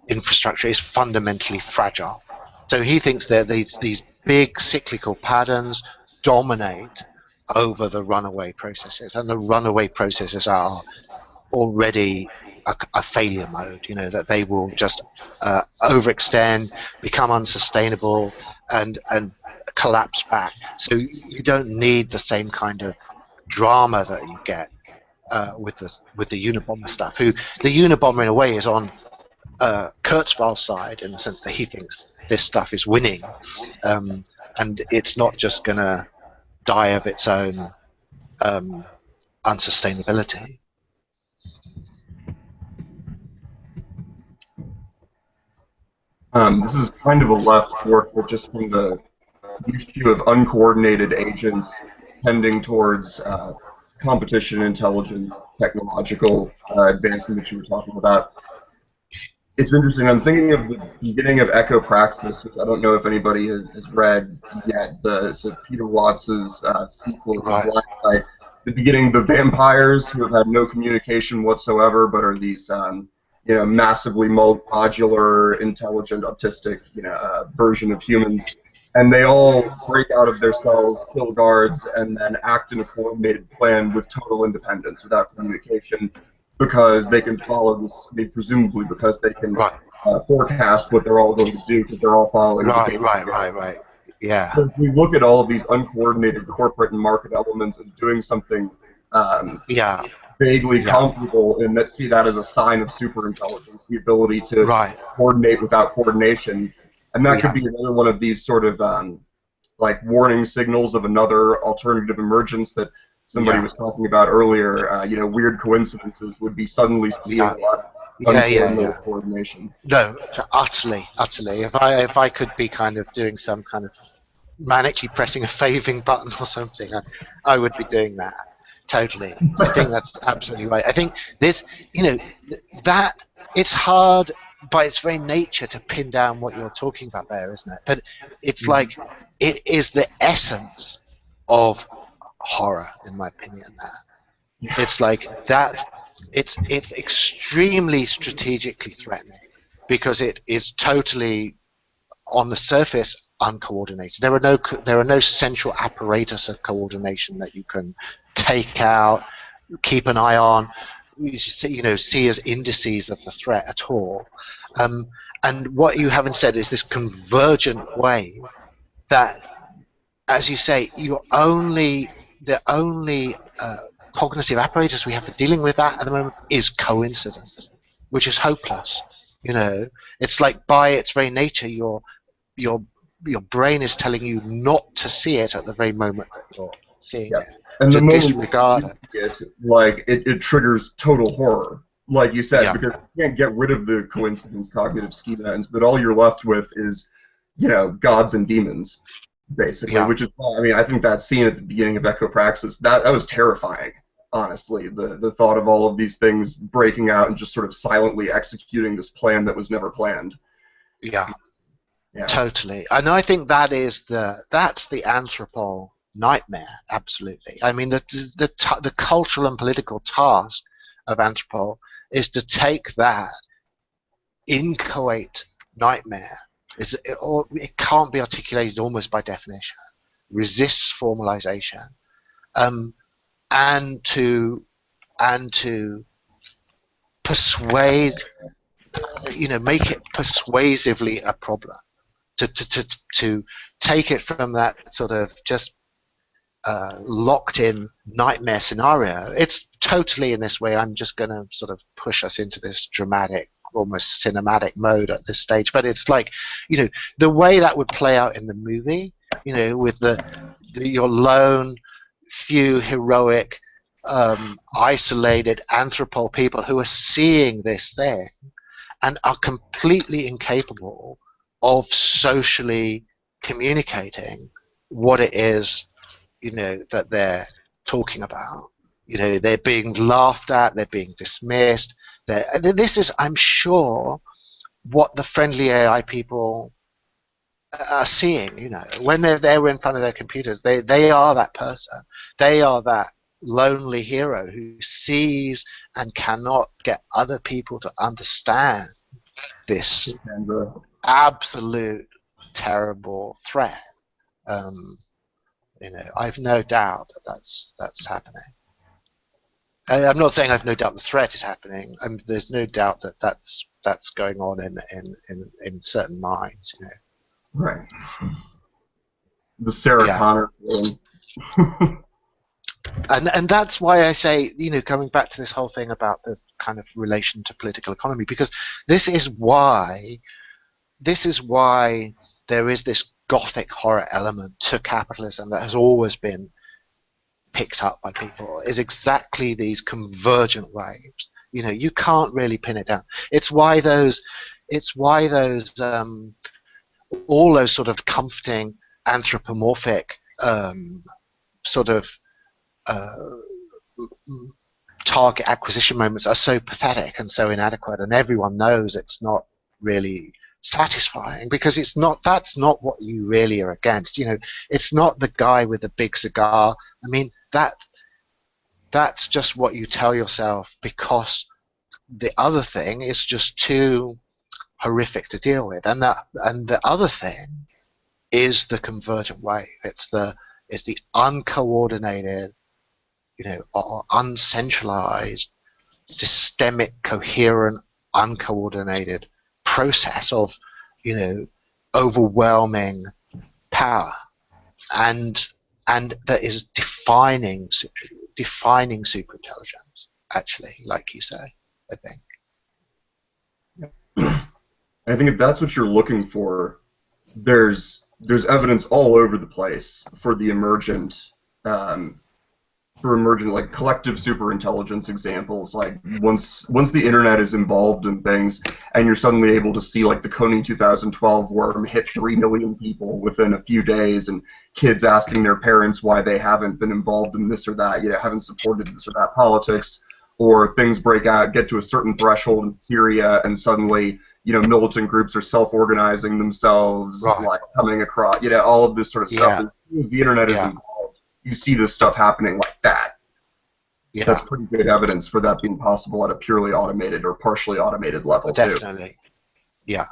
infrastructure is fundamentally fragile. So he thinks that these big cyclical patterns dominate over the runaway processes, and the runaway processes are already a failure mode, that they will just overextend, become unsustainable, and collapse back. So you don't need the same kind of drama that you get with the Unabomber stuff. The Unabomber in a way is on Kurzweil's side in the sense that he thinks this stuff is winning, and it's not just going to die of its own unsustainability. This is kind of a left fork, but just from the issue of uncoordinated agents tending towards competition, intelligence, technological advancement that you were talking about. It's interesting. I'm thinking of the beginning of Echopraxis, which I don't know if anybody has read yet. So Peter Watts's sequel to Black Light. The beginning, the vampires who have had no communication whatsoever, but are these massively modular, intelligent, autistic version of humans. And they all break out of their cells, kill guards, and then act in a coordinated plan with total independence, without communication, because they can follow this, presumably because they can forecast what they're all going to do, because they're all following. Right. Yeah. So if we look at all of these uncoordinated corporate and market elements as doing something vaguely comparable, and see that as a sign of superintelligence, the ability to coordinate without coordination. And that could be another one of these sort of like warning signals of another alternative emergence that somebody was talking about earlier. Weird coincidences would be suddenly seeing a lot of uncoordinated coordination. No, utterly. If I could be kind of doing some kind of manically pressing a faving button or something, I would be doing that. Totally. I think that's absolutely right. I think this, that it's hard by its very nature to pin down what you're talking about there, isn't it? But it's like it is the essence of horror, in my opinion. It's like that. It's extremely strategically threatening because it is totally, on the surface, uncoordinated. There are no central apparatus of coordination that you can take out, keep an eye on, see as indices of the threat at all. And what you haven't said is this convergent way that, as you say, the only cognitive apparatus we have for dealing with that at the moment is coincidence, which is hopeless. It's like by its very nature, your brain is telling you not to see it at the very moment that you're seeing it. And to the moment disregard it triggers total horror, like you said, because you can't get rid of the coincidence cognitive schema, but all you're left with is, gods and demons, basically. Which is, I think that scene at the beginning of Echopraxis, that was terrifying. honestly. The thought of all of these things breaking out and just sort of silently executing this plan that was never planned. Yeah. Yeah. Totally, and I think that's the Anthropol nightmare. Absolutely, I mean the cultural and political task of Anthropol is to take that inchoate nightmare, it can't be articulated almost by definition, resists formalization, and to persuade, make it persuasively a problem. To take it from that sort of just locked-in nightmare scenario. It's totally in this way. I'm just going to sort of push us into this dramatic, almost cinematic mode at this stage. But it's like, the way that would play out in the movie, with your lone, few heroic, isolated Anthropol people who are seeing this thing and are completely incapable of socially communicating what it is, that they're talking about. They're being laughed at, they're being dismissed. This is, I'm sure, what the friendly AI people are seeing. When they're there in front of their computers, they are that person. They are that lonely hero who sees and cannot get other people to understand this absolute terrible threat. I've no doubt that's happening. I'm not saying I've no doubt the threat is happening. There's no doubt that that's going on in certain minds. Right. The Sarah Connor thing. And that's why I say, coming back to this whole thing about the kind of relation to political economy, because this is why there is this gothic horror element to capitalism that has always been picked up by people, is exactly these convergent waves. You can't really pin it down. It's why all those sort of comforting anthropomorphic sort of target acquisition moments are so pathetic and so inadequate, and everyone knows it's not really satisfying, because that's not what you really are against. It's not the guy with the big cigar. I mean, that's just what you tell yourself, because the other thing is just too horrific to deal with. And the other thing is the convergent wave. It's the uncoordinated, or uncentralized, systemic, coherent, uncoordinated process of, overwhelming power, and that is defining superintelligence, actually, like you say, I think. I think if that's what you're looking for, there's evidence all over the place for the emergent like collective superintelligence examples. Like once the internet is involved in things, and you're suddenly able to see like the Kony 2012 worm hit 3 million people within a few days, and kids asking their parents why they haven't been involved in this or that, haven't supported this or that politics, or things break out, get to a certain threshold in Syria, and suddenly militant groups are self-organizing themselves, right, like coming across, all of this sort of stuff. As soon as the internet is involved, you see this stuff happening like that. Yeah. That's pretty good evidence for that being possible at a purely automated or partially automated level, definitely. Too. Yeah,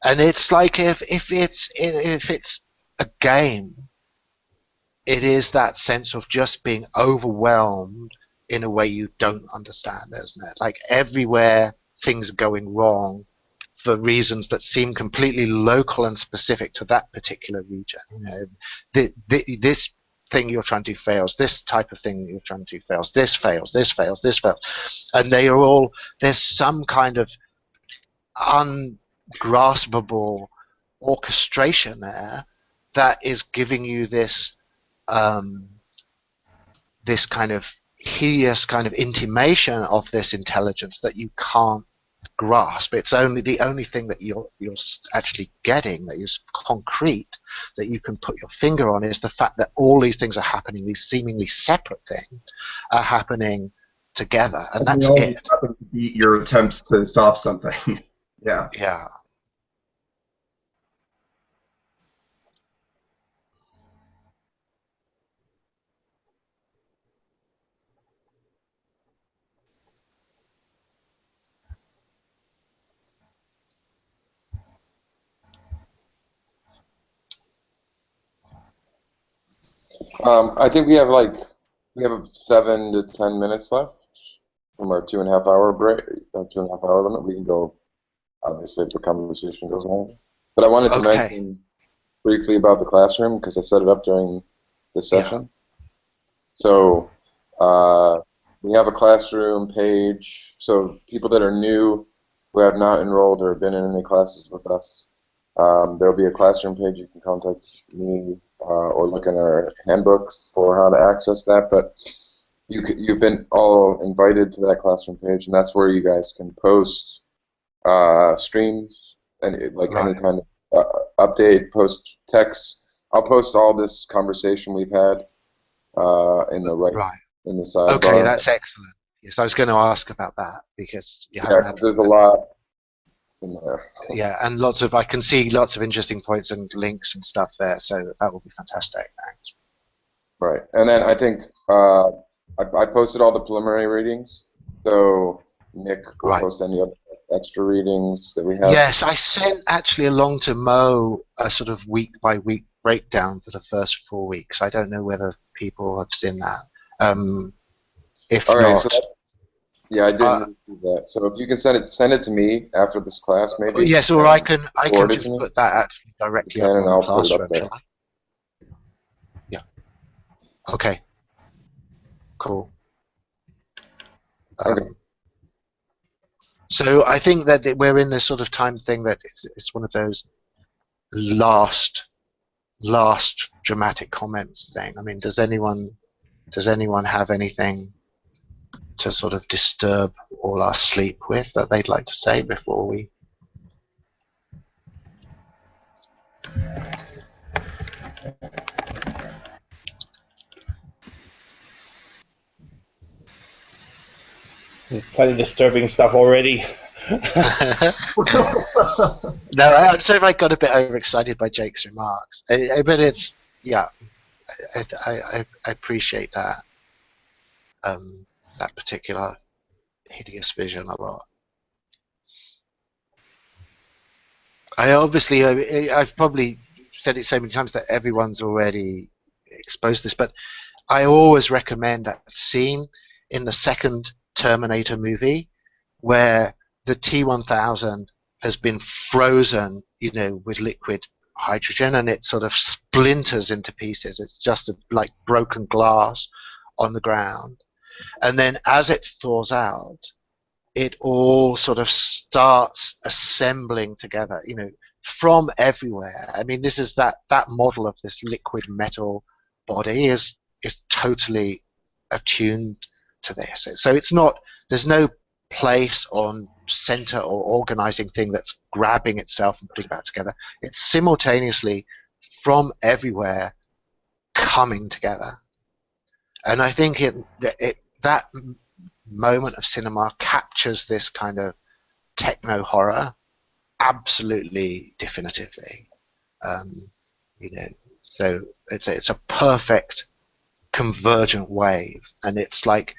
and it's like if it's a game, it is that sense of just being overwhelmed in a way you don't understand, isn't it? Like everywhere things are going wrong for reasons that seem completely local and specific to that particular region. This thing you're trying to do fails, this type of thing you're trying to do fails, this fails, this fails, this fails. And they are all, there's some kind of ungraspable orchestration there that is giving you this this kind of hideous kind of intimation of this intelligence that you can't grasp. It's only the only thing that you're actually getting that is concrete, that you can put your finger on, is the fact that all these things are happening. These seemingly separate things are happening together, and that's all it. just happen to beat your attempts to stop something. Yeah. Yeah. I think we have 7 to 10 minutes left from our 2.5 hour break, 2.5 hour limit. We can go, obviously, if the conversation goes on. But I wanted to mention briefly about the classroom because I set it up during this session. So we have a classroom page. So people that are new, who have not enrolled or been in any classes with us, there'll be a classroom page. You can contact me or look in our handbooks for how to access that. But you've been all invited to that classroom page, and that's where you guys can post streams and any kind of update, post text. I'll post all this conversation we've had in the sidebar. Okay, that's excellent. Yes, I was going to ask about that because there's a lot in there. Yeah, and I can see lots of interesting points and links and stuff there, so that will be fantastic. Thanks. Right, and then I think I posted all the preliminary readings, so Nick will post any other extra readings that we have. Yes, I sent actually along to Mo a sort of week by week breakdown for the first 4 weeks. I don't know whether people have seen that. If all right, not, so yeah, I didn't do that. So if you can send it to me after this class, maybe. Yes, or I can just put that actually directly up on the classroom. Shall I? Yeah. Okay. Cool. Okay. So I think that we're in this sort of time thing that it's one of those last dramatic comments thing. I mean, does anyone have anything to sort of disturb all our sleep with that they'd like to say before we? There's plenty of disturbing stuff already. No, I'm sorry if I got a bit overexcited by Jake's remarks. But it's, I appreciate that. That particular hideous vision a lot. I've probably said it so many times that everyone's already exposed to this, but I always recommend that scene in the second Terminator movie where the T-1000 has been frozen, with liquid hydrogen, and it sort of splinters into pieces. It's just like broken glass on the ground. And then as it thaws out, it all sort of starts assembling together, from everywhere. I mean, this is that model of this liquid metal body is totally attuned to this. So there's no place on center or organizing thing that's grabbing itself and putting it back together. It's simultaneously from everywhere coming together. And I think that moment of cinema captures this kind of techno-horror absolutely definitively. So it's a perfect convergent wave, and it's like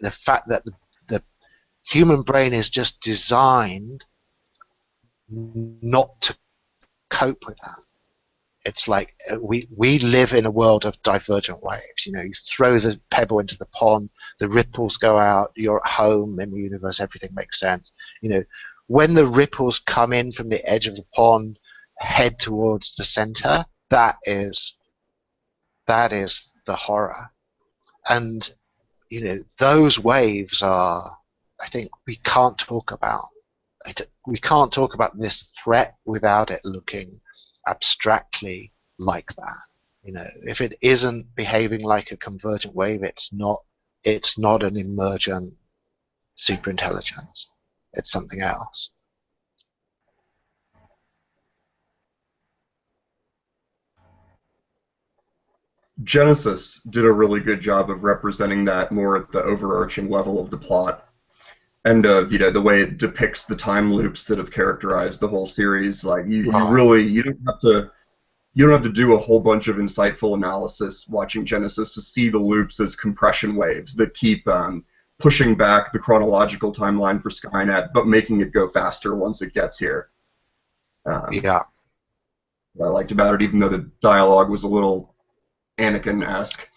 the fact that the human brain is just designed not to cope with that. It's like we live in a world of divergent waves. You throw the pebble into the pond, the ripples go out, you're at home in the universe, everything makes sense. When the ripples come in from the edge of the pond, head towards the center, that is the horror. And those waves are, I think we can't talk about this threat without it looking abstractly like that. If it isn't behaving like a convergent wave, it's not an emergent superintelligence. it's something else. Genesis did a really good job of representing that more at the overarching level of the plot, and the way it depicts the time loops that have characterized the whole series. Like you really you don't have to do a whole bunch of insightful analysis watching Genesis to see the loops as compression waves that keep pushing back the chronological timeline for Skynet, but making it go faster once it gets here. Yeah. What I liked about it, even though the dialogue was a little Anakin-esque.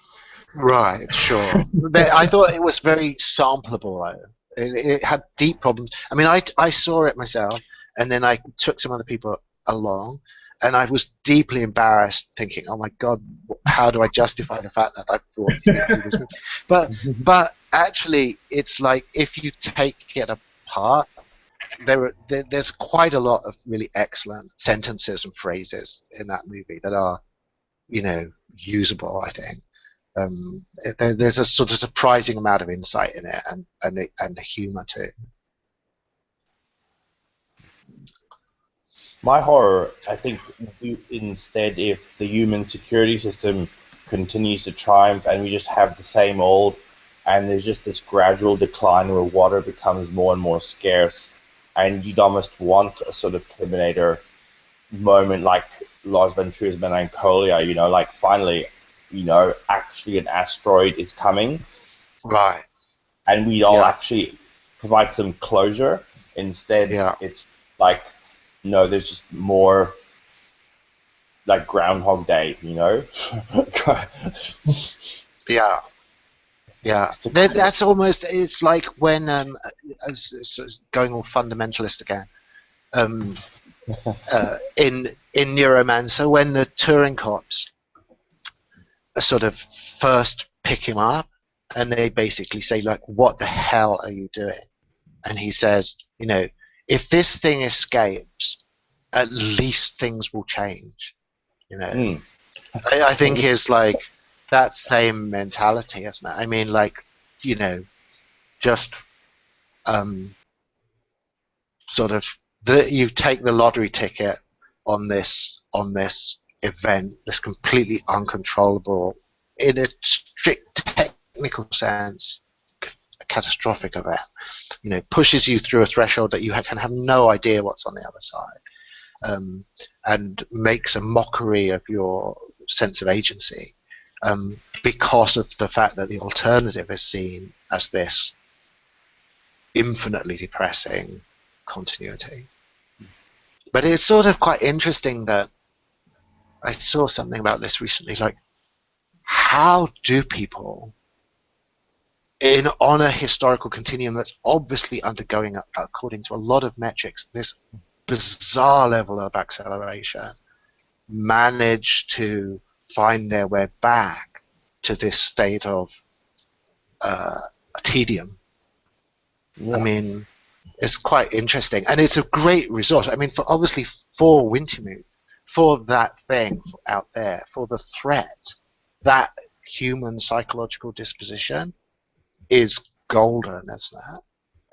Right, sure. I thought it was very sampleable, though. It had deep problems. I mean, I saw it myself, and then I took some other people along, and I was deeply embarrassed, thinking, "Oh my God, how do I justify the fact that I brought these people to this movie?" But actually, it's like if you take it apart, there's quite a lot of really excellent sentences and phrases in that movie that are, usable, I think. There's a sort of surprising amount of insight in it, and humor too. My horror, I think, instead, if the human security system continues to triumph and we just have the same old, and there's just this gradual decline where water becomes more and more scarce, and you'd almost want a sort of Terminator moment like Lars von Trier's Melancholia, like finally, actually an asteroid is coming. Right. And we'd all actually provide some closure. Instead, it's like, no, there's just more like Groundhog Day, Yeah. Yeah. That's almost, it's like when, going all fundamentalist again, in Neuromancer, when the Turing cops sort of first pick him up, and they basically say, like, what the hell are you doing? And he says, if this thing escapes, at least things will change. I think is like that same mentality, isn't it? I mean, like, just sort of you take the lottery ticket on this event, this completely uncontrollable, in a strict technical sense, a catastrophic event, pushes you through a threshold that you can have no idea what's on the other side, and makes a mockery of your sense of agency, because of the fact that the alternative is seen as this infinitely depressing continuity. But it's sort of quite interesting that I saw something about this recently, like, how do people on a historical continuum that's obviously undergoing, according to a lot of metrics, this bizarre level of acceleration, manage to find their way back to this state of tedium? I mean, it's quite interesting, and it's a great resource. I mean, for Wintermuth, for that thing out there, for the threat, that human psychological disposition is golden, isn't it?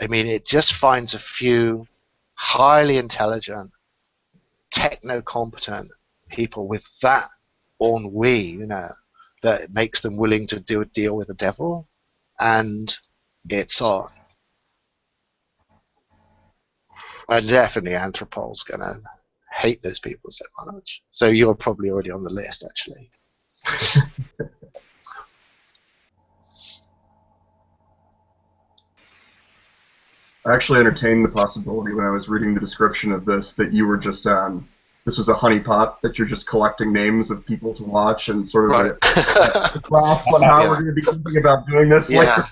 I mean, it just finds a few highly intelligent, techno-competent people with that ennui, that makes them willing to do a deal with the devil, and it's on. And definitely Anthropol's going to hate those people so much. So you're probably already on the list, actually. I actually entertained the possibility when I was reading the description of this that you were just, this was a honeypot, that you're just collecting names of people to watch and sort of a grasp on how we're going to be thinking about doing this later.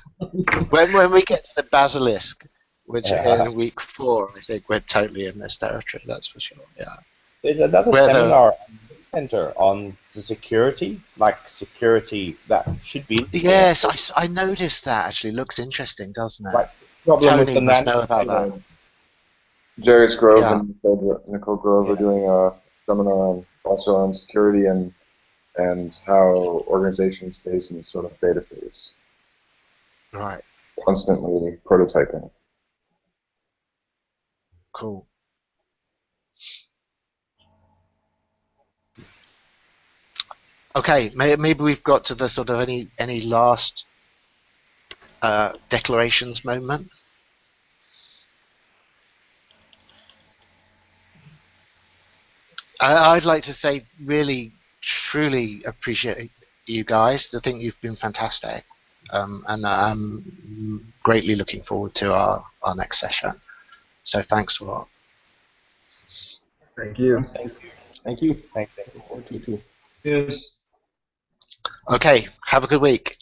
when we get to the basilisk, which in week 4, I think we're totally in this territory, that's for sure, There's another seminar center on the security, security that should be... Yes, I noticed that, actually. Looks interesting, doesn't it? Tony must know about that. Jarius Grove and Nicole Grove are doing a seminar also on security and how organization stays in this sort of beta phase. Right. Constantly prototyping. Cool. Okay, maybe we've got to the sort of any last declarations moment. I'd like to say really, truly appreciate you guys. I think you've been fantastic. And I'm greatly looking forward to our next session. So thanks a lot. Thank you. Thank you. Thanks. Looking forward to you too. Yes. Okay, have a good week.